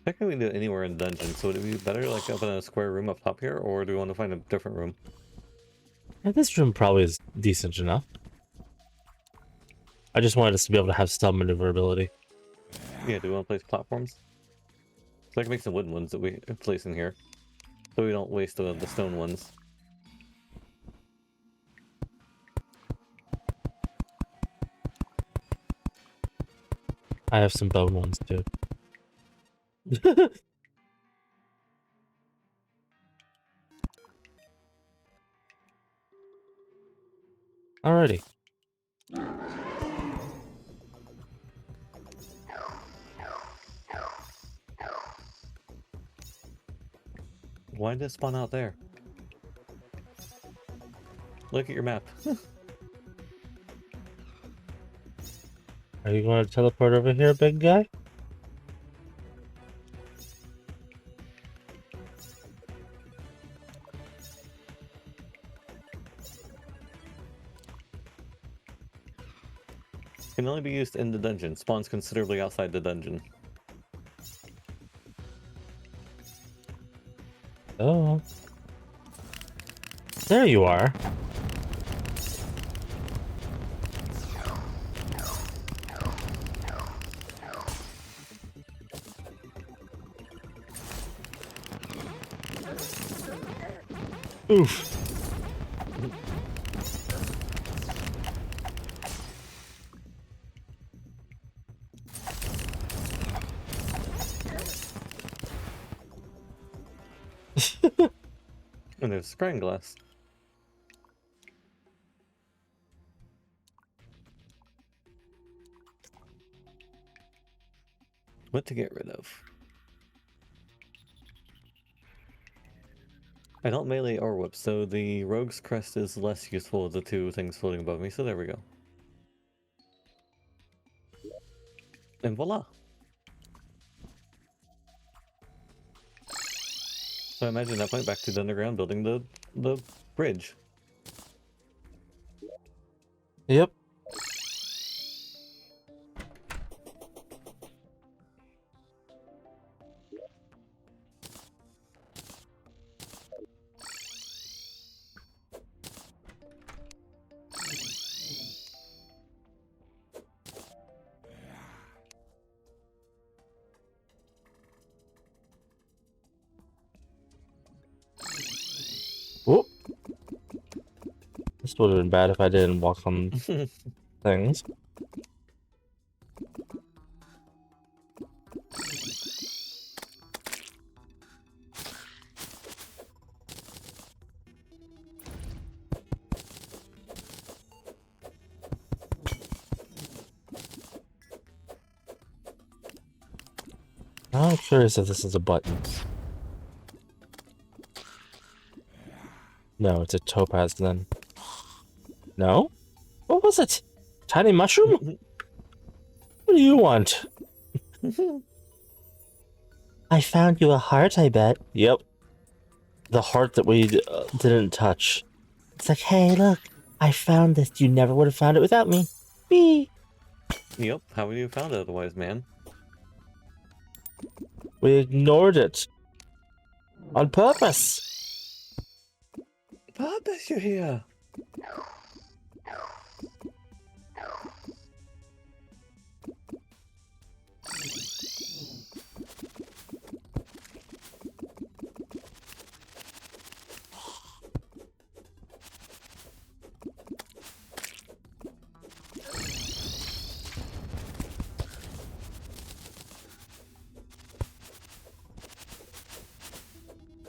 Speaker 2: Technically, we can do it anywhere in the dungeon, so would it be better like up in a square room up top here, or do we want to find a different room?
Speaker 1: Yeah, this room probably is decent enough. I just wanted us to be able to have some maneuverability.
Speaker 2: Yeah, do we want to place platforms? So I can make some wooden ones that we place in here, so we don't waste the stone ones.
Speaker 1: I have some bone ones too. Alrighty.
Speaker 2: Why did it spawn out there? Look at your map.
Speaker 1: Are you going to teleport over here, big guy?
Speaker 2: Can only be used in the dungeon. Spawns considerably outside the dungeon.
Speaker 1: Oh. There you are. Oof.
Speaker 2: And there's scrying glass. What to get rid of? I don't melee or whip, so the rogue's crest is less useful of the two things floating above me, so there we go. And voila! So I imagine that point back to the underground building the bridge.
Speaker 1: Yep. Whoop. This would have been bad if I didn't walk on things. I'm curious if this is a button. No, it's a topaz then. No? What was it? Tiny mushroom? What do you want? I found you a heart, I bet. Yep. The heart that we didn't touch. It's like, hey, look, I found this. You never would have found it without me. Bee.
Speaker 2: Yep, how would you have found it otherwise, man?
Speaker 1: We ignored it. On purpose.
Speaker 2: Purpose, you're here!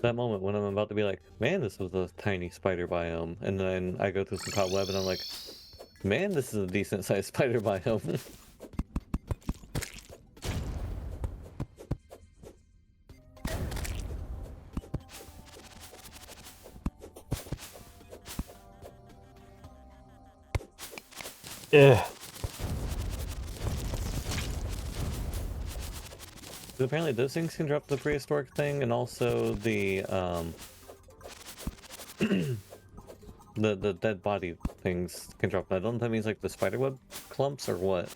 Speaker 2: That moment when I'm about to be like, man, this was a tiny spider biome, and then I go through some cobweb and I'm like, man, this is a decent sized spider biome.
Speaker 1: Ugh.
Speaker 2: So apparently those things can drop the prehistoric thing, and also the the dead body things can drop that. I don't know if that means like the spiderweb clumps or what.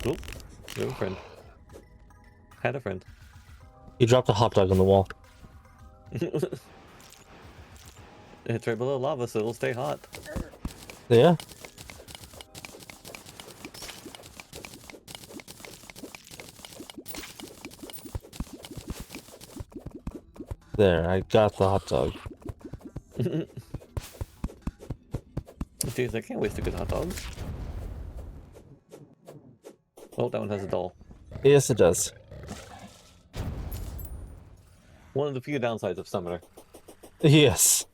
Speaker 2: Oop, we have a friend. Had a friend.
Speaker 1: You dropped a hot dog on the wall.
Speaker 2: It's right below lava, so it'll stay hot.
Speaker 1: Yeah. There, I got the hot dog.
Speaker 2: Jeez, I can't waste a good hot dog. Oh, that one has a doll.
Speaker 1: Yes, it does.
Speaker 2: One of the few downsides of Summoner.
Speaker 1: Yes.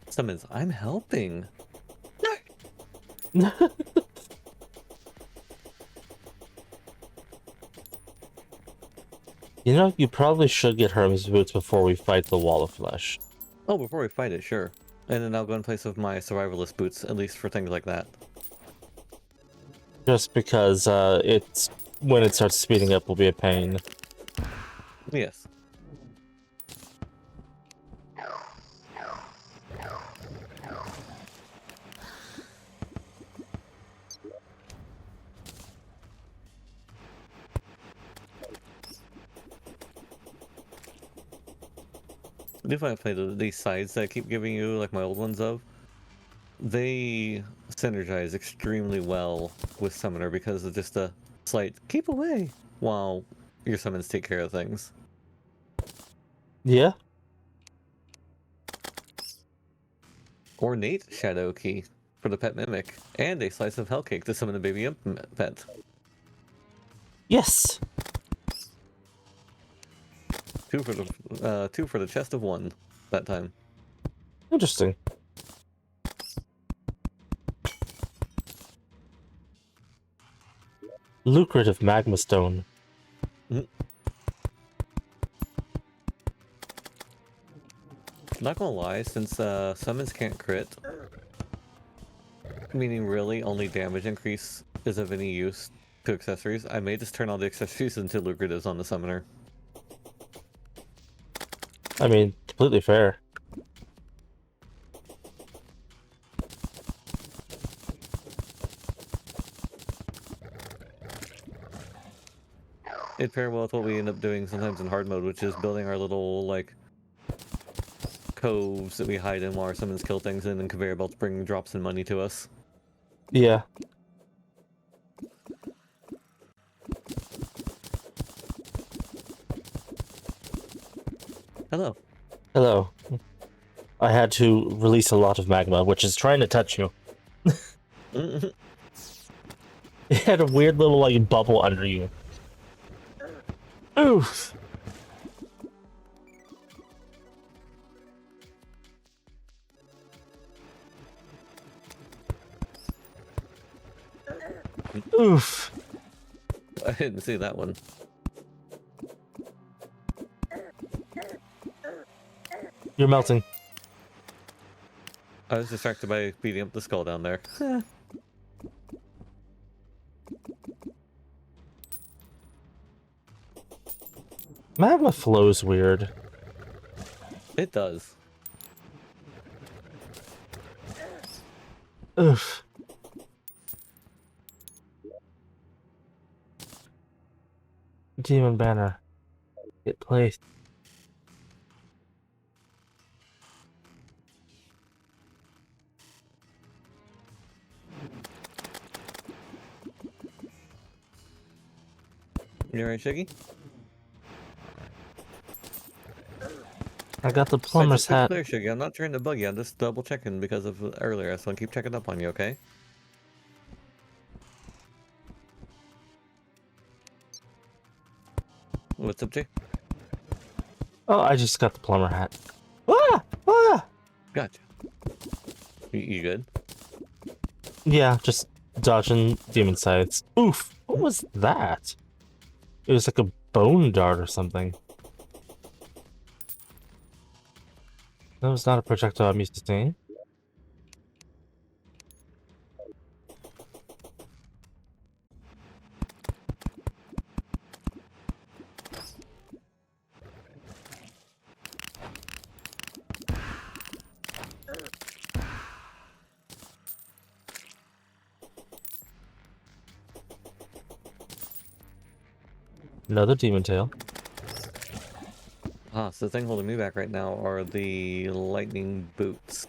Speaker 2: Summons, I'm helping.
Speaker 1: You know, you probably should get Hermes boots before we fight the wall of flesh.
Speaker 2: Oh, before we fight it, sure. And then I'll go in place of my survivalist boots, at least for things like that.
Speaker 1: Just because it's when it starts speeding up will be a pain.
Speaker 2: Yes. I do find I play these sides that I keep giving you, like my old ones of. They synergize extremely well with Summoner because of just a slight keep away while your summons take care of things.
Speaker 1: Yeah.
Speaker 2: Ornate Shadow Key for the pet mimic, and a slice of hell cake to summon a baby imp pet.
Speaker 1: Yes.
Speaker 2: Two for the chest of one that time.
Speaker 1: Interesting. Lucrative magma stone.
Speaker 2: Not gonna lie, since summons can't crit, meaning really only damage increase is of any use to accessories, I may just turn all the accessories into lucratives on the summoner.
Speaker 1: I mean, completely fair.
Speaker 2: It pair well with what we end up doing sometimes in hard mode, which is building our little, like, coves that we hide in while our summons kill things, and then conveyor belts bring drops and money to us.
Speaker 1: Yeah.
Speaker 2: Hello.
Speaker 1: Hello. I had to release a lot of magma, which is trying to touch you. It had a weird little, like, bubble under you. Oof. Oof.
Speaker 2: I didn't see that one.
Speaker 1: You're melting.
Speaker 2: I was distracted by beating up the skull down there.
Speaker 1: Magma flows weird.
Speaker 2: It does.
Speaker 1: Oof. Demon banner. Get placed.
Speaker 2: You alright, Shiggy?
Speaker 1: I got the plumber's hat.
Speaker 2: Clear, Shiggy. I'm not trying to bug you. I'm just double checking because of earlier, so I keep checking up on you, okay? What's up, Jay?
Speaker 1: Oh, I just got the plumber hat. Ah! Ah!
Speaker 2: Gotcha. You good?
Speaker 1: Yeah, just dodging demon scythes. Oof! What was that? It was like a bone dart or something. That was not a projectile I'm used to seeing. Another demon tail.
Speaker 2: Ah, so the thing holding me back right now are the lightning boots.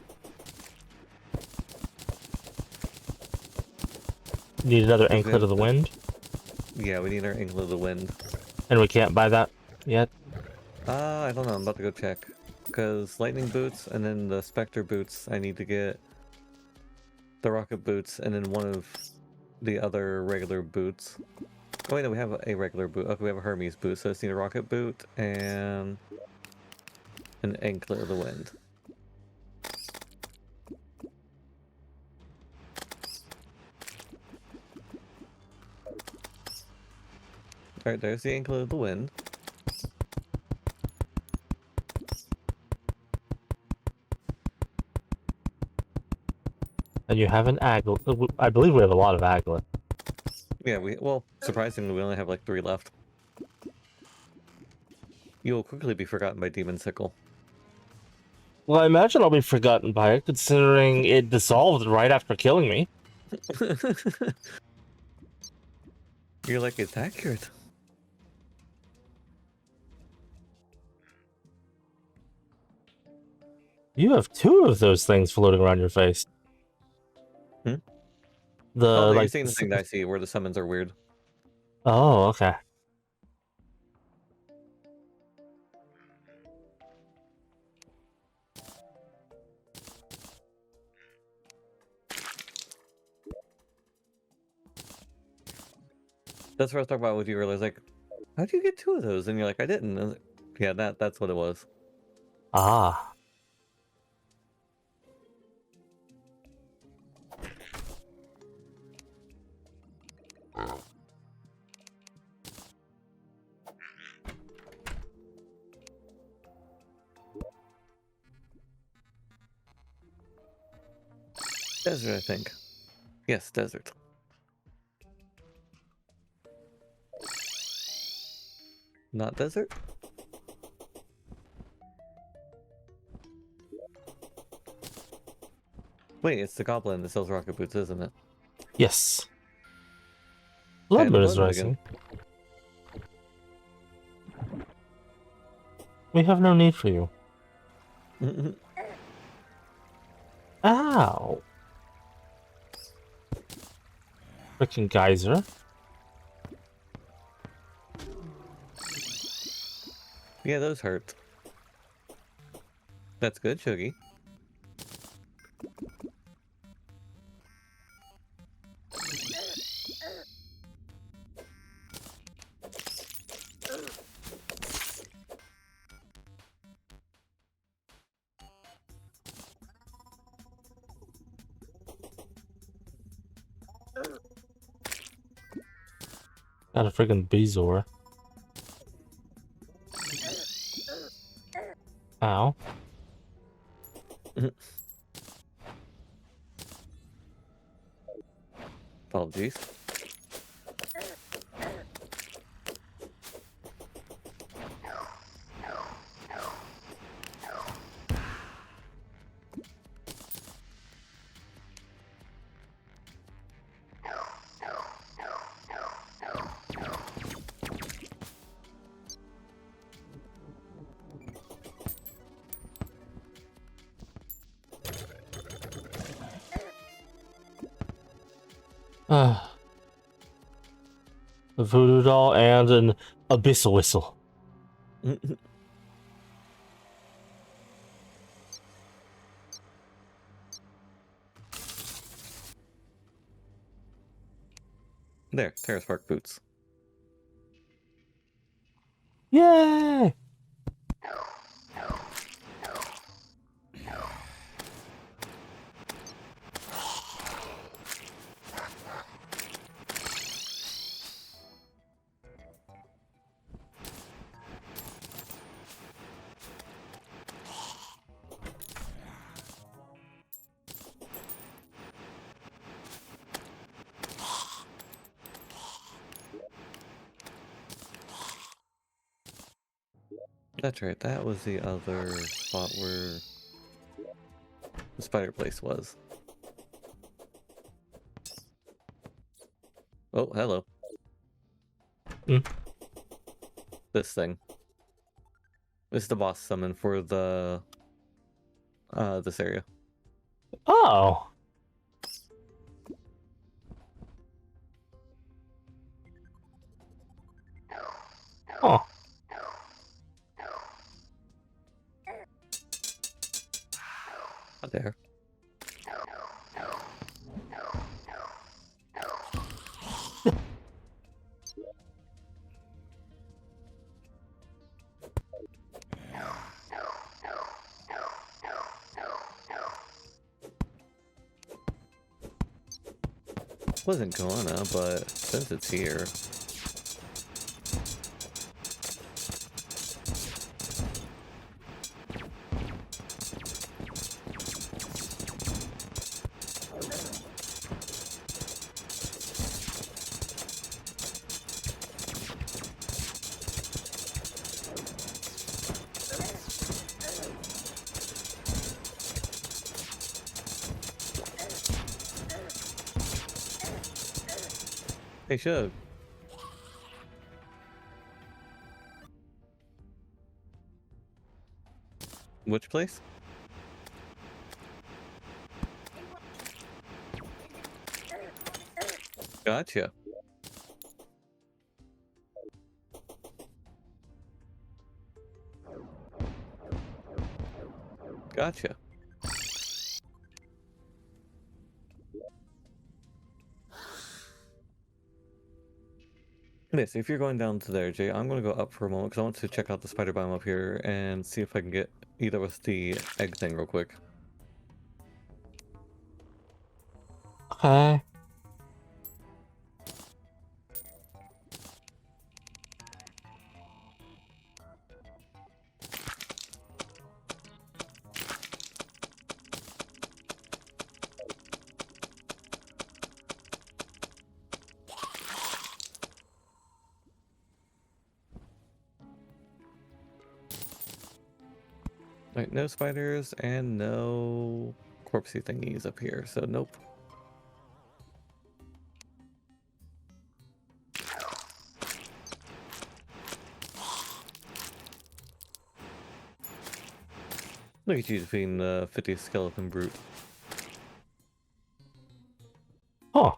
Speaker 1: Need another
Speaker 2: Okay.
Speaker 1: anklet of the wind,
Speaker 2: Yeah, we need our anklet of the wind.
Speaker 1: and we can't buy that yet.
Speaker 2: I don't know. I'm about to go check. Because lightning boots and then the specter boots, I need to get the rocket boots and then one of the other regular boots. Oh wait, no, we have a regular boot. Okay, we have a Hermes boot, so I just need a rocket boot and an anklet of the wind. Alright, there's the anklet of the wind.
Speaker 1: And you have an aglet. I believe we have a lot of aglet.
Speaker 2: Yeah, well, surprisingly, we only have like 3 left. You will quickly be forgotten by Demon Sickle.
Speaker 1: Well, I imagine I'll be forgotten by it, considering it dissolved right after killing me.
Speaker 2: You're like, it's accurate.
Speaker 1: You have 2 of those things floating around your face.
Speaker 2: Hmm?
Speaker 1: The
Speaker 2: Oh, no, you're
Speaker 1: like.
Speaker 2: seeing the thing that I see where the summons are weird.
Speaker 1: Oh, okay.
Speaker 2: That's what I was talking about with you earlier. I was like, how'd you get 2 of those? And you're like, I didn't. I was like, yeah, that's what it was.
Speaker 1: Ah.
Speaker 2: Desert, I think. Yes, desert. Not desert? Wait, it's the goblin that sells rocket boots, isn't it?
Speaker 1: Yes.
Speaker 2: And
Speaker 1: Blood is
Speaker 2: Bloodmoon
Speaker 1: rising. We have no need for you.
Speaker 2: again.
Speaker 1: Ow! Freaking geyser.
Speaker 2: Yeah, those hurt. That's good, Shuggy.
Speaker 1: Got a freaking Bezoar. Ow.
Speaker 2: Apologies.
Speaker 1: Ah. A voodoo doll and an abyssal whistle.
Speaker 2: There, Terra Spark boots.
Speaker 1: Yay!
Speaker 2: That's right, that was the other spot where the spider place was. Oh, hello.
Speaker 1: Hmm.
Speaker 2: This thing. This is the boss summon for the this area.
Speaker 1: Oh! Oh.
Speaker 2: There. Wasn't gonna, but since it's here. Hey, Shug. Which place? Gotcha. Gotcha. Yes, if you're going down to there, Jay, I'm gonna go up for a moment because I want to check out the spider biome up here and see if I can get either with the egg thing real quick.
Speaker 1: Okay.
Speaker 2: Right, no spiders and no corpsey thingies up here, so nope. Look at you defeating the 50th skeleton brute.
Speaker 1: Huh.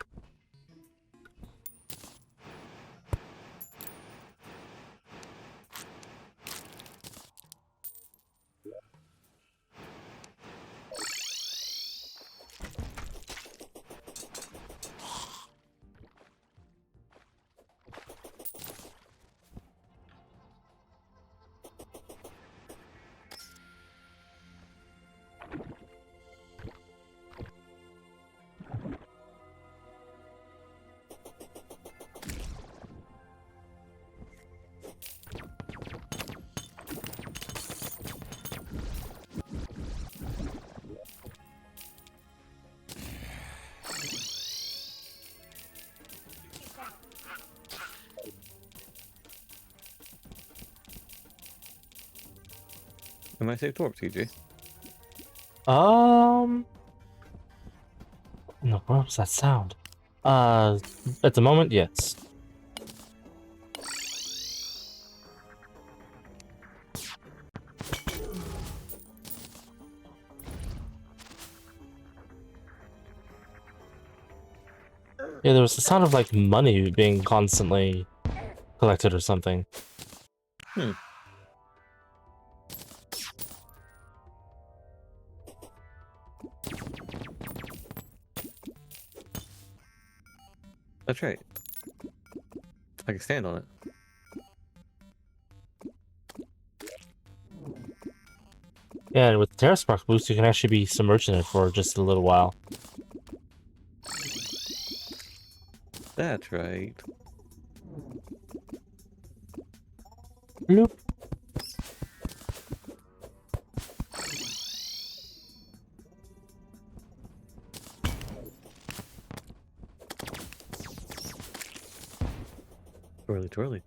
Speaker 2: Am I safe torp, TJ?
Speaker 1: No, what was that sound? At the moment, yes. Yeah, there was the sound of like money being constantly collected or something.
Speaker 2: Hmm. That's right. I can stand on it.
Speaker 1: Yeah, and with the Terra Spark boost, you can actually be submerged in it for just a little while.
Speaker 2: That's right.
Speaker 1: Bloop.
Speaker 2: Twirly, twirly.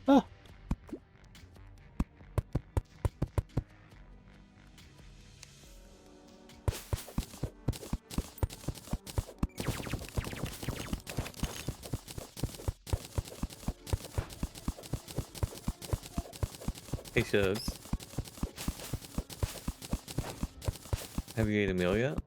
Speaker 1: Ah.
Speaker 2: Hey, Shugs. Have you ate a meal yet?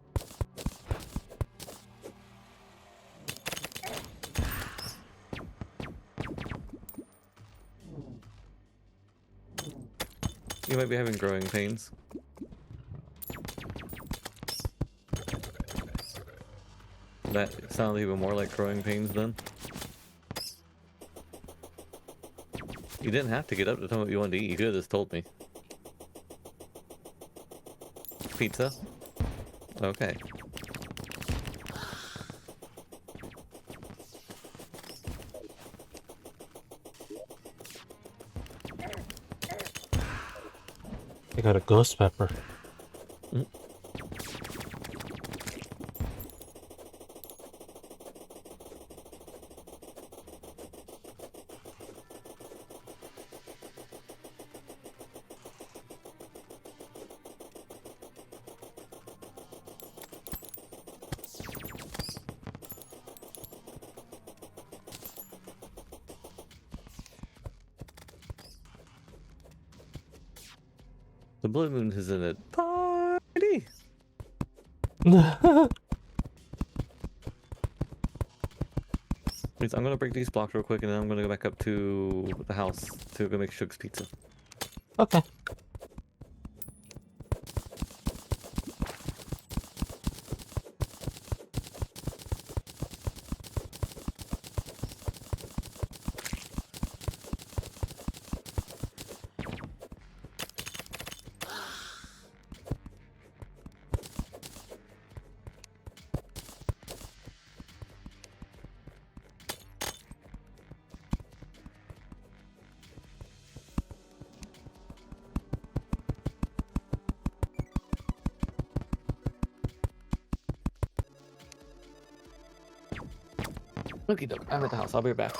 Speaker 2: You might be having growing pains. That sounds even more like growing pains then. You didn't have to get up to tell me what you wanted to eat. You could have just told me. Pizza? Okay.
Speaker 1: I got a ghost pepper.
Speaker 2: The blue moon is in a party! I'm gonna break these blocks real quick and then I'm gonna go back up to the house to go make Shug's pizza.
Speaker 1: Okay.
Speaker 2: Okie doke, I'm at the house. I'll be back.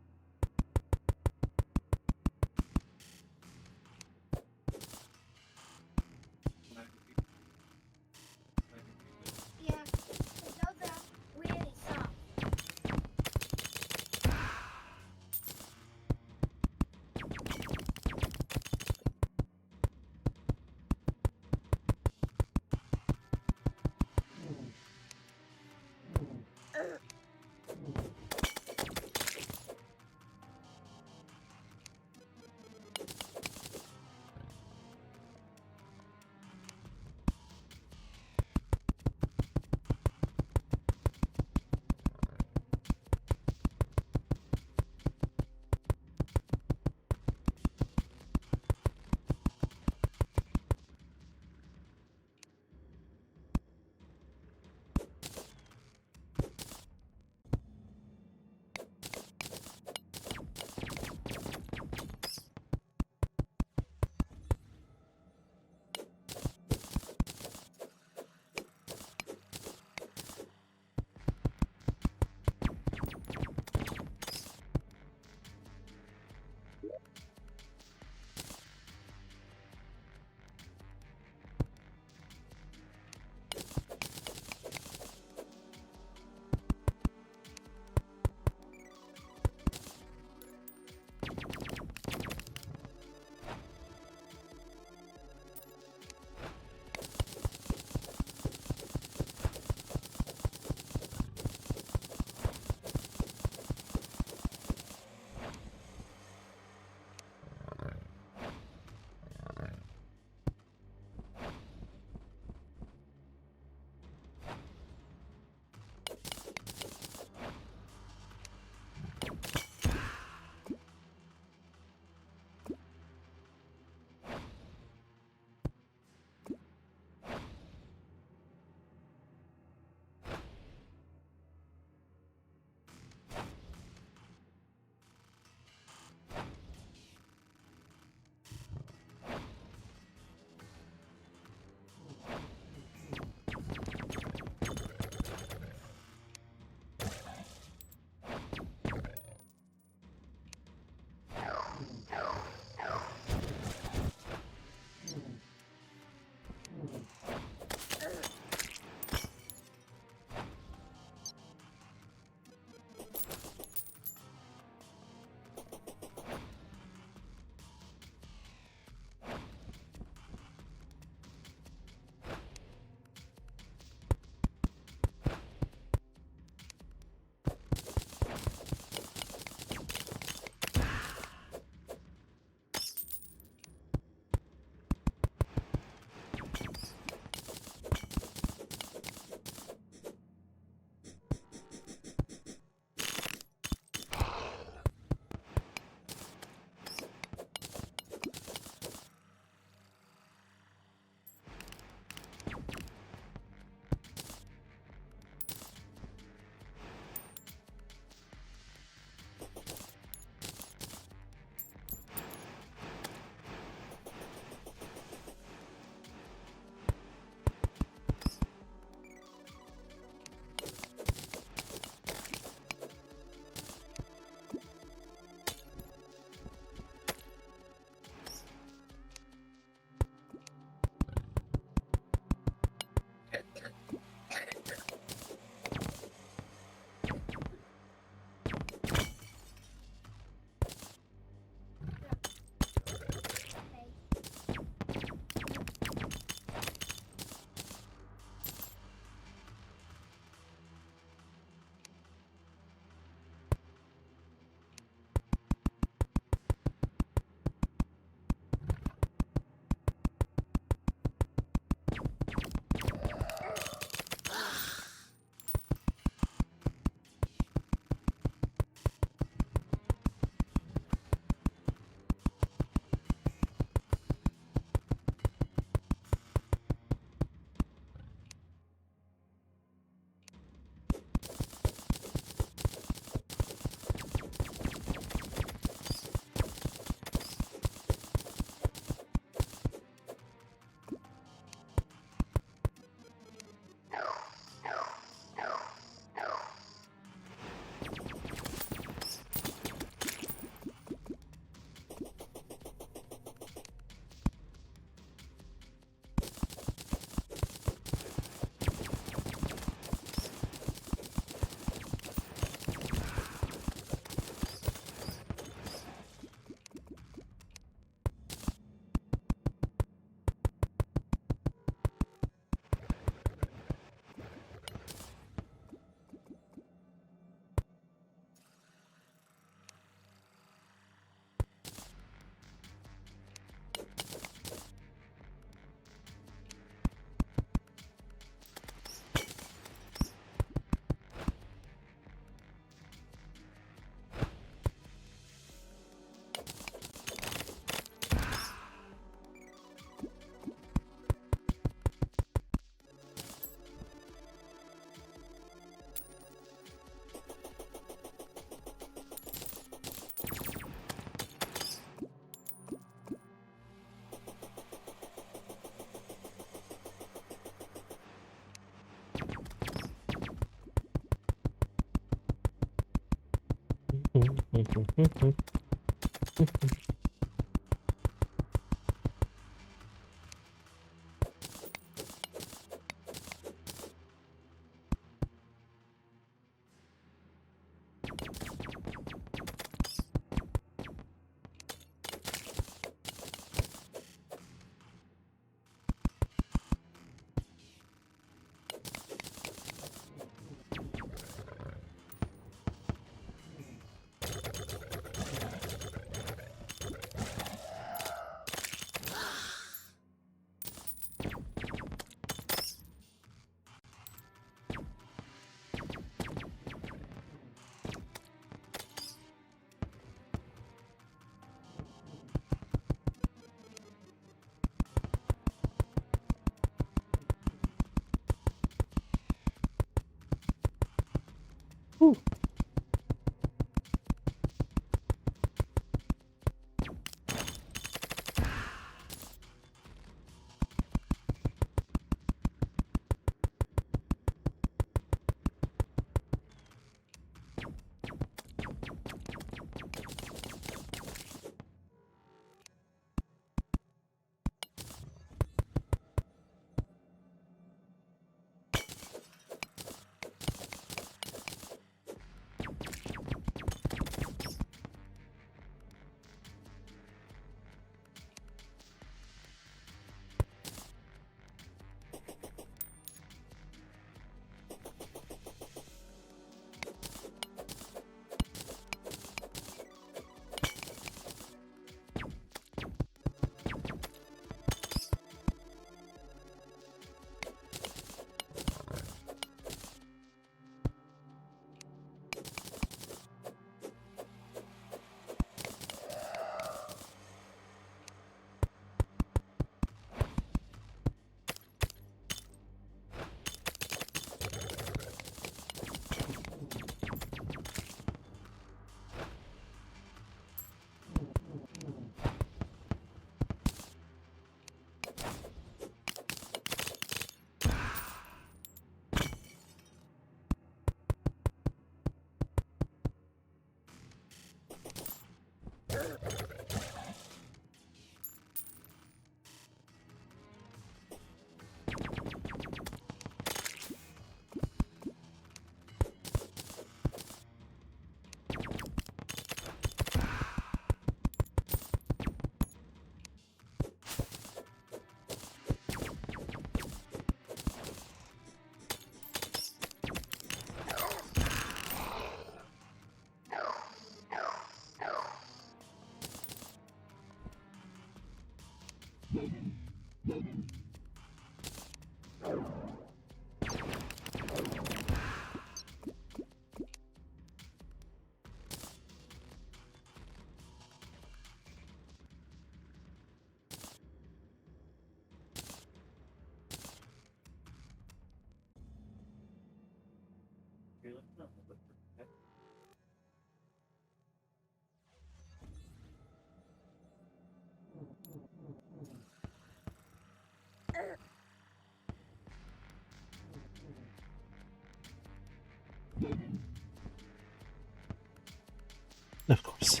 Speaker 1: Of course.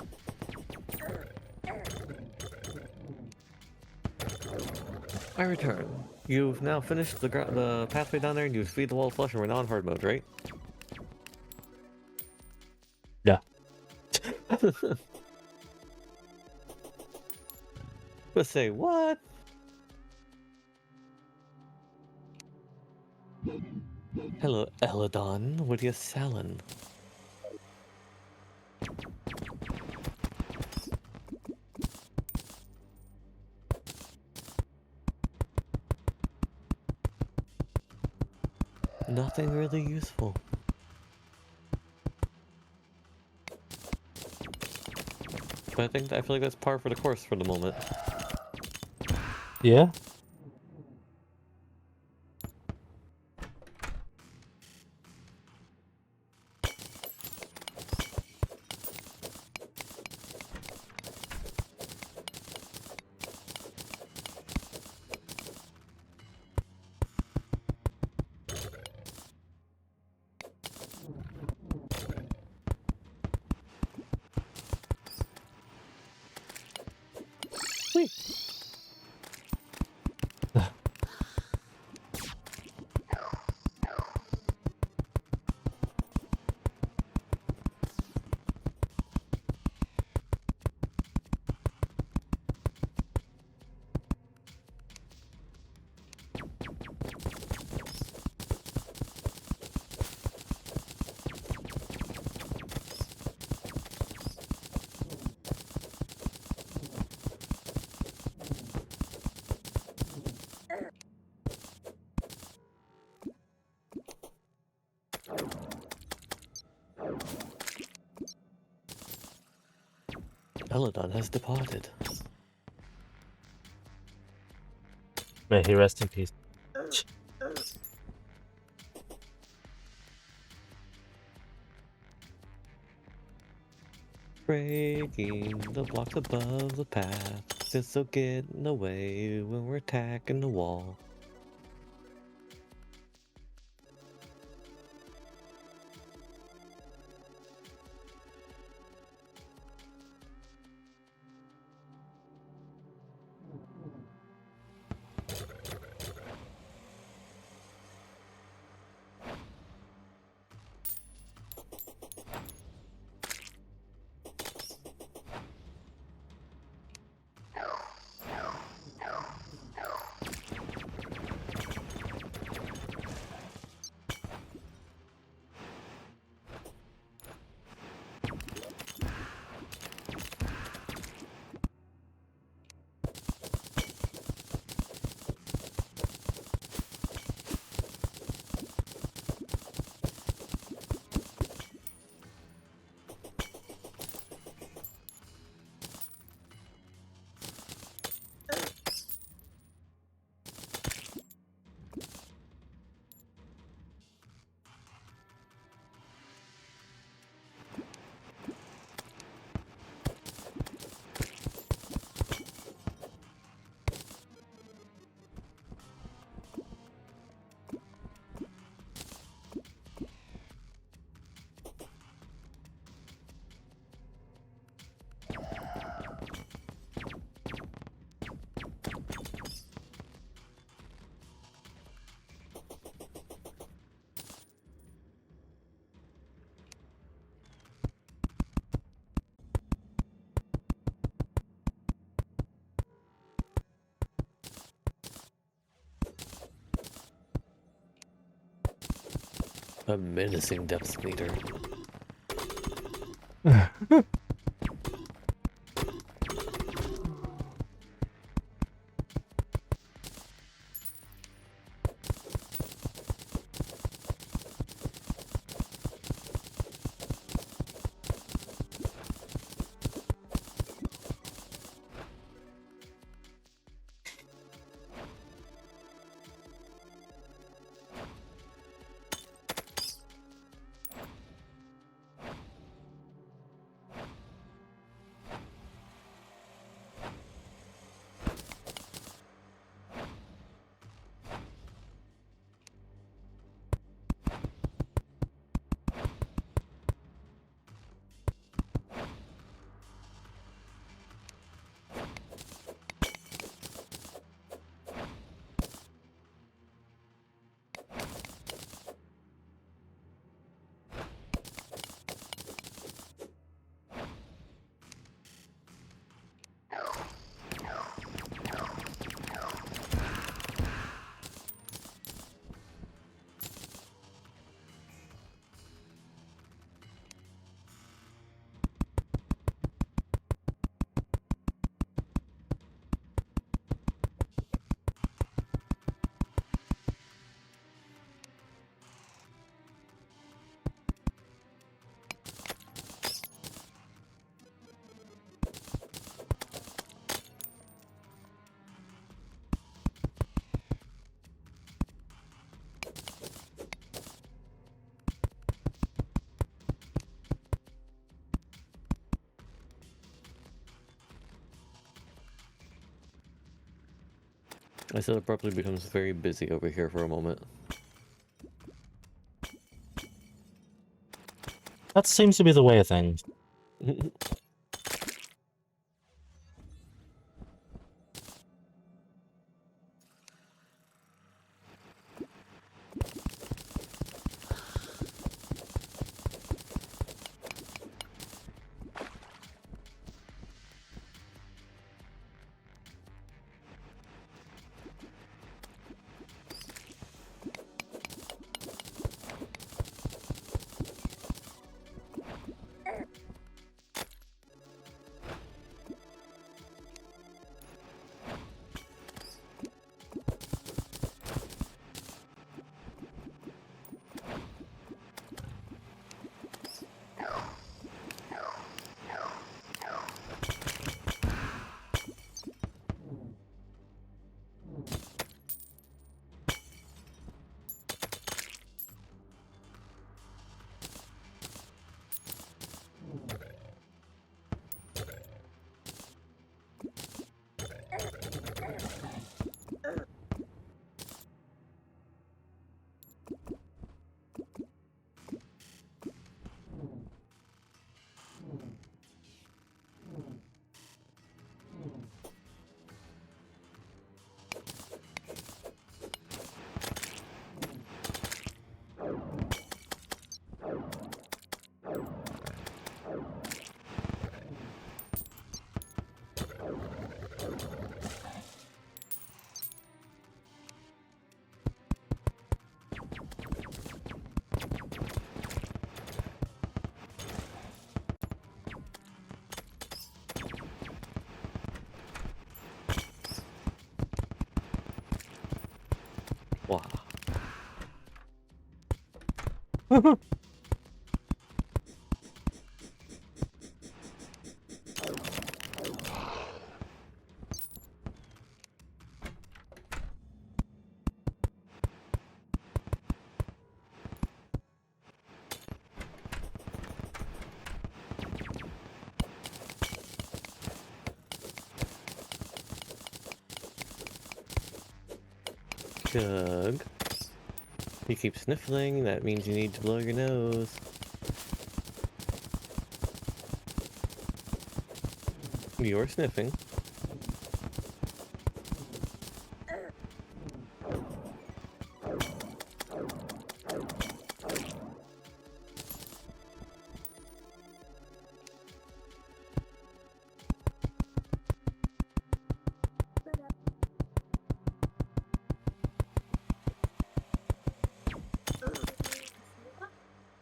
Speaker 2: I return. You've now finished the pathway down there, and you've feed the wall of flesh, and we're now in hard mode, right?
Speaker 1: Yeah.
Speaker 2: Let's say what? Hello, Eladon. What are you selling? Nothing really useful. But I feel like that's par for the course for the moment.
Speaker 1: Yeah?
Speaker 2: Whee! Eladon has departed.
Speaker 1: May he rest in peace.
Speaker 2: Breaking the blocks above the path. This'll get in the way when we're attacking the wall. A menacing depth meter. I said abruptly becomes very busy over here for a moment.
Speaker 1: That seems to be the way of things.
Speaker 2: Wow. Chug. You keep sniffling, that means you need to blow your nose. You're sniffing.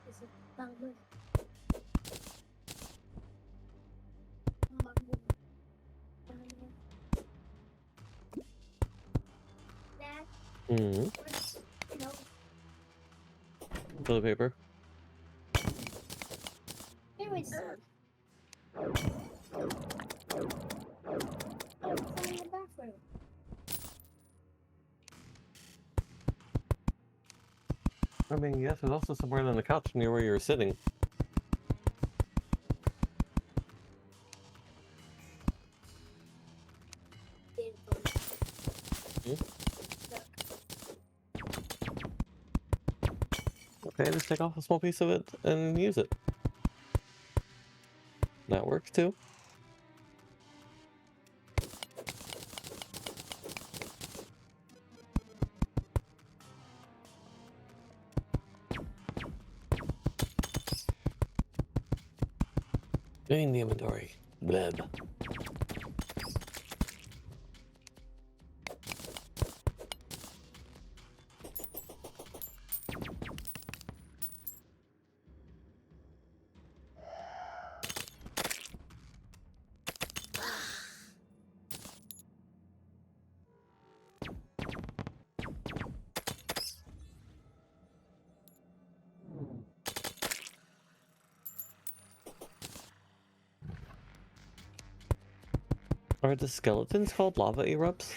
Speaker 4: Is it mango? Mango. Dad,
Speaker 2: Mm-hmm.
Speaker 4: no.
Speaker 2: Toilet paper.
Speaker 4: Here is. Oh, it's in the bathroom.
Speaker 2: I mean, yes, there's also somewhere on the couch near where you were sitting. Okay, just take off a small piece of it and use it. That works too. In the inventory. Bleb. Are the skeletons called lava erupts?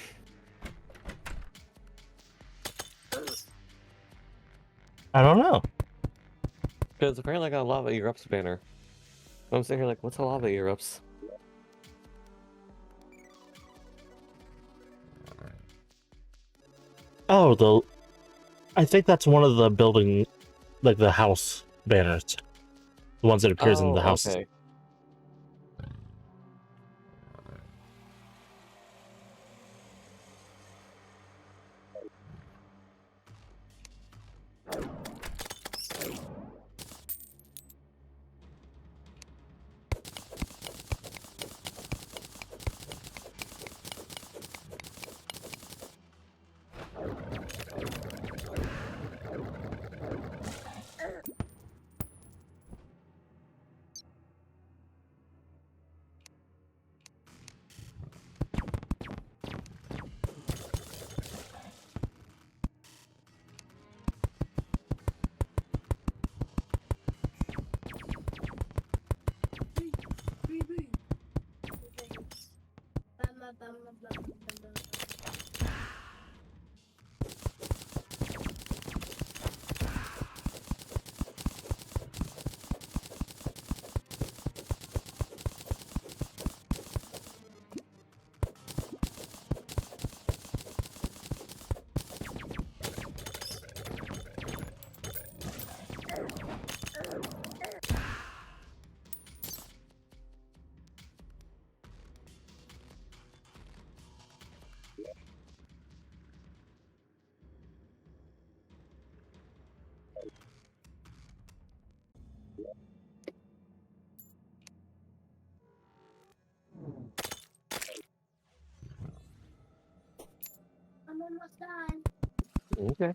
Speaker 1: I don't know.
Speaker 2: Because apparently I got a lava erupts banner. I'm sitting here like, what's a lava erupts?
Speaker 1: Oh, I think that's one of the building, like the house banners. The ones that appears in the houses.
Speaker 2: Okay.
Speaker 4: I'm almost done.
Speaker 2: Okay.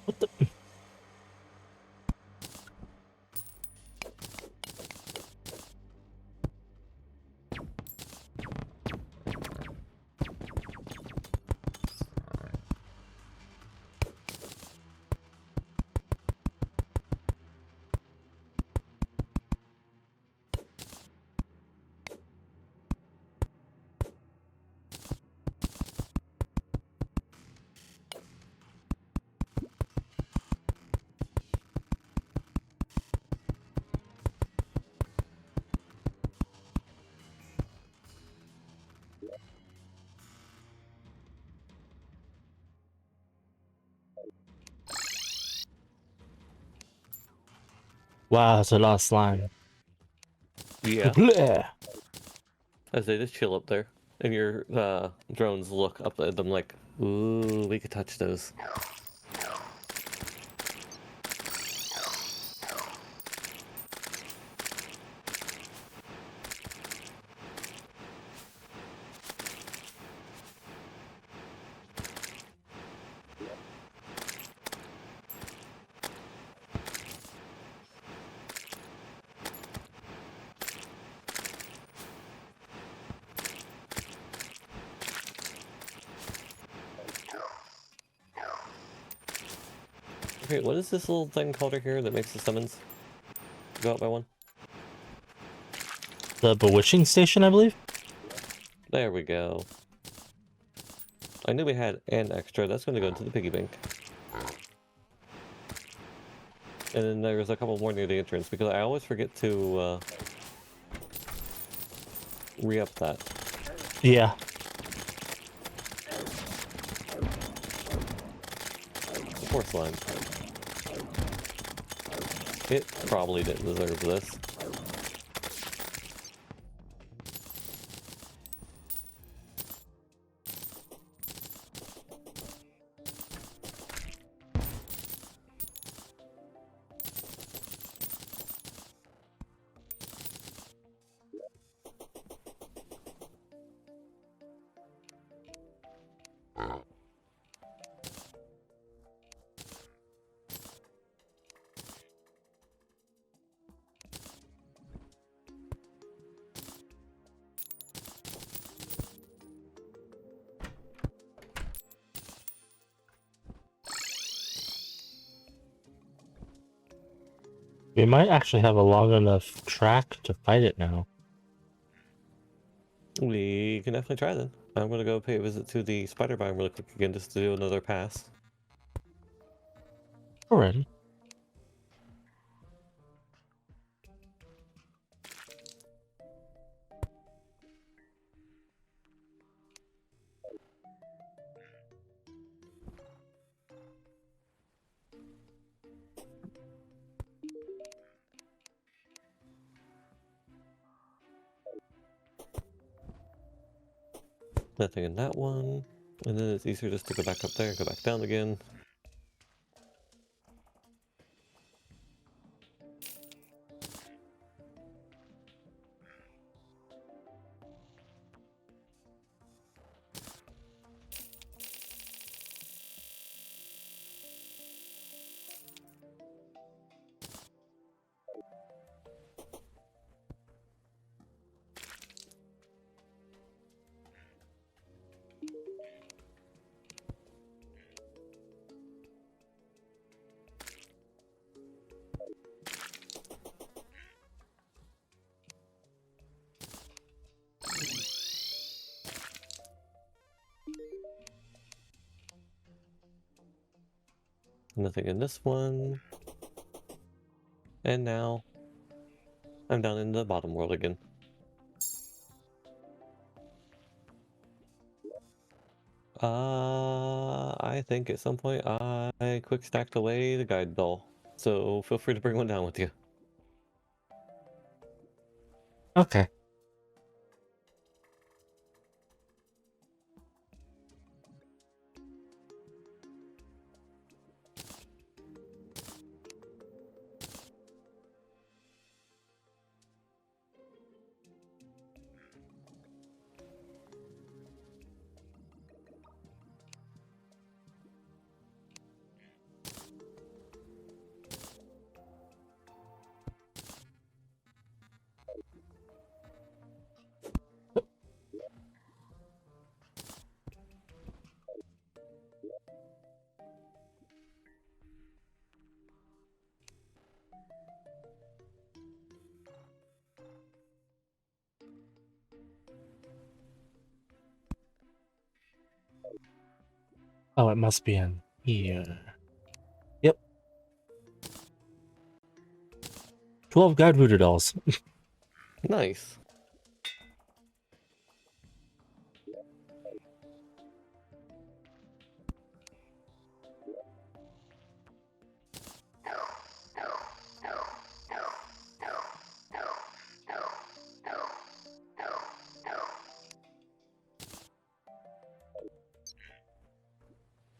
Speaker 1: What the? Wow, that's a lot of slime.
Speaker 2: Yeah.
Speaker 1: Bleh.
Speaker 2: As they just chill up there. And your drones look up at them like, ooh, we could touch those. Okay, what is this little thing called right here that makes the summons go up by one?
Speaker 1: The bewitching station, I believe.
Speaker 2: There we go. I knew we had an extra. That's going to go into the piggy bank. And then there's a couple more near the entrance because I always forget to re-up that.
Speaker 1: Yeah.
Speaker 2: Poor slime. It probably didn't deserve this.
Speaker 1: We might actually have a long enough track to fight it now.
Speaker 2: We can definitely try then. I'm going to go pay a visit to the spider biome really quick again just to do another pass.
Speaker 1: Already.
Speaker 2: Nothing in that one. And then it's easier just to go back up there and go back down again. Nothing in this one. And now I'm down in the bottom world again. I think at some point I quick stacked away the guide doll. So feel free to bring one down with you.
Speaker 1: Okay. Oh, it must be in here. Yep. 12 guide voodoo dolls.
Speaker 2: Nice.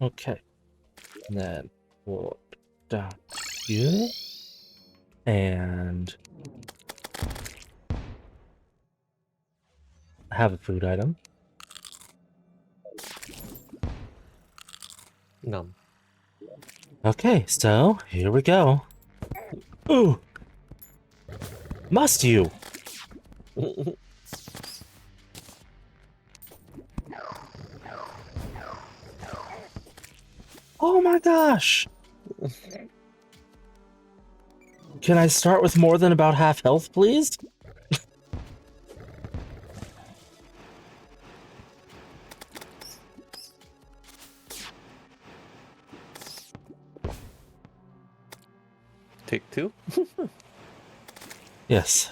Speaker 1: Okay. And then we'll down here. And have a food item.
Speaker 2: Num.
Speaker 1: Okay, so here we go. Ooh! Must you? Oh my gosh! Can I start with more than about half health, please?
Speaker 2: Take 2?
Speaker 1: Yes.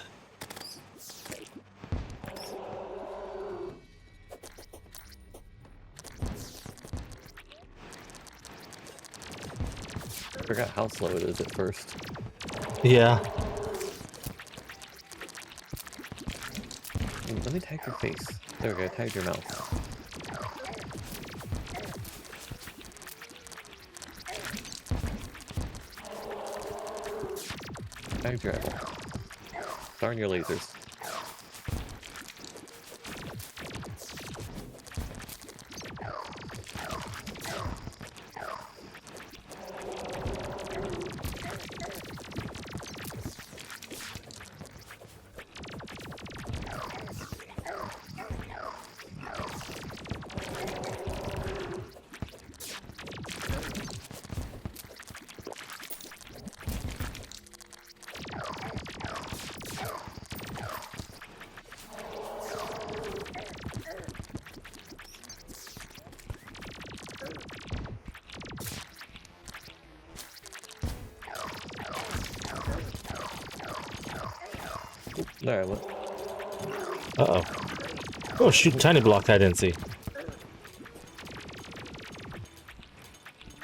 Speaker 2: I forgot how slow it is at first.
Speaker 1: Yeah.
Speaker 2: Let me tag your face. There we go, tag your mouth. Tag your eyeball. Darn your lasers. There I went.
Speaker 1: Uh-oh. Oh, shoot, tiny block I didn't see.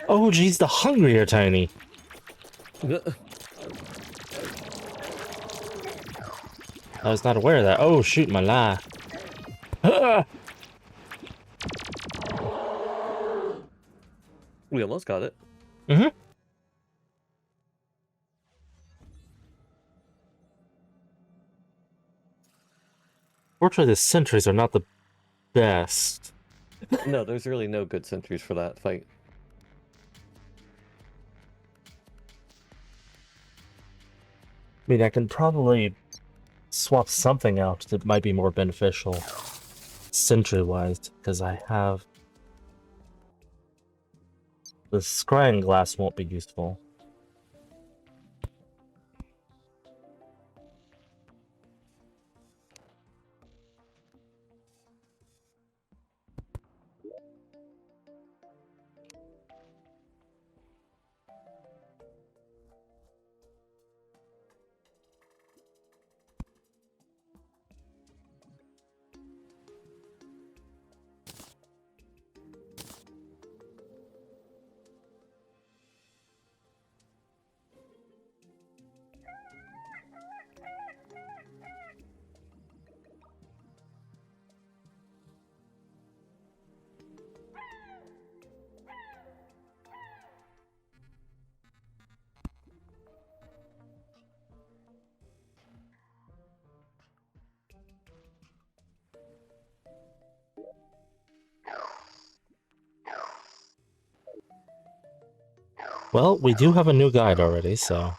Speaker 1: Oh, geez, the hungrier tiny. I was not aware of that. Oh, shoot, my lie.
Speaker 2: We almost got it.
Speaker 1: Mm-hmm. Fortunately, the sentries are not the best.
Speaker 2: No, there's really no good sentries for that fight.
Speaker 1: I mean, I can probably swap something out that might be more beneficial sentry-wise, because I have... The scrying glass won't be useful. Well, we do have a new guide already, so...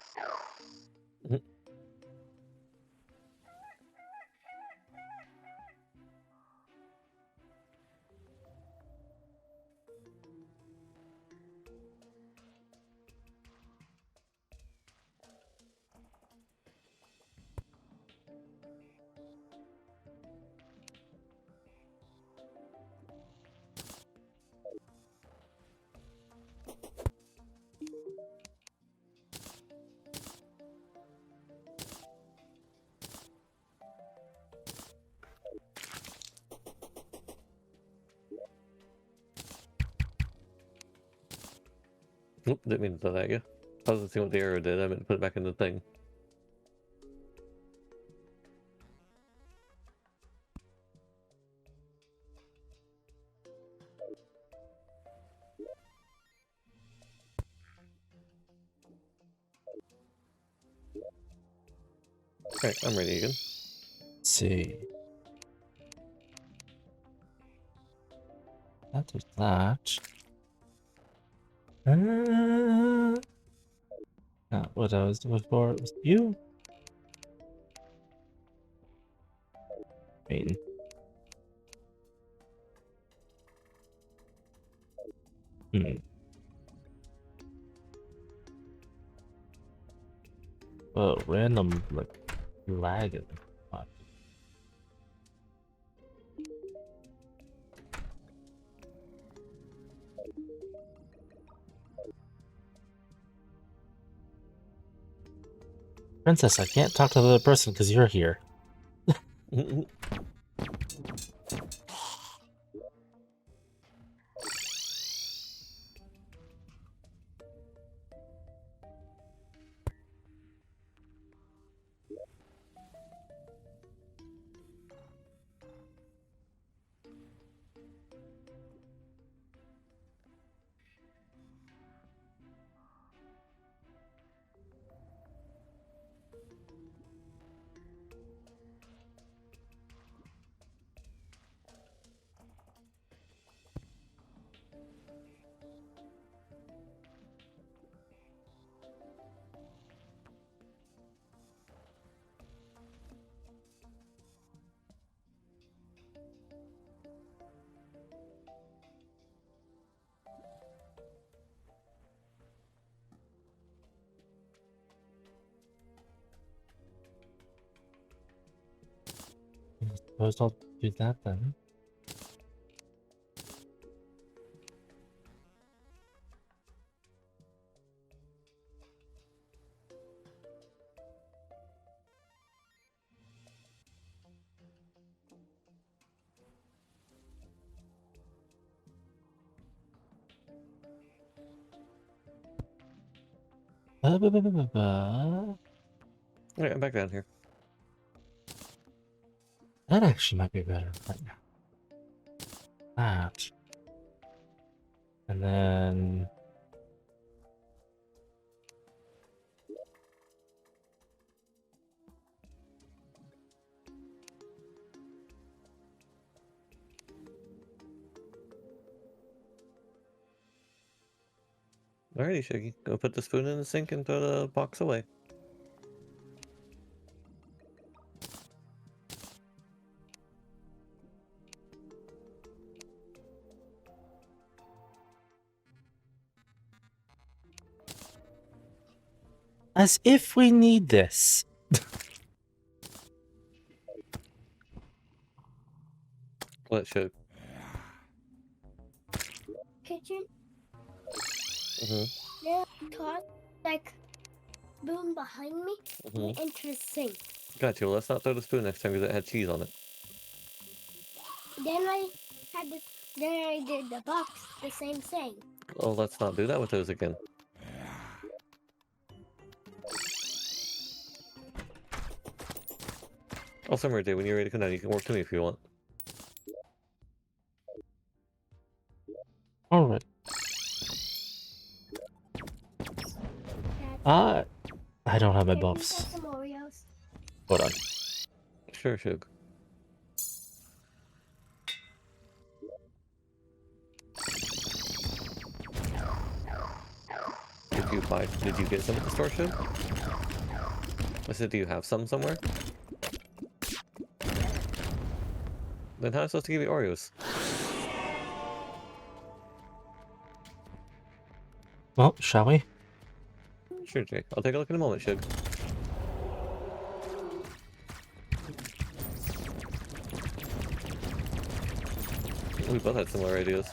Speaker 2: Oop, didn't mean to throw that at you. I was seeing what the arrow did. I meant to put it back in the thing. Alright, I'm ready again.
Speaker 1: Let's see. That is that. Not what I was doing for. It was you. I mean. Hmm. Whoa, random like lag in the spot. Princess, I can't talk to the other person because you're here. I suppose I'll do that then. That
Speaker 2: Alright, I'm back down here.
Speaker 1: actually might be better right now. That. And then...
Speaker 2: Alrighty, Shaggy. Go put the spoon in the sink and throw the box away.
Speaker 1: As if we need this.
Speaker 2: Let Shug.
Speaker 4: Kitchen.
Speaker 2: Mm-hmm.
Speaker 4: There toss like boom behind me and enter the sink.
Speaker 2: Gotcha. Well, let's not throw the spoon next time because it had cheese on it.
Speaker 4: Then I had the then I did the box the same thing.
Speaker 2: Oh, let's not do that with those again. Oh, Summer Day, when you're ready to come down, you can work to me if you want.
Speaker 1: Alright. I don't have my
Speaker 4: Can we
Speaker 1: buffs.
Speaker 4: get some Oreos?
Speaker 1: Hold on.
Speaker 2: Sure, Shug. Did you get some at the store, Shug? I said, do you have some somewhere? Then how am I supposed to give you Oreos?
Speaker 1: Well, shall we?
Speaker 2: Sure, Jake. I'll take a look in a moment, Shug. We both had similar ideas.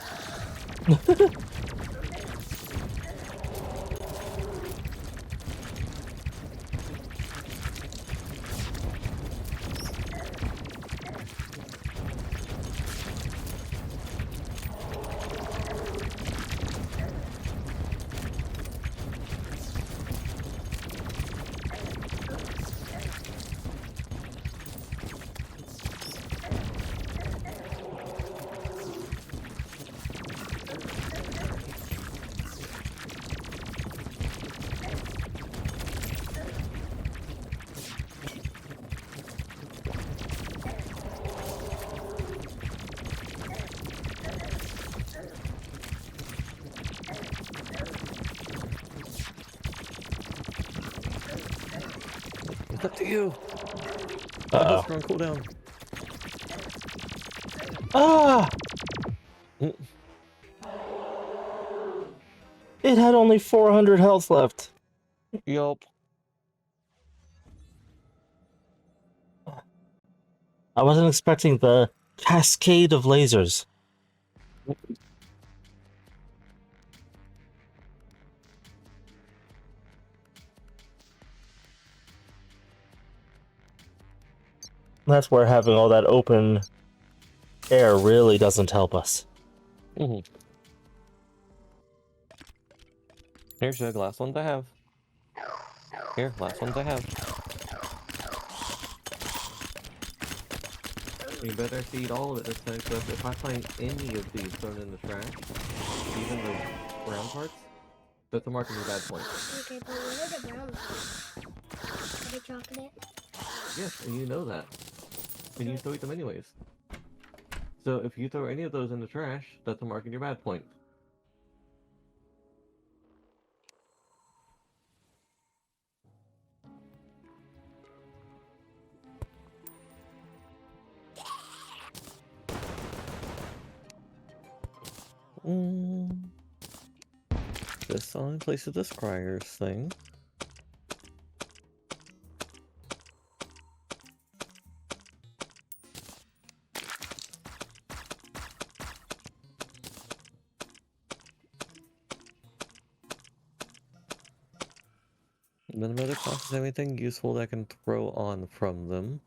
Speaker 2: Up to you.
Speaker 1: Uh-oh.
Speaker 2: Strong cooldown.
Speaker 1: Ah!
Speaker 2: Mm.
Speaker 1: It had only 400 health left.
Speaker 2: Yup.
Speaker 1: I wasn't expecting the cascade of lasers. That's where having all that open air really doesn't help us.
Speaker 2: Mm-hmm. Here's the last ones I have. Here, last ones I have. You better feed all of it this time, because if I find any of these thrown in the trash, even the brown parts, that's a mark of a bad point.
Speaker 4: Okay, but what are the brown ones? Are they chocolate?
Speaker 2: Yes, and you know that. And you still eat them anyways. So if you throw any of those in the trash, that's a mark in your bad point. This only places the scryer's thing. None of other classes have anything useful that I can throw on from them.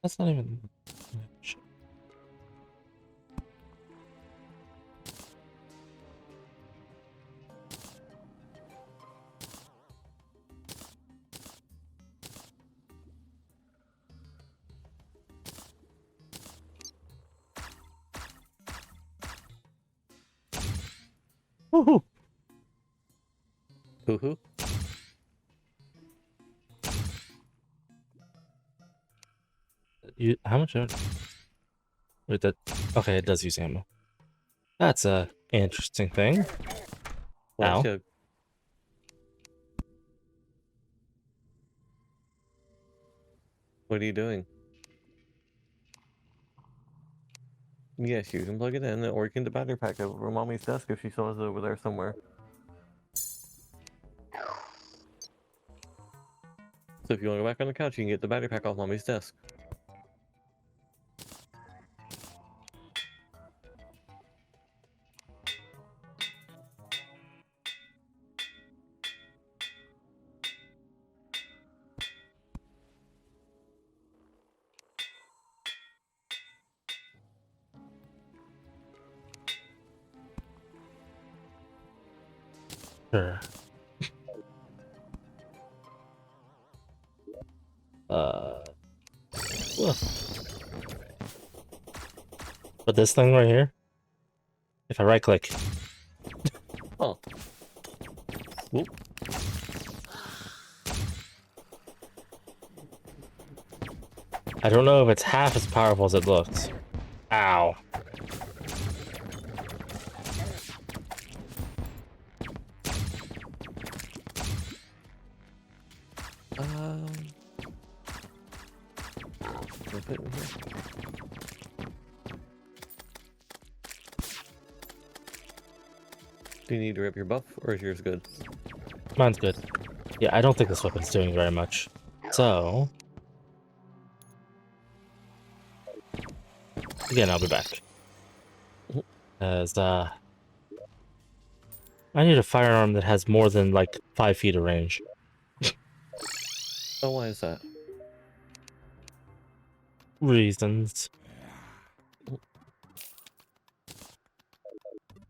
Speaker 1: That's not even... Woohoo!
Speaker 2: Hoo-hoo.
Speaker 1: How much? Wait, that... Okay, it does use ammo. That's a interesting thing.
Speaker 2: Well,
Speaker 1: Ow.
Speaker 2: yeah. What are you doing? Yes, you can plug it in, or you can the battery pack over Mommy's desk if she still has it over there somewhere. So if you want to go back on the couch, you can get the battery pack off Mommy's desk.
Speaker 1: Sure. Woof. But this thing right here, if I right click,
Speaker 2: Oh. Whoop.
Speaker 1: I don't know if it's half as powerful as it looks. Ow.
Speaker 2: Flip it in here. Do you need to rip your buff, or is yours good?
Speaker 1: Mine's good. Yeah, I don't think this weapon's doing very much. So... Again, I'll be back. As, I need a firearm that has more than, like, 5 feet of range.
Speaker 2: Oh, why is that?
Speaker 1: reasons.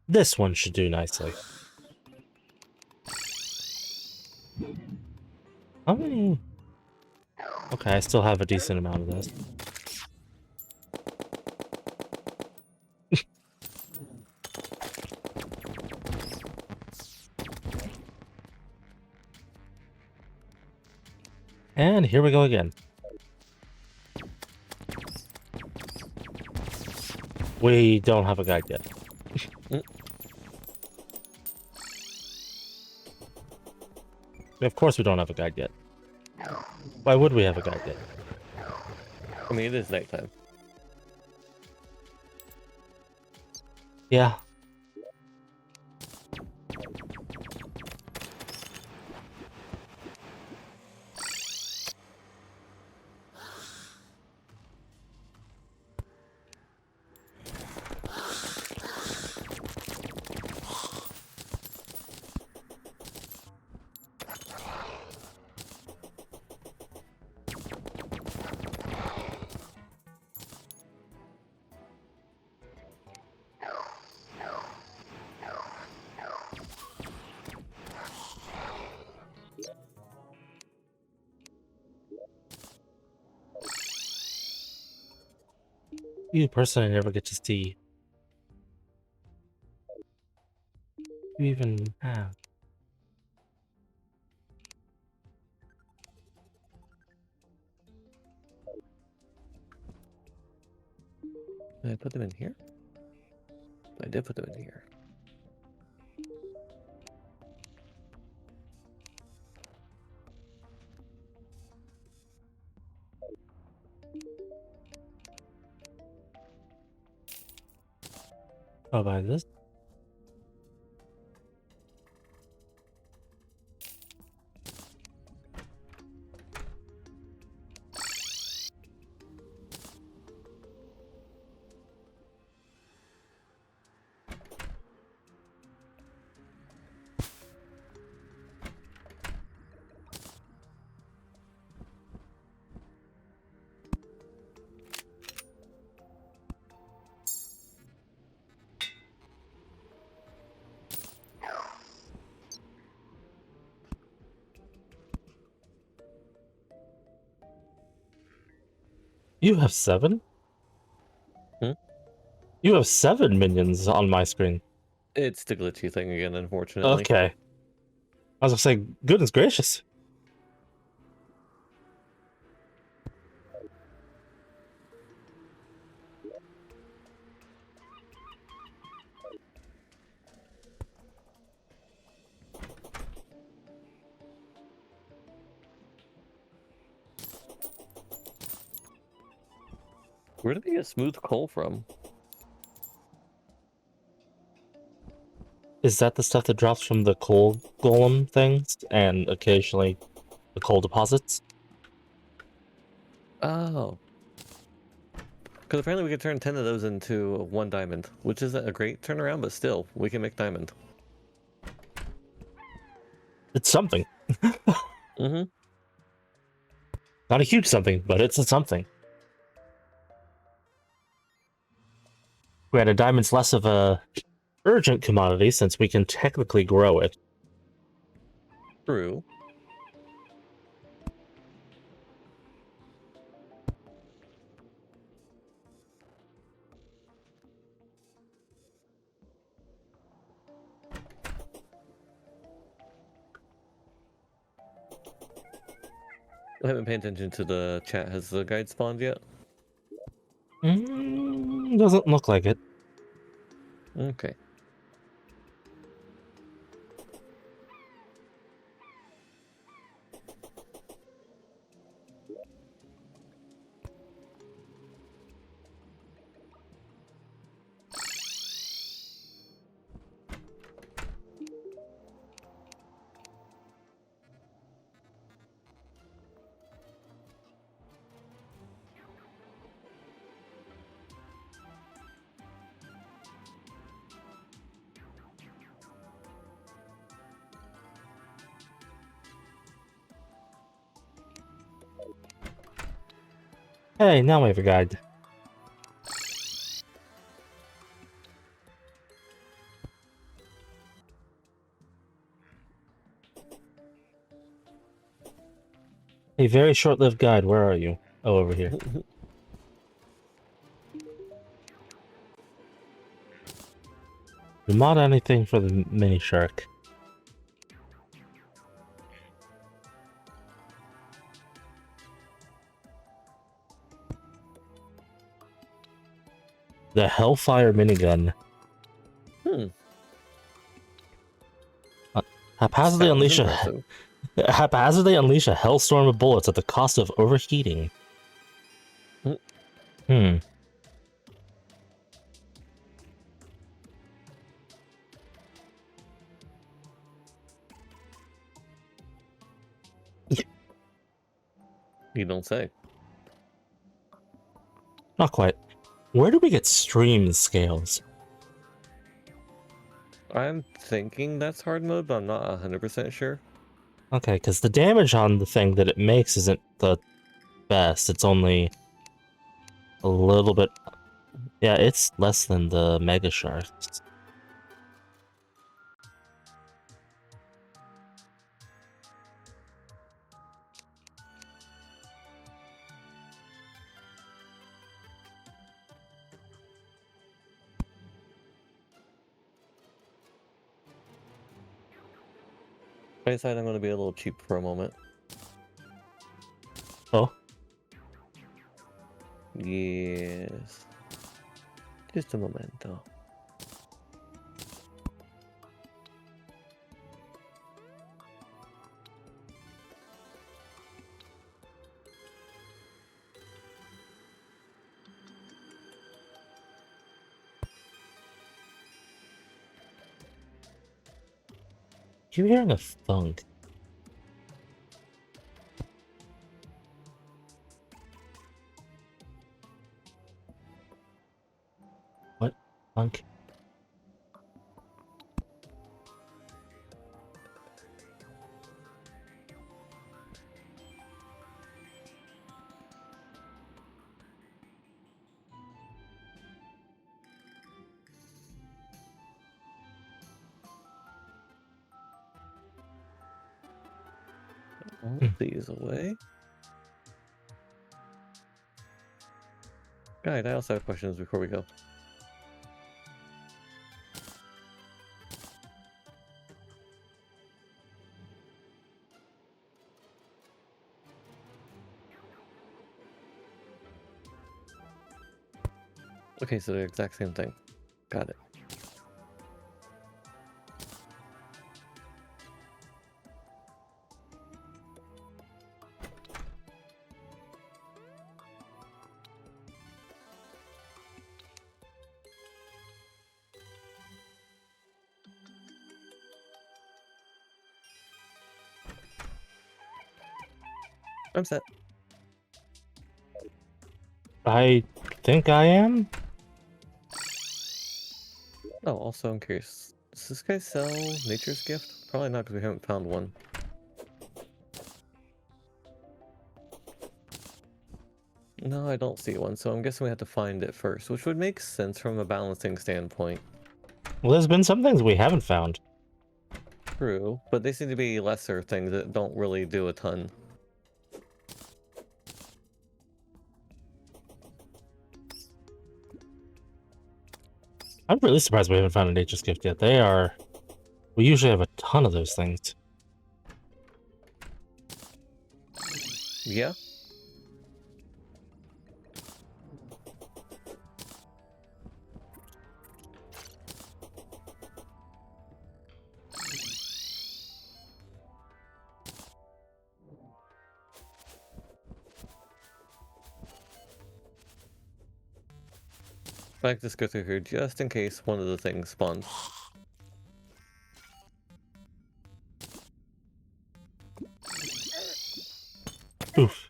Speaker 1: This one should do nicely. How many? Okay, I still have a decent amount of this. And here we go again. We don't have a guide yet. Of course we don't have a guide yet. Why would we have a guide yet?
Speaker 2: I mean, it is nighttime.
Speaker 1: Yeah. You personally never get to see. You even have.
Speaker 2: Did I put them in here? I did put them in here.
Speaker 1: I'll buy this. You have 7?
Speaker 2: Hmm?
Speaker 1: You have 7 minions on my screen.
Speaker 2: It's the glitchy thing again, unfortunately.
Speaker 1: Okay. I was gonna say, goodness gracious.
Speaker 2: Where did they get smooth coal from?
Speaker 1: Is that the stuff that drops from the coal golem things and occasionally the coal deposits?
Speaker 2: Oh. Because apparently we can turn 10 of those into 1 diamond, which is a great turnaround, but still, we can make diamond.
Speaker 1: It's something.
Speaker 2: Mm-hmm.
Speaker 1: Not a huge something, but it's a something. Granted, diamond's less of a urgent commodity since we can technically grow it.
Speaker 2: True. I haven't paid attention to the chat. Has the guide spawned yet?
Speaker 1: Doesn't look like it.
Speaker 2: Okay.
Speaker 1: Hey, now we have a guide. A very short-lived guide. Where are you? Oh, over here. We mod anything for the mini shark. The Hellfire minigun.
Speaker 2: Hmm.
Speaker 1: Haphazardly
Speaker 2: Sounds
Speaker 1: unleash
Speaker 2: impressive.
Speaker 1: haphazardly unleash a hellstorm of bullets at the cost of overheating.
Speaker 2: Hmm.
Speaker 1: Hmm.
Speaker 2: You don't say.
Speaker 1: Not quite. Where do we get stream scales?
Speaker 2: I'm thinking that's hard mode, but I'm not 100% sure.
Speaker 1: Okay, because the damage on the thing that it makes isn't the best. It's only a little bit... Yeah, it's less than the Mega Sharks.
Speaker 2: I decided I'm going to be a little cheap for a moment.
Speaker 1: Oh,
Speaker 2: Yes. Just a momento.
Speaker 1: you hearing a thunk? What? Thunk?
Speaker 2: All these away. Guide, I also have questions before we go. Okay, so they're the exact same thing. Got it. I'm set.
Speaker 1: I think I am?
Speaker 2: Oh, also I'm curious. Does this guy sell Nature's Gift? Probably not, because we haven't found one. No, I don't see one, so I'm guessing we have to find it first, which would make sense from a balancing standpoint.
Speaker 1: Well, there's been some things we haven't found.
Speaker 2: True, but they seem to be lesser things that don't really do a ton.
Speaker 1: I'm really surprised we haven't found a Nature's Gift yet. They are... We usually have a ton of those things.
Speaker 2: Yeah? I can just go through here just in case one of the things spawns.
Speaker 1: Oof.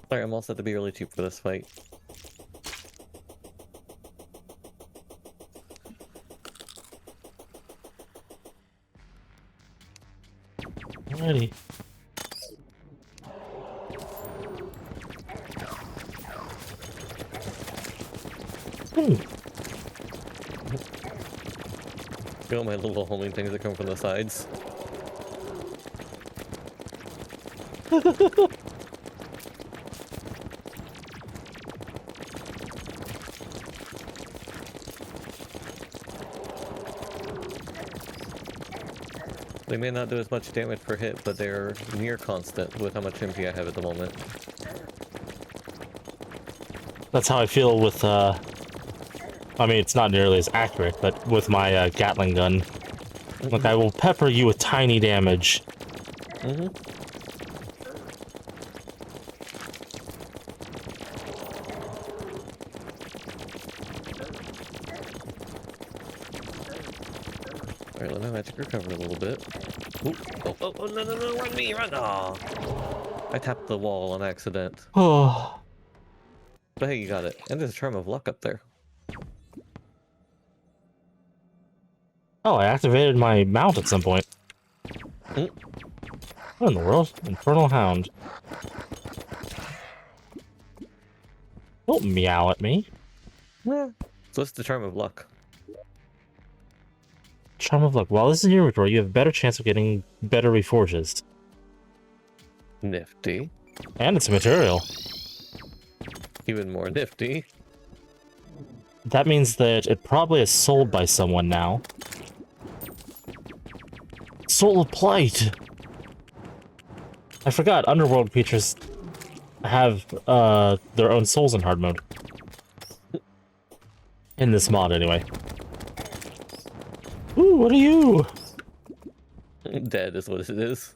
Speaker 2: Sorry, I'm all set to be really cheap for this fight.
Speaker 1: Alrighty.
Speaker 2: You know my little homing things that come from the sides. They may not do as much damage per hit, but they're near constant with how much MP I have at the moment.
Speaker 1: That's how I feel with, I mean, it's not nearly as accurate, but with my Gatling gun. Like, I will pepper you with tiny damage.
Speaker 2: Mm-hmm. Alright, let my magic recover a little bit. Ooh. Oh, no, run me, run! Aw. I tapped the wall on accident.
Speaker 1: Oh.
Speaker 2: But hey, you got it. And there's a Charm of Luck up there.
Speaker 1: Oh, I activated my mount at some point.
Speaker 2: Mm.
Speaker 1: What in the world? Infernal Hound. Don't meow at me.
Speaker 2: Yeah. So what's the Charm of Luck?
Speaker 1: Charm of Luck. While this is in your inventory, you have a better chance of getting better reforges.
Speaker 2: Nifty.
Speaker 1: And it's a material.
Speaker 2: Even more nifty.
Speaker 1: That means that it probably is sold by someone now. Soul of Plight! I forgot, Underworld creatures have their own souls in hard mode. In this mod, anyway. Ooh, what are you?
Speaker 2: Dead is what it is.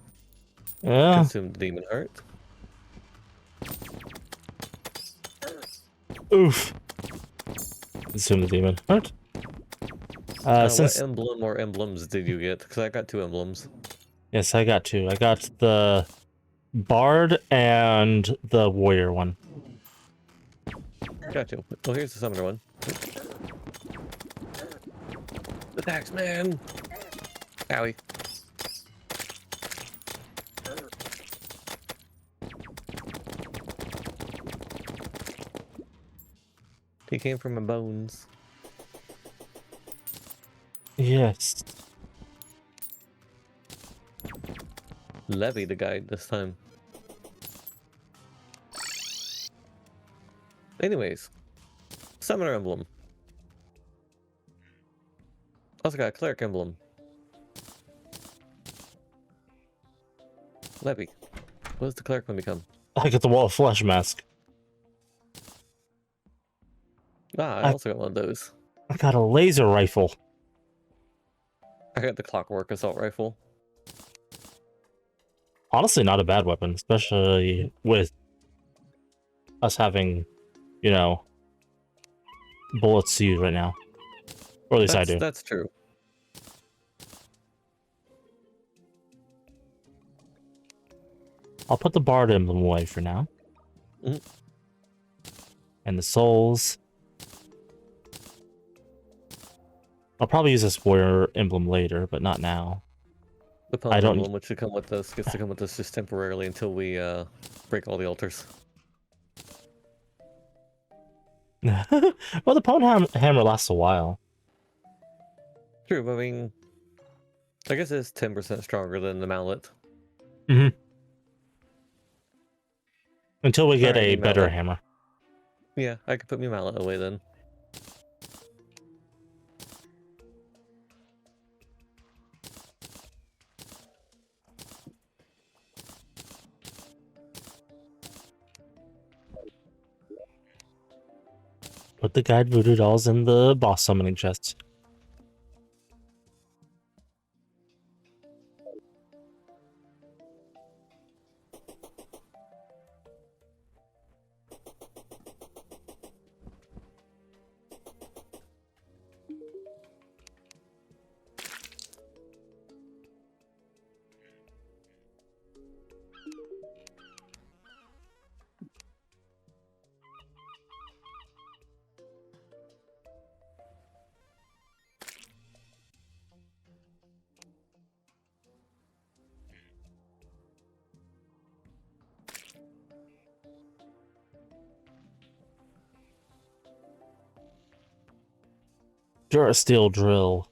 Speaker 1: Yeah.
Speaker 2: Consumed demon heart.
Speaker 1: Oof. Consume the demon heart.
Speaker 2: What emblem or emblems did you get? Because I got 2 emblems.
Speaker 1: Yes, I got 2. I got the Bard and the Warrior one.
Speaker 2: Got you. Oh, here's the Summoner one. The tax man! Owie. He came from my bones.
Speaker 1: Yes.
Speaker 2: Levy the guide this time. Anyways. Summoner emblem. Also got a cleric emblem. Levy. What does the cleric one become?
Speaker 1: I get the Wall of Flesh mask.
Speaker 2: Ah, I also got one of those.
Speaker 1: I got a laser rifle.
Speaker 2: I got the clockwork assault rifle.
Speaker 1: Honestly, not a bad weapon, especially with us having, you know, bullets to use right now. Or at least I do.
Speaker 2: That's true.
Speaker 1: I'll put the Bard emblem away for now.
Speaker 2: Mm.
Speaker 1: And the souls. I'll probably use this warrior emblem later, but not now.
Speaker 2: The
Speaker 1: I
Speaker 2: Pwn
Speaker 1: don't-
Speaker 2: emblem, which should come with us, gets to come with us just temporarily until we break all the altars.
Speaker 1: Well, the Pwn hammer lasts a while.
Speaker 2: True, but I mean, I guess it's 10% stronger than the mallet.
Speaker 1: Mm-hmm. Until we get
Speaker 2: Alright,
Speaker 1: a
Speaker 2: the
Speaker 1: better
Speaker 2: mallet.
Speaker 1: hammer.
Speaker 2: Yeah, I could put my mallet away then.
Speaker 1: Put the guide voodoo dolls in the boss summoning chests. Durasteel drill.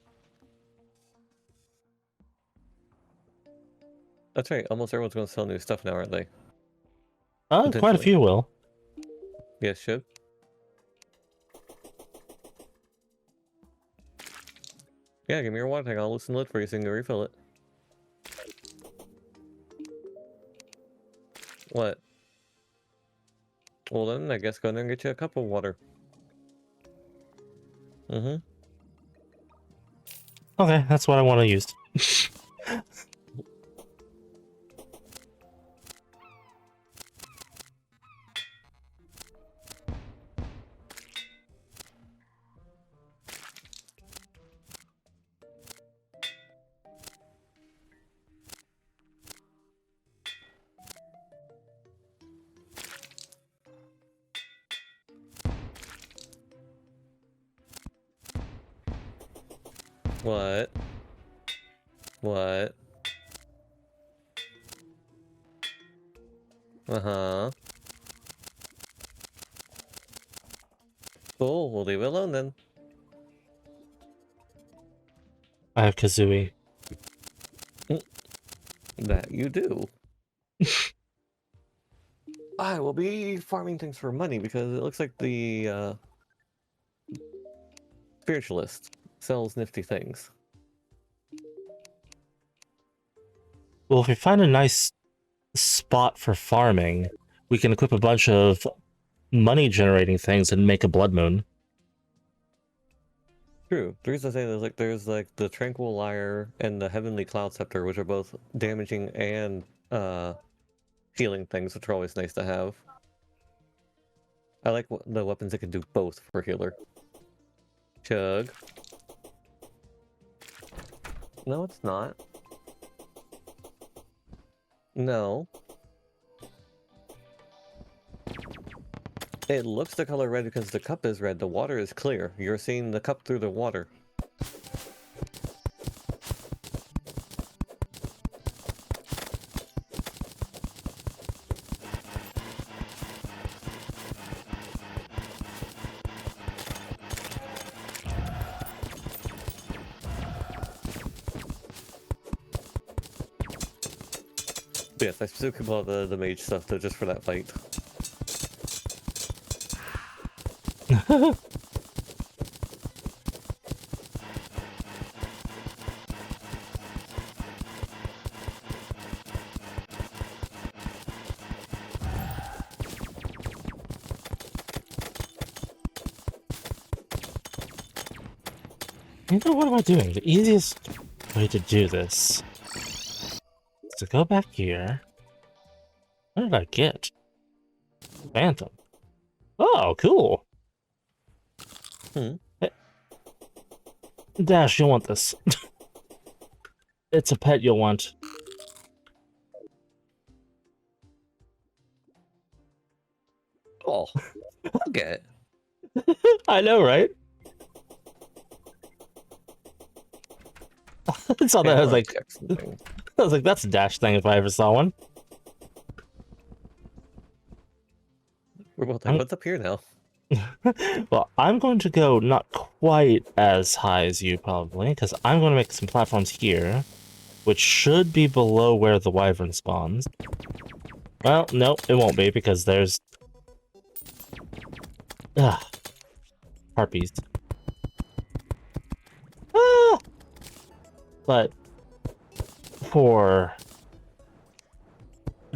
Speaker 2: That's right. Almost everyone's going to sell new stuff now, aren't they?
Speaker 1: Quite a
Speaker 2: Potentially.
Speaker 1: few will.
Speaker 2: Yes, should. Yeah, give me your water tank. I'll loosen the lid for you so you can refill it. What? Well then, I guess go in there and get you a cup of water. Mm-hmm.
Speaker 1: Okay, that's what I want to use.
Speaker 2: What? What? Uh-huh. Cool, we'll leave it alone then.
Speaker 1: I have Kazooie.
Speaker 2: That you do. I will be farming things for money because it looks like the spiritualist sells nifty things.
Speaker 1: Well, if we find a nice spot for farming, we can equip a bunch of money-generating things and make a blood moon.
Speaker 2: True. The reason I say there's like the Tranquil Lyre and the Heavenly Cloud Scepter, which are both damaging and healing things, which are always nice to have. I like the weapons that can do both for healer. Chug. No, it's not. No. It looks the color red because the cup is red. The water is clear. You're seeing the cup through the water. Yes, I specifically bought the mage stuff though, just for that fight.
Speaker 1: You know, what am I doing? The easiest way to do this is to go back here. What did I get? Phantom. Oh, cool. Hey. Dash, you'll want this. It's a pet you'll want.
Speaker 2: Oh, okay.
Speaker 1: I know, right? I saw that. I was like, that's a Dash thing if I ever saw one.
Speaker 2: We're both like, what's up here now?
Speaker 1: Well, I'm going to go not quite as high as you, probably, because I'm going to make some platforms here, which should be below where the wyvern spawns. Well, no, it won't be, because there's... harpies. Ah! But for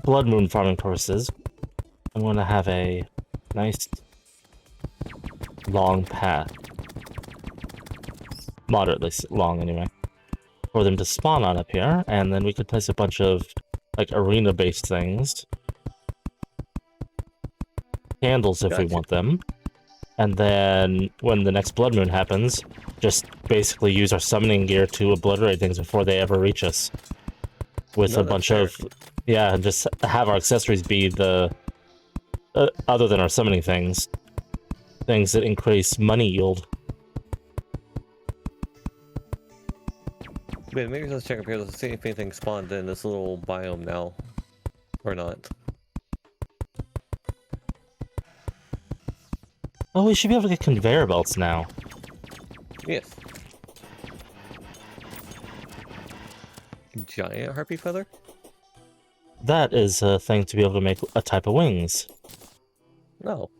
Speaker 1: blood moon farming purposes, I'm going to have a nice long path. Moderately long, anyway. For them to spawn on up here, and then we could place a bunch of, like, arena-based things. Candles if we want them. And then, when the next blood moon happens, just basically use our summoning gear to obliterate things before they ever reach us. With a bunch of... Yeah, and just have our accessories be the... other than our summoning things. Things that increase money yield.
Speaker 2: Wait, maybe let's check up here. Let's see if anything spawned in this little biome now. Or not.
Speaker 1: Oh, we should be able to get conveyor belts now.
Speaker 2: Yes. Giant harpy feather?
Speaker 1: That is a thing to be able to make a type of wings.
Speaker 2: No.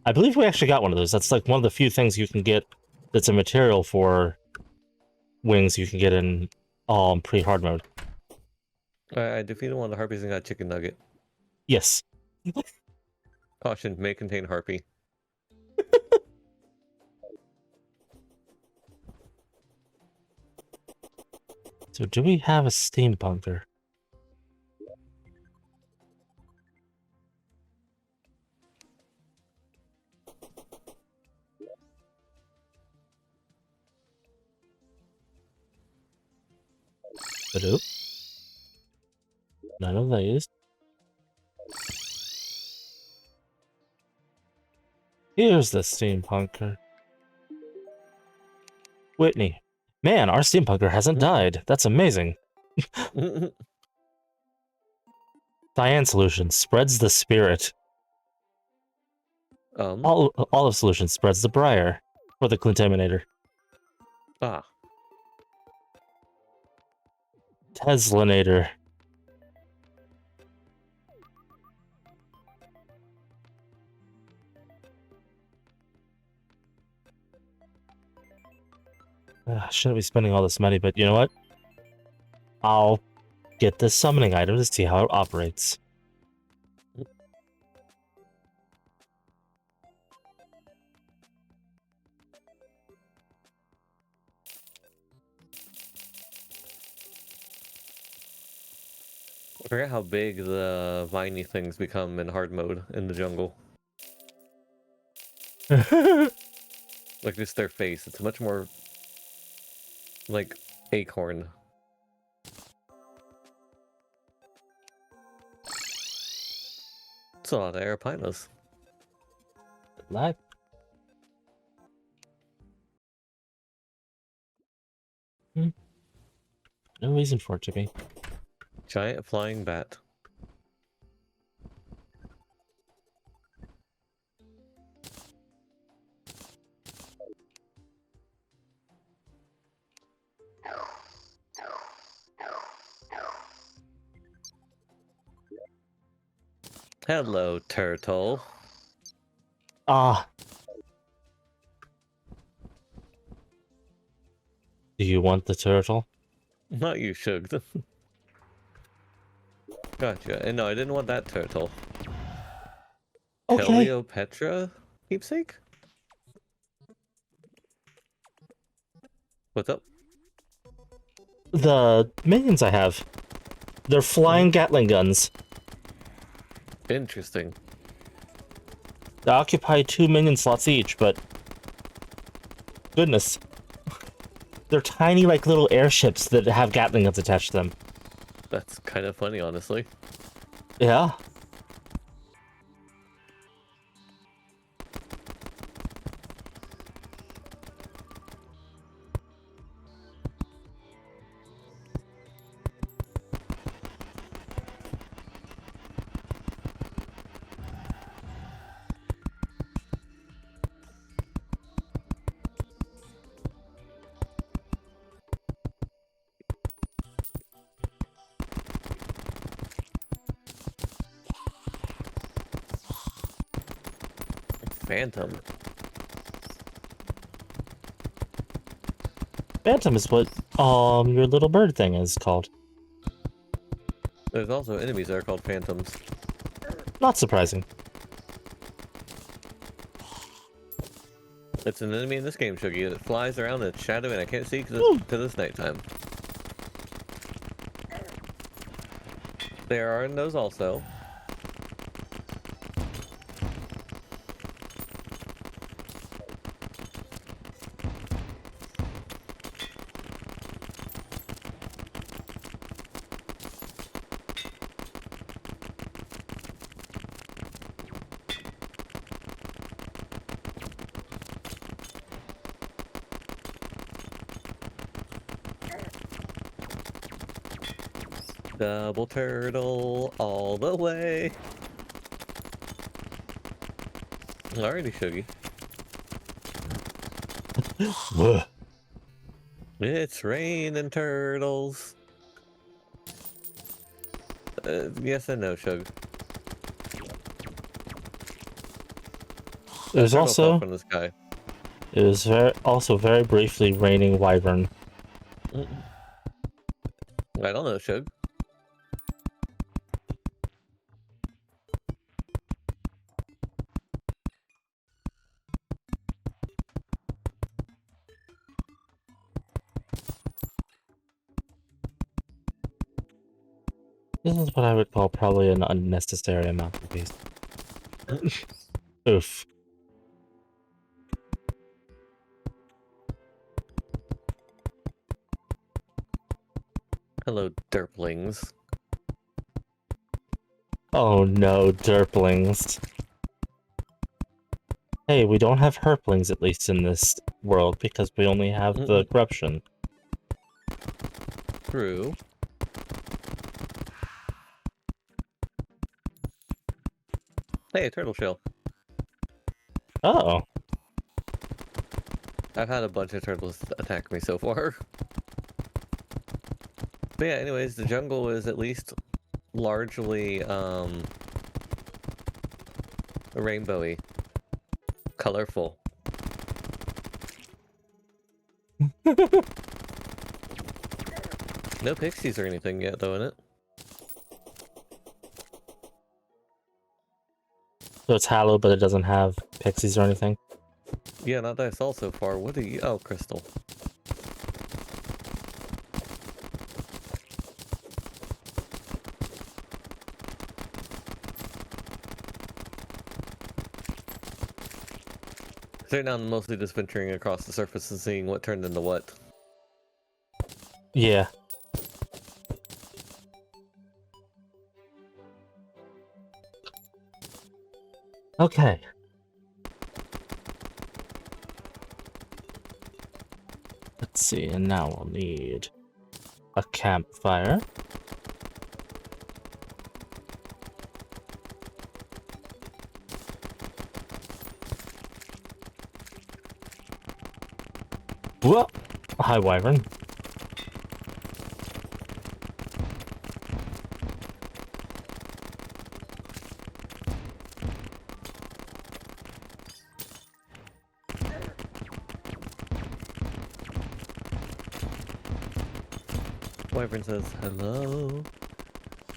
Speaker 1: I believe we actually got one of those. That's like one of the few things you can get that's a material for wings you can get in pre-hard mode.
Speaker 2: I defeated one of the harpies and got a chicken nugget.
Speaker 1: Yes.
Speaker 2: Caution, may contain harpy.
Speaker 1: So do we have a steampunker? Hello? None of these. Here's the steampunker. Whitney. Man, our steampunker hasn't died. That's amazing. Cyan solution spreads the spirit. Olive solution spreads the briar. For the contaminator.
Speaker 2: Ah.
Speaker 1: Teslanator. Shouldn't be spending all this money, but you know what? I'll get this summoning item to see how it operates.
Speaker 2: I forget how big the viney things become in hard mode in the jungle. Like just their face. It's much more like acorn. It's a lot of arapinas.
Speaker 1: Like, no reason for it to be.
Speaker 2: Giant flying bat. Hello, turtle.
Speaker 1: Ah. Do you want the turtle?
Speaker 2: Not you, Shugs. Gotcha. And no, I didn't want that turtle.
Speaker 1: Okay.
Speaker 2: Cleopatra keepsake? What's up?
Speaker 1: The minions I have. They're flying Gatling guns.
Speaker 2: Interesting.
Speaker 1: They occupy 2 minion slots each, but... Goodness. They're tiny, like, little airships that have Gatling guns attached to them.
Speaker 2: That's kind of funny, honestly.
Speaker 1: Yeah.
Speaker 2: Phantom.
Speaker 1: Phantom is what, your little bird thing is called.
Speaker 2: There's also enemies that are called phantoms.
Speaker 1: Not surprising.
Speaker 2: It's an enemy in this game, Shuggy. It flies around in its shadow and I can't see because it's nighttime. There are those also. Double turtle all the way. Alrighty, Shuggy. It's raining turtles. Yes and no, Shug.
Speaker 1: It was
Speaker 2: Turtle fell
Speaker 1: also
Speaker 2: from the sky.
Speaker 1: it was also very briefly raining wyvern.
Speaker 2: I don't know, Shug.
Speaker 1: This is what I would call probably an unnecessary amount of these. Oof.
Speaker 2: Hello, derplings.
Speaker 1: Oh no, derplings. Hey, we don't have herplings at least in this world because we only have the corruption.
Speaker 2: True. Hey, a turtle shell.
Speaker 1: Oh.
Speaker 2: I've had a bunch of turtles attack me so far. But yeah, anyways, the jungle is at least largely rainbowy. Colorful. No pixies or anything yet, though, in it.
Speaker 1: So it's hallowed, but it doesn't have pixies or anything?
Speaker 2: Yeah, not that I saw so far. What are you? Oh, crystal. So now I'm mostly just venturing across the surface and seeing what turned into what.
Speaker 1: Yeah. Okay. Let's see, and now we'll need a campfire. Whoa! Hi, wyvern.
Speaker 2: Wyvern says, hello.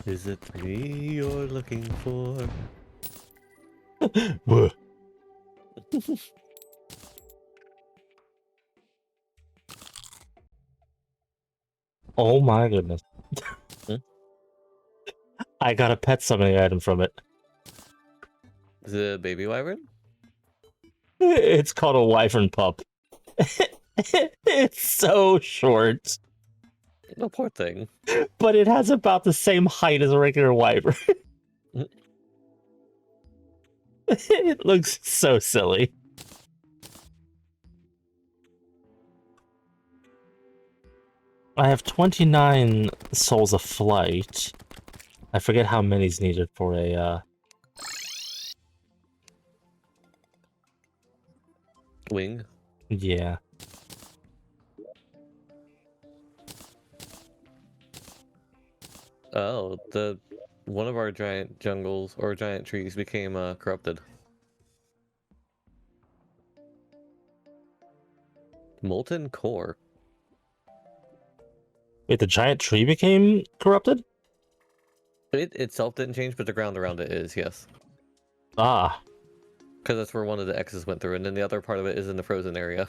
Speaker 2: Is it me you're looking for?
Speaker 1: Whoa. Oh my goodness. I got a pet summoning item from it.
Speaker 2: Is it a baby wyvern?
Speaker 1: It's called a wyvern pup. It's so short,
Speaker 2: No, poor thing.
Speaker 1: but it has about the same height as a regular wyvern. It looks so silly. I have 29 souls of flight. I forget how many's needed for a,
Speaker 2: Wing.
Speaker 1: yeah.
Speaker 2: Oh, one of our giant jungles or giant trees became corrupted. Molten core.
Speaker 1: Wait, the giant tree became corrupted?
Speaker 2: It itself didn't change, but the ground around it is, yes.
Speaker 1: Ah.
Speaker 2: Because that's where one of the X's went through, and then the other part of it is in the frozen area.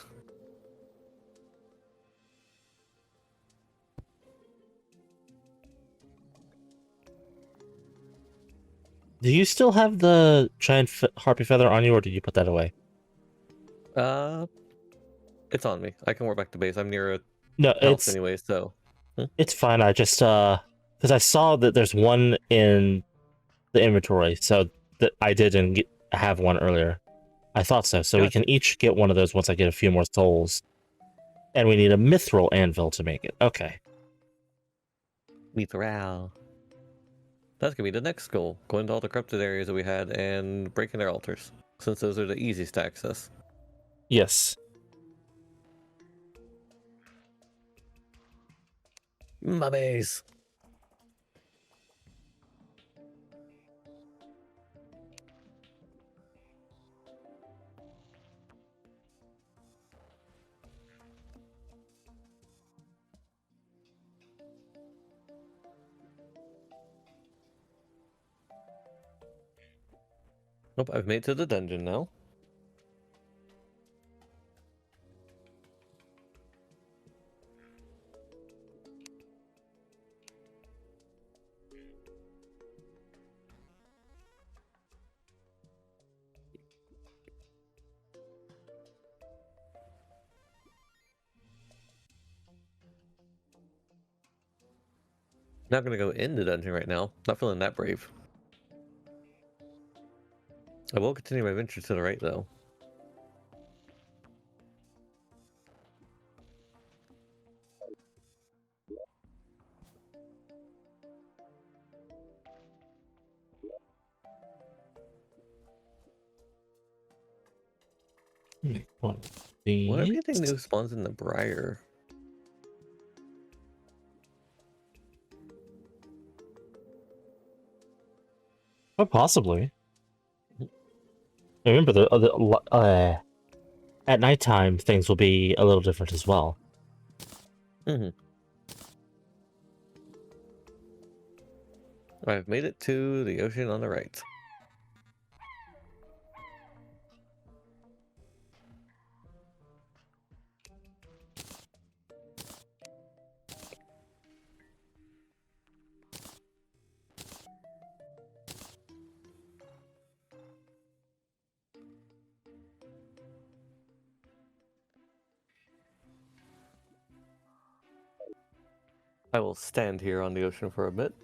Speaker 1: Do you still have the giant harpy feather on you, or did you put that away?
Speaker 2: It's on me. I can work back to base. I'm near a
Speaker 1: No,
Speaker 2: house anyway, so...
Speaker 1: it's fine. I just, because I saw that there's one in the inventory, so that I didn't have one earlier. I thought so. So we can each get one of those once I get a few more souls. And we need a mithril anvil to make it. Okay.
Speaker 2: Mithril. That's gonna be the next goal. Going to all the corrupted areas that we had and breaking their altars. Since those are the easiest to access.
Speaker 1: Yes.
Speaker 2: Mummies! Nope, I've made it to the dungeon now. Not gonna go in the dungeon right now. Not feeling that brave. I will continue my venture to the right, though.
Speaker 1: One of
Speaker 2: What if
Speaker 1: these.
Speaker 2: anything new spawns in the Briar?
Speaker 1: Oh, possibly. Remember, at nighttime, things will be a little different as well.
Speaker 2: Mm-hmm. I've made it to the ocean on the right. I will stand here on the ocean for a moment.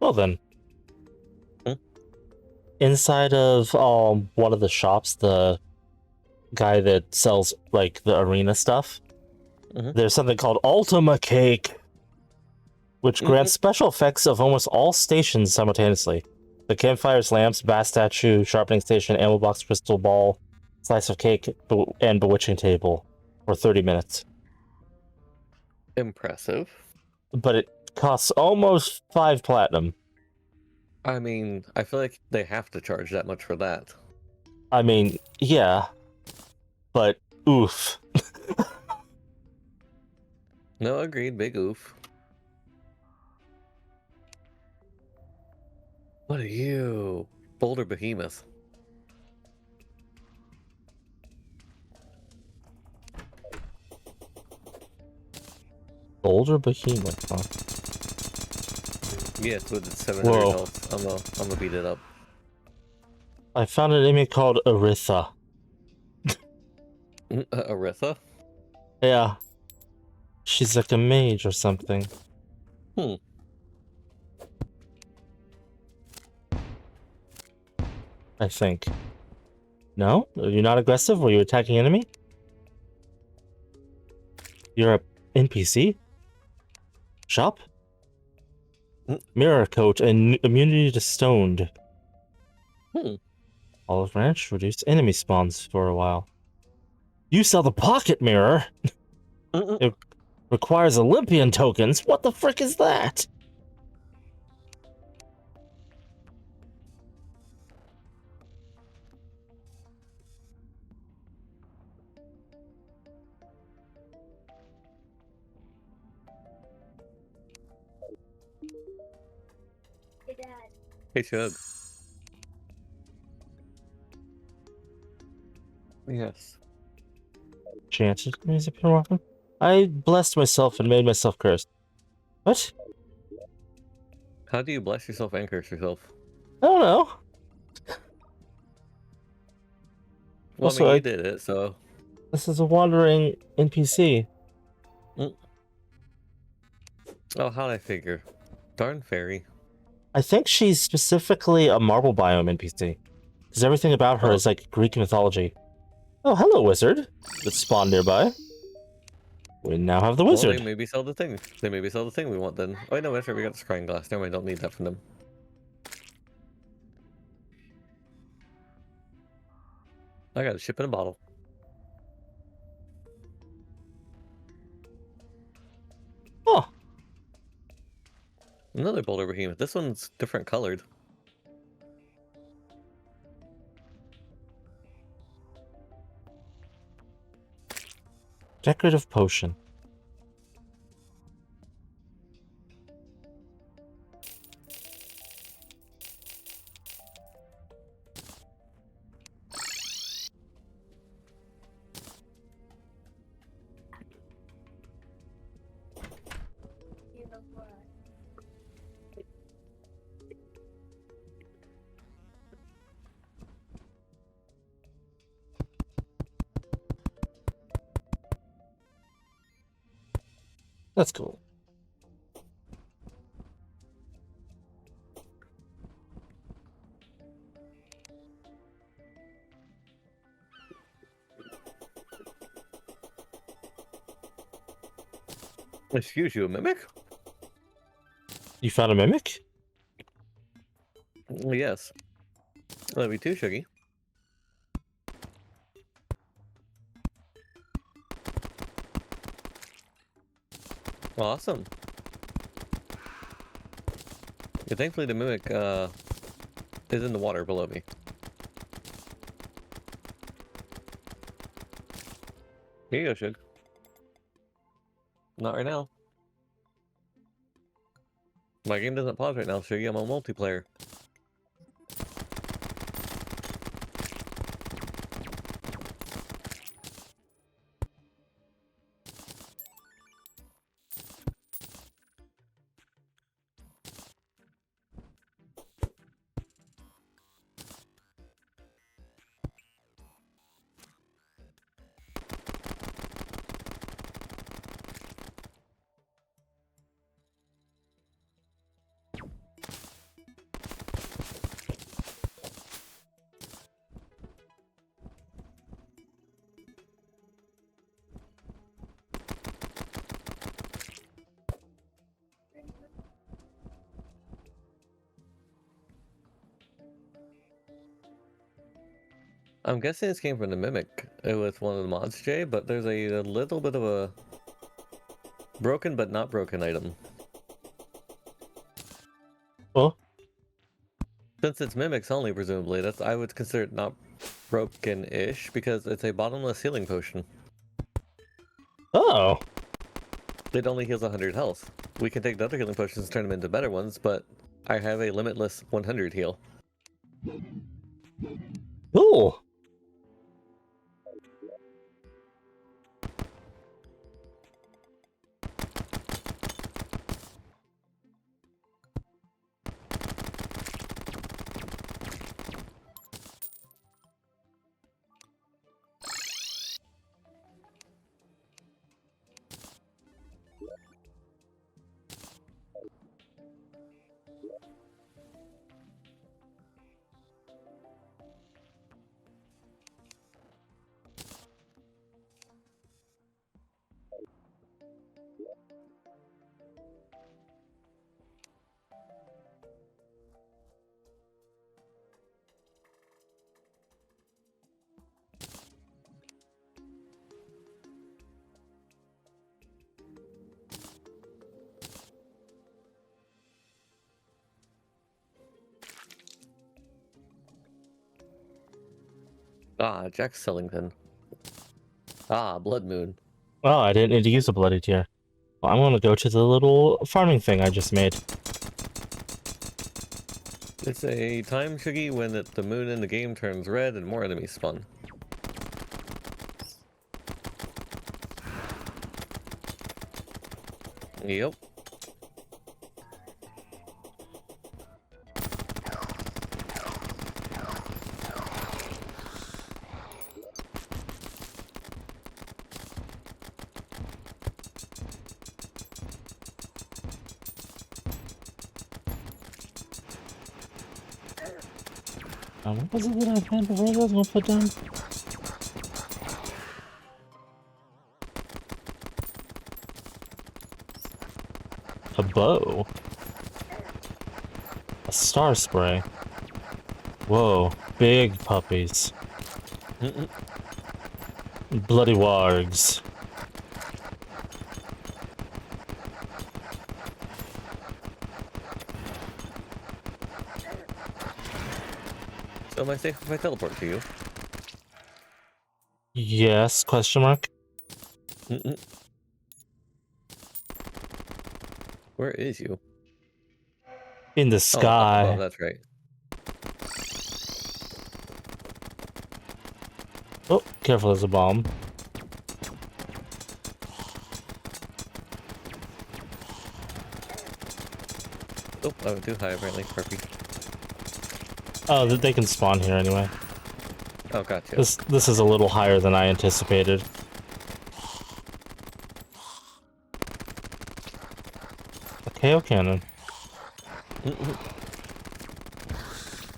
Speaker 1: Well then.
Speaker 2: Hmm?
Speaker 1: Inside of one of the shops, the guy that sells like the arena stuff, there's something called Ultima Cake, which grants special effects of almost all stations simultaneously. The campfires, lamps, bat statue, sharpening station, ammo box, crystal ball, slice of cake, and bewitching table for 30 minutes.
Speaker 2: Impressive.
Speaker 1: But it costs almost 5 platinum.
Speaker 2: I mean, I feel like they have to charge that much for that.
Speaker 1: I mean, yeah. But, oof.
Speaker 2: No, agreed. Big oof. What are you? Boulder Behemoth.
Speaker 1: Boulder Behemoth, huh?
Speaker 2: Yes, with its 700
Speaker 1: Whoa.
Speaker 2: health. I'm gonna beat it up.
Speaker 1: I found an enemy called Aritha.
Speaker 2: Aretha?
Speaker 1: Yeah. She's like a mage or something. I think. No? You're not aggressive? Were you attacking enemy? You're a NPC? Shop? Mirror coat and immunity to stoned. Olive branch reduced enemy spawns for a while. You sell the pocket mirror? It requires Olympian tokens? What the frick is that?
Speaker 4: Hey, Dad.
Speaker 2: Hey, Chug. Yes.
Speaker 1: Chanted music more often? I blessed myself and made myself cursed. What?
Speaker 2: How do you bless yourself and curse yourself?
Speaker 1: I don't know.
Speaker 2: Well,
Speaker 1: Also,
Speaker 2: I mean, you did it, so...
Speaker 1: This is a wandering NPC.
Speaker 2: Oh, how'd I figure? Darn fairy.
Speaker 1: I think she's specifically a marble biome NPC. Because everything about her
Speaker 2: Oh.
Speaker 1: is like Greek mythology. Oh, hello, wizard. That spawned nearby. We now have the
Speaker 2: Well,
Speaker 1: wizard.
Speaker 2: they maybe sell the thing. They maybe sell the thing we want then. Oh, wait, no, that's right, we got the scrying glass. Never mind, don't need that from them. I got a ship in a bottle.
Speaker 1: Oh,
Speaker 2: Another boulder behemoth. This one's different colored.
Speaker 1: decorative potion.
Speaker 4: You know what?
Speaker 1: That's cool.
Speaker 2: Excuse you, a mimic?
Speaker 1: You found a mimic?
Speaker 2: Yes. That'd be too shuggy. Awesome. Yeah, thankfully the mimic is in the water below me. Here you go, Shug. Not right now. My game doesn't pause right now, Shuggy. I'm a multiplayer. I'm guessing this came from the mimic with one of the mods, Jay, but there's a little bit of a broken but not broken item.
Speaker 1: Oh,
Speaker 2: Since it's mimics only, presumably, that's I would consider it not broken-ish because it's a bottomless healing potion.
Speaker 1: oh.
Speaker 2: It only heals 100 health. We can take the other healing potions and turn them into better ones, but I have a limitless 100 heal.
Speaker 1: Cool.
Speaker 2: Ah, Jack Sellington. Ah, Blood Moon.
Speaker 1: Oh, I didn't need to use a bloody tear. Well, I'm gonna go to the little farming thing I just made.
Speaker 2: It's a time shuggy when the moon in the game turns red and more enemies spawn. Yep.
Speaker 1: What was it that I found before I was gonna put down? A bow. A star spray. Whoa, big puppies. Bloody wargs.
Speaker 2: So am I safe if I teleport to you?
Speaker 1: Yes, question mark?
Speaker 2: Where is you?
Speaker 1: In the
Speaker 2: Oh,
Speaker 1: sky.
Speaker 2: up above, that's right.
Speaker 1: Oh, careful, there's a bomb.
Speaker 2: Oh, I went too high apparently. Perfect.
Speaker 1: Oh, they can spawn here anyway.
Speaker 2: Oh, gotcha.
Speaker 1: This is a little higher than I anticipated. A KO cannon.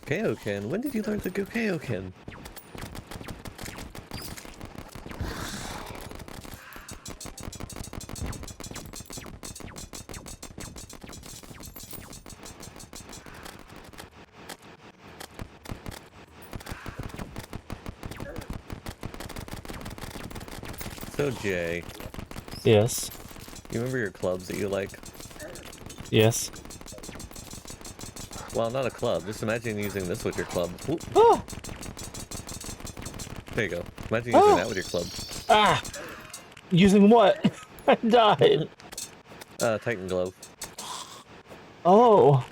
Speaker 2: Kaioken? When did you learn to go Kaioken? So, Jay,
Speaker 1: Yes.
Speaker 2: you remember your clubs that you like?
Speaker 1: Yes.
Speaker 2: Well, not a club. Just imagine using this with your club. Ooh,
Speaker 1: Oh!
Speaker 2: there you go. Imagine using that with your club.
Speaker 1: Ah! Using what? I died.
Speaker 2: Titan Glove.
Speaker 1: Oh.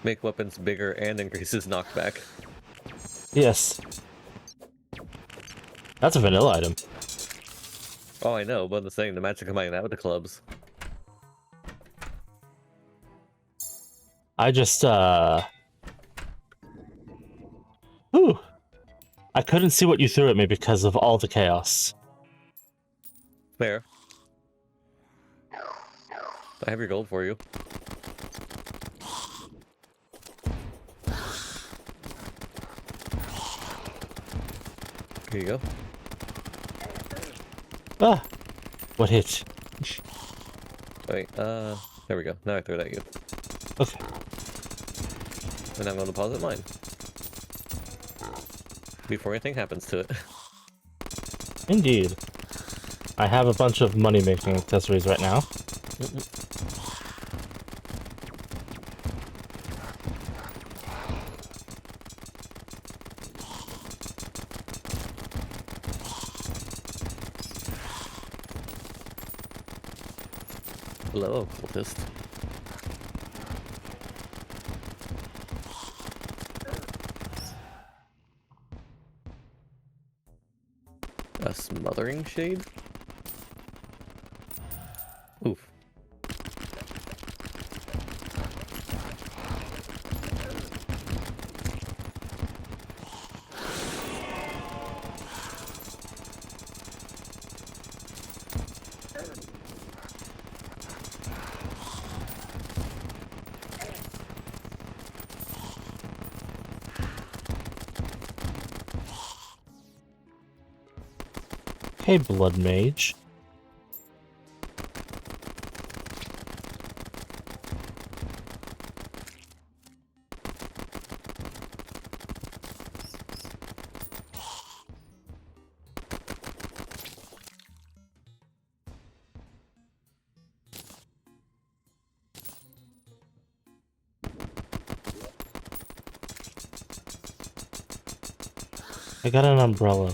Speaker 2: Make weapons bigger and increases knockback.
Speaker 1: Yes. That's a vanilla item.
Speaker 2: Oh, I know, but I'm saying the magic combining that with the clubs.
Speaker 1: I just, Ooh. I couldn't see what you threw at me because of all the chaos.
Speaker 2: Fair. I have your gold for you. Here you go.
Speaker 1: Ah! What hit?
Speaker 2: Wait, there we go. Now I throw it at you.
Speaker 1: Okay.
Speaker 2: And I'm gonna deposit mine. Before anything happens to it.
Speaker 1: Indeed. I have a bunch of money-making accessories right now.
Speaker 2: Hello, occultist. A smothering shade? Oof.
Speaker 1: Hey, Blood Mage. I got an umbrella.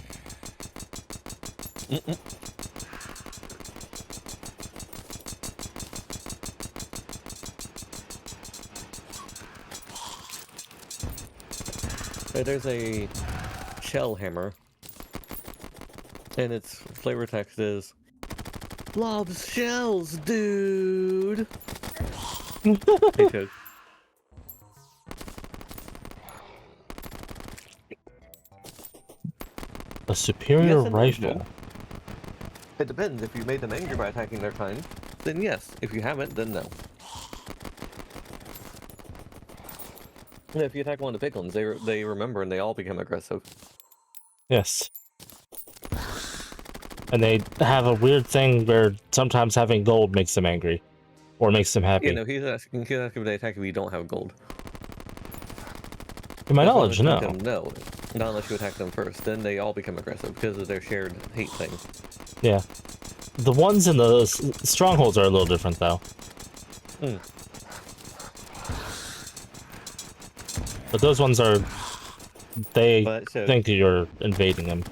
Speaker 2: There's a shell hammer, and its flavor text is "Blob's shells, dude." Hey, Chug.
Speaker 1: A superior
Speaker 2: Yes and no,
Speaker 1: rifle.
Speaker 2: Chug. It depends. If you made them angry by attacking their kind, then yes. If you haven't, then no. And if you attack one of the big ones, they remember and they all become aggressive.
Speaker 1: Yes. And they have a weird thing where sometimes having gold makes them angry. Or makes them happy.
Speaker 2: You know, he's asking if they attack if you don't have gold.
Speaker 1: In my
Speaker 2: As long
Speaker 1: knowledge,
Speaker 2: as you
Speaker 1: no.
Speaker 2: them, no. Not unless you attack them first. Then they all become aggressive because of their shared hate thing.
Speaker 1: Yeah. The ones in the strongholds are a little different, though. But those ones are... They think you're invading them.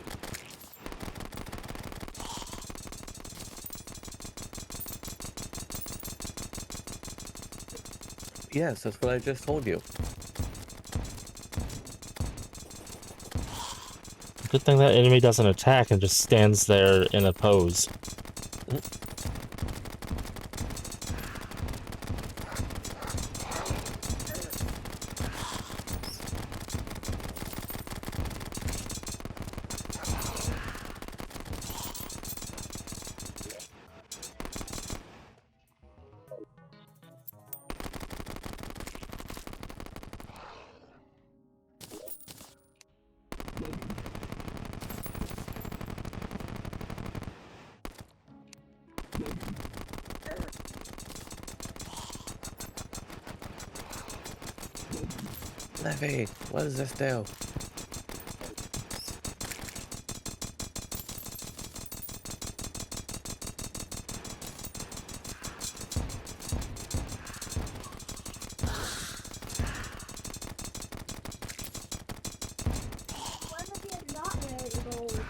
Speaker 2: Yes, that's what I just told you.
Speaker 1: Good thing that enemy doesn't attack and just stands there in a pose.
Speaker 2: Levy, what does this do?
Speaker 4: Why would you not wear gold?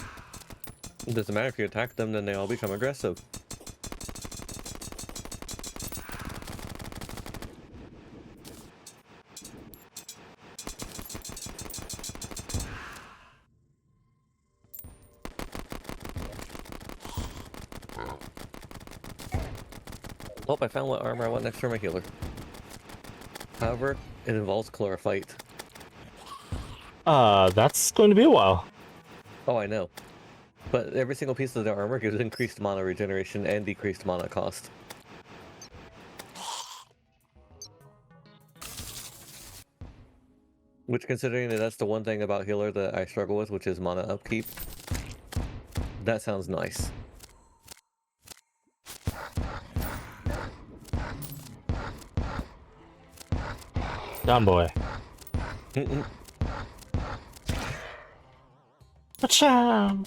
Speaker 2: It doesn't matter if you attack them, then they all become aggressive. Oh, I found what armor I want next for my healer. However, it involves chlorophyte.
Speaker 1: That's going to be a while.
Speaker 2: Oh, I know. But every single piece of the armor gives increased mana regeneration and decreased mana cost. Which, considering that that's the one thing about healer that I struggle with, which is mana upkeep, that sounds nice.
Speaker 1: Down boy. Achoo!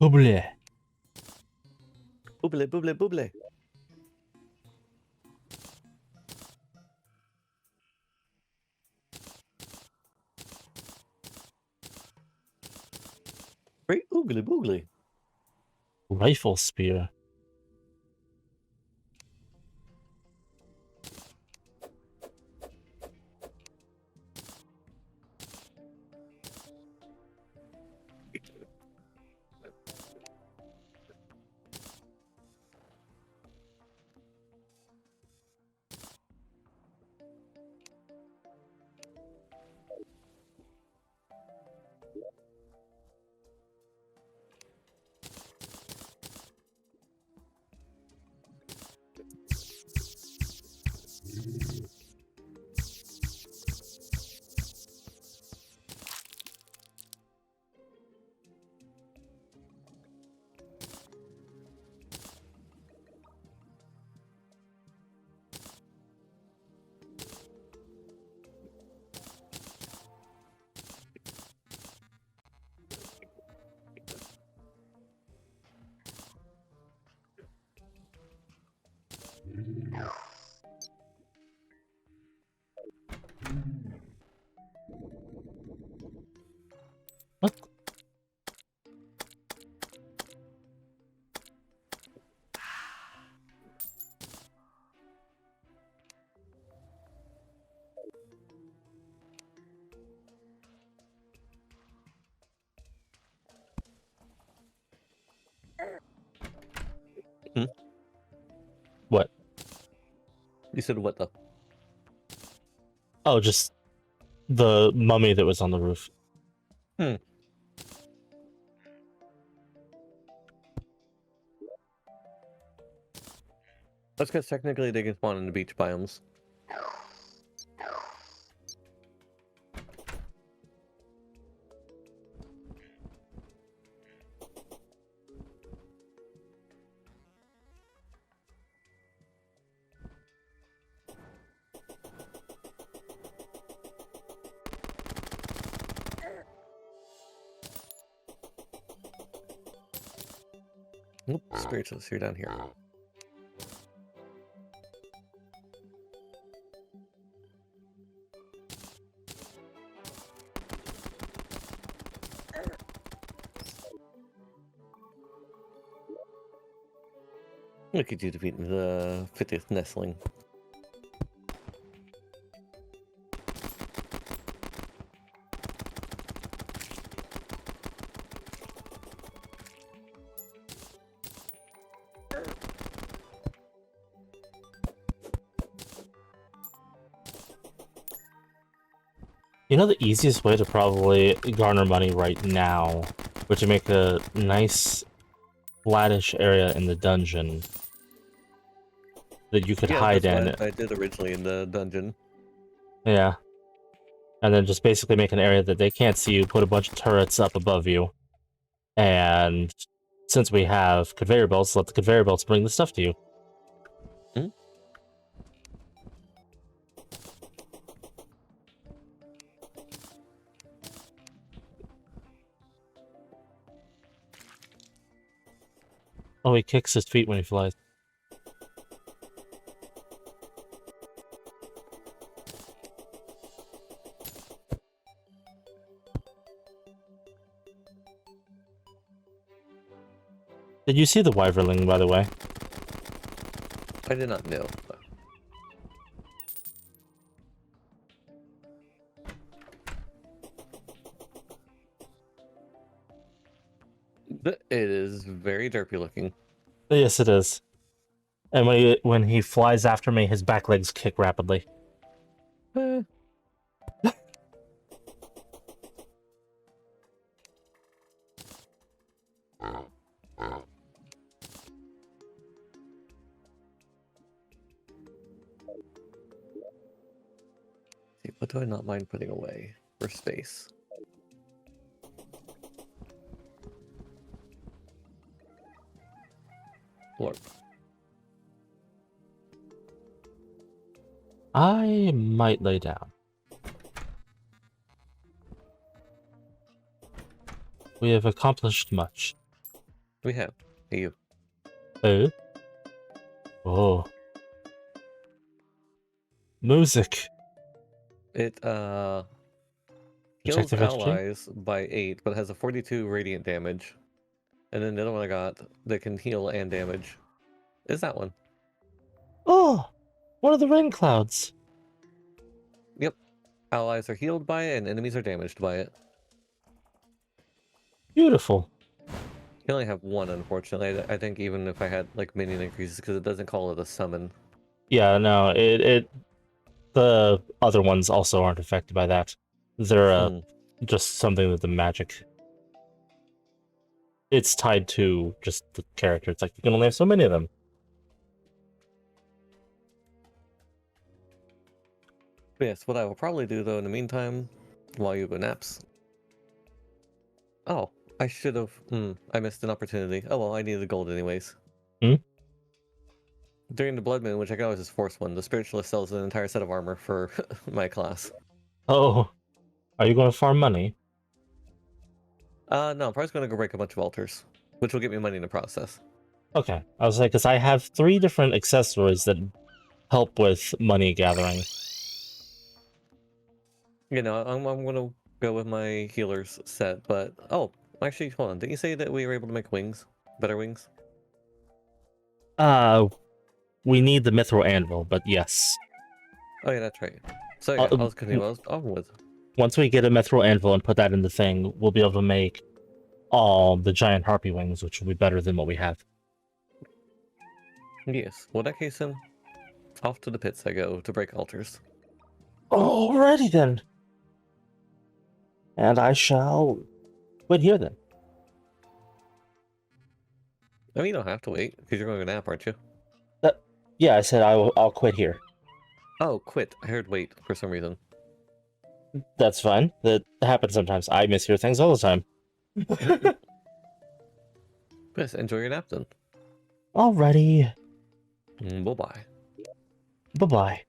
Speaker 1: Booble.
Speaker 2: Booble, booble, booble. Great oogly boogly.
Speaker 1: Rifle spear. What? What?
Speaker 2: You said what, though?
Speaker 1: Oh, just the mummy that was on the roof.
Speaker 2: Hmm. That's because technically they can spawn in the beach biomes. Nope, spiritualists, you're down here. Look at you defeating the 50th nestling.
Speaker 1: You know the easiest way to probably garner money right now, would to make a nice flattish area in the dungeon that you could hide in.
Speaker 2: That's what I did originally in the dungeon.
Speaker 1: Yeah. And then just basically make an area that they can't see you, put a bunch of turrets up above you. And since we have conveyor belts, let the conveyor belts bring the stuff to you.
Speaker 2: Hmm?
Speaker 1: Oh, he kicks his feet when he flies. Did you see the wyverling, by the way?
Speaker 2: I did not know. It is very derpy looking.
Speaker 1: Yes, it is. And when he flies after me, his back legs kick rapidly.
Speaker 2: Eh. See, what do I not mind putting away for space? Lord.
Speaker 1: I might lay down. We have accomplished much.
Speaker 2: We have. Hey, you.
Speaker 1: Oh. Oh. Music.
Speaker 2: It heals
Speaker 1: Protective energy?
Speaker 2: allies by 8, but has a 42 radiant damage. And then the other one I got that can heal and damage is that one.
Speaker 1: Oh! One of the rain clouds.
Speaker 2: Yep. Allies are healed by it and enemies are damaged by it.
Speaker 1: Beautiful.
Speaker 2: You only have one, unfortunately. I think even if I had like minion increases, because it doesn't call it a summon.
Speaker 1: Yeah, no, the other ones also aren't affected by that. They're just something with the magic. It's tied to just the character. It's like you can only have so many of them.
Speaker 2: But yes, what I will probably do though in the meantime, while you go naps. Oh, I should have. I missed an opportunity. Oh well, I needed the gold anyways.
Speaker 1: Hmm?
Speaker 2: During the blood moon, which I can always just force one, the spiritualist sells an entire set of armor for my class.
Speaker 1: Oh, are you going to farm money?
Speaker 2: No, I'm probably just gonna go break a bunch of altars, which will get me money in the process.
Speaker 1: Okay, I was like, because I have 3 different accessories that help with money gathering.
Speaker 2: You know, I'm gonna go with my healer's set, but oh, actually, hold on. Didn't you say that we were able to make wings, better wings?
Speaker 1: We need the mithril anvil, but yes.
Speaker 2: Oh yeah, that's right. So yeah,
Speaker 1: Uh,
Speaker 2: I'll continue. What I was on with.
Speaker 1: Once we get a mithril anvil and put that in the thing, we'll be able to make all the giant harpy wings, which will be better than what we have.
Speaker 2: Yes. Well, in that case, then, off to the pits I go to break altars.
Speaker 1: Alrighty then. And I shall quit here then.
Speaker 2: I mean, you don't have to wait because you're going to nap, aren't you?
Speaker 1: Yeah, I said I'll quit here.
Speaker 2: Oh, quit. I heard wait for some reason.
Speaker 1: That's fine. That happens sometimes. I mishear things all the time.
Speaker 2: Yes, enjoy your nap then.
Speaker 1: Alrighty.
Speaker 2: Bye-bye.
Speaker 1: Bye-bye.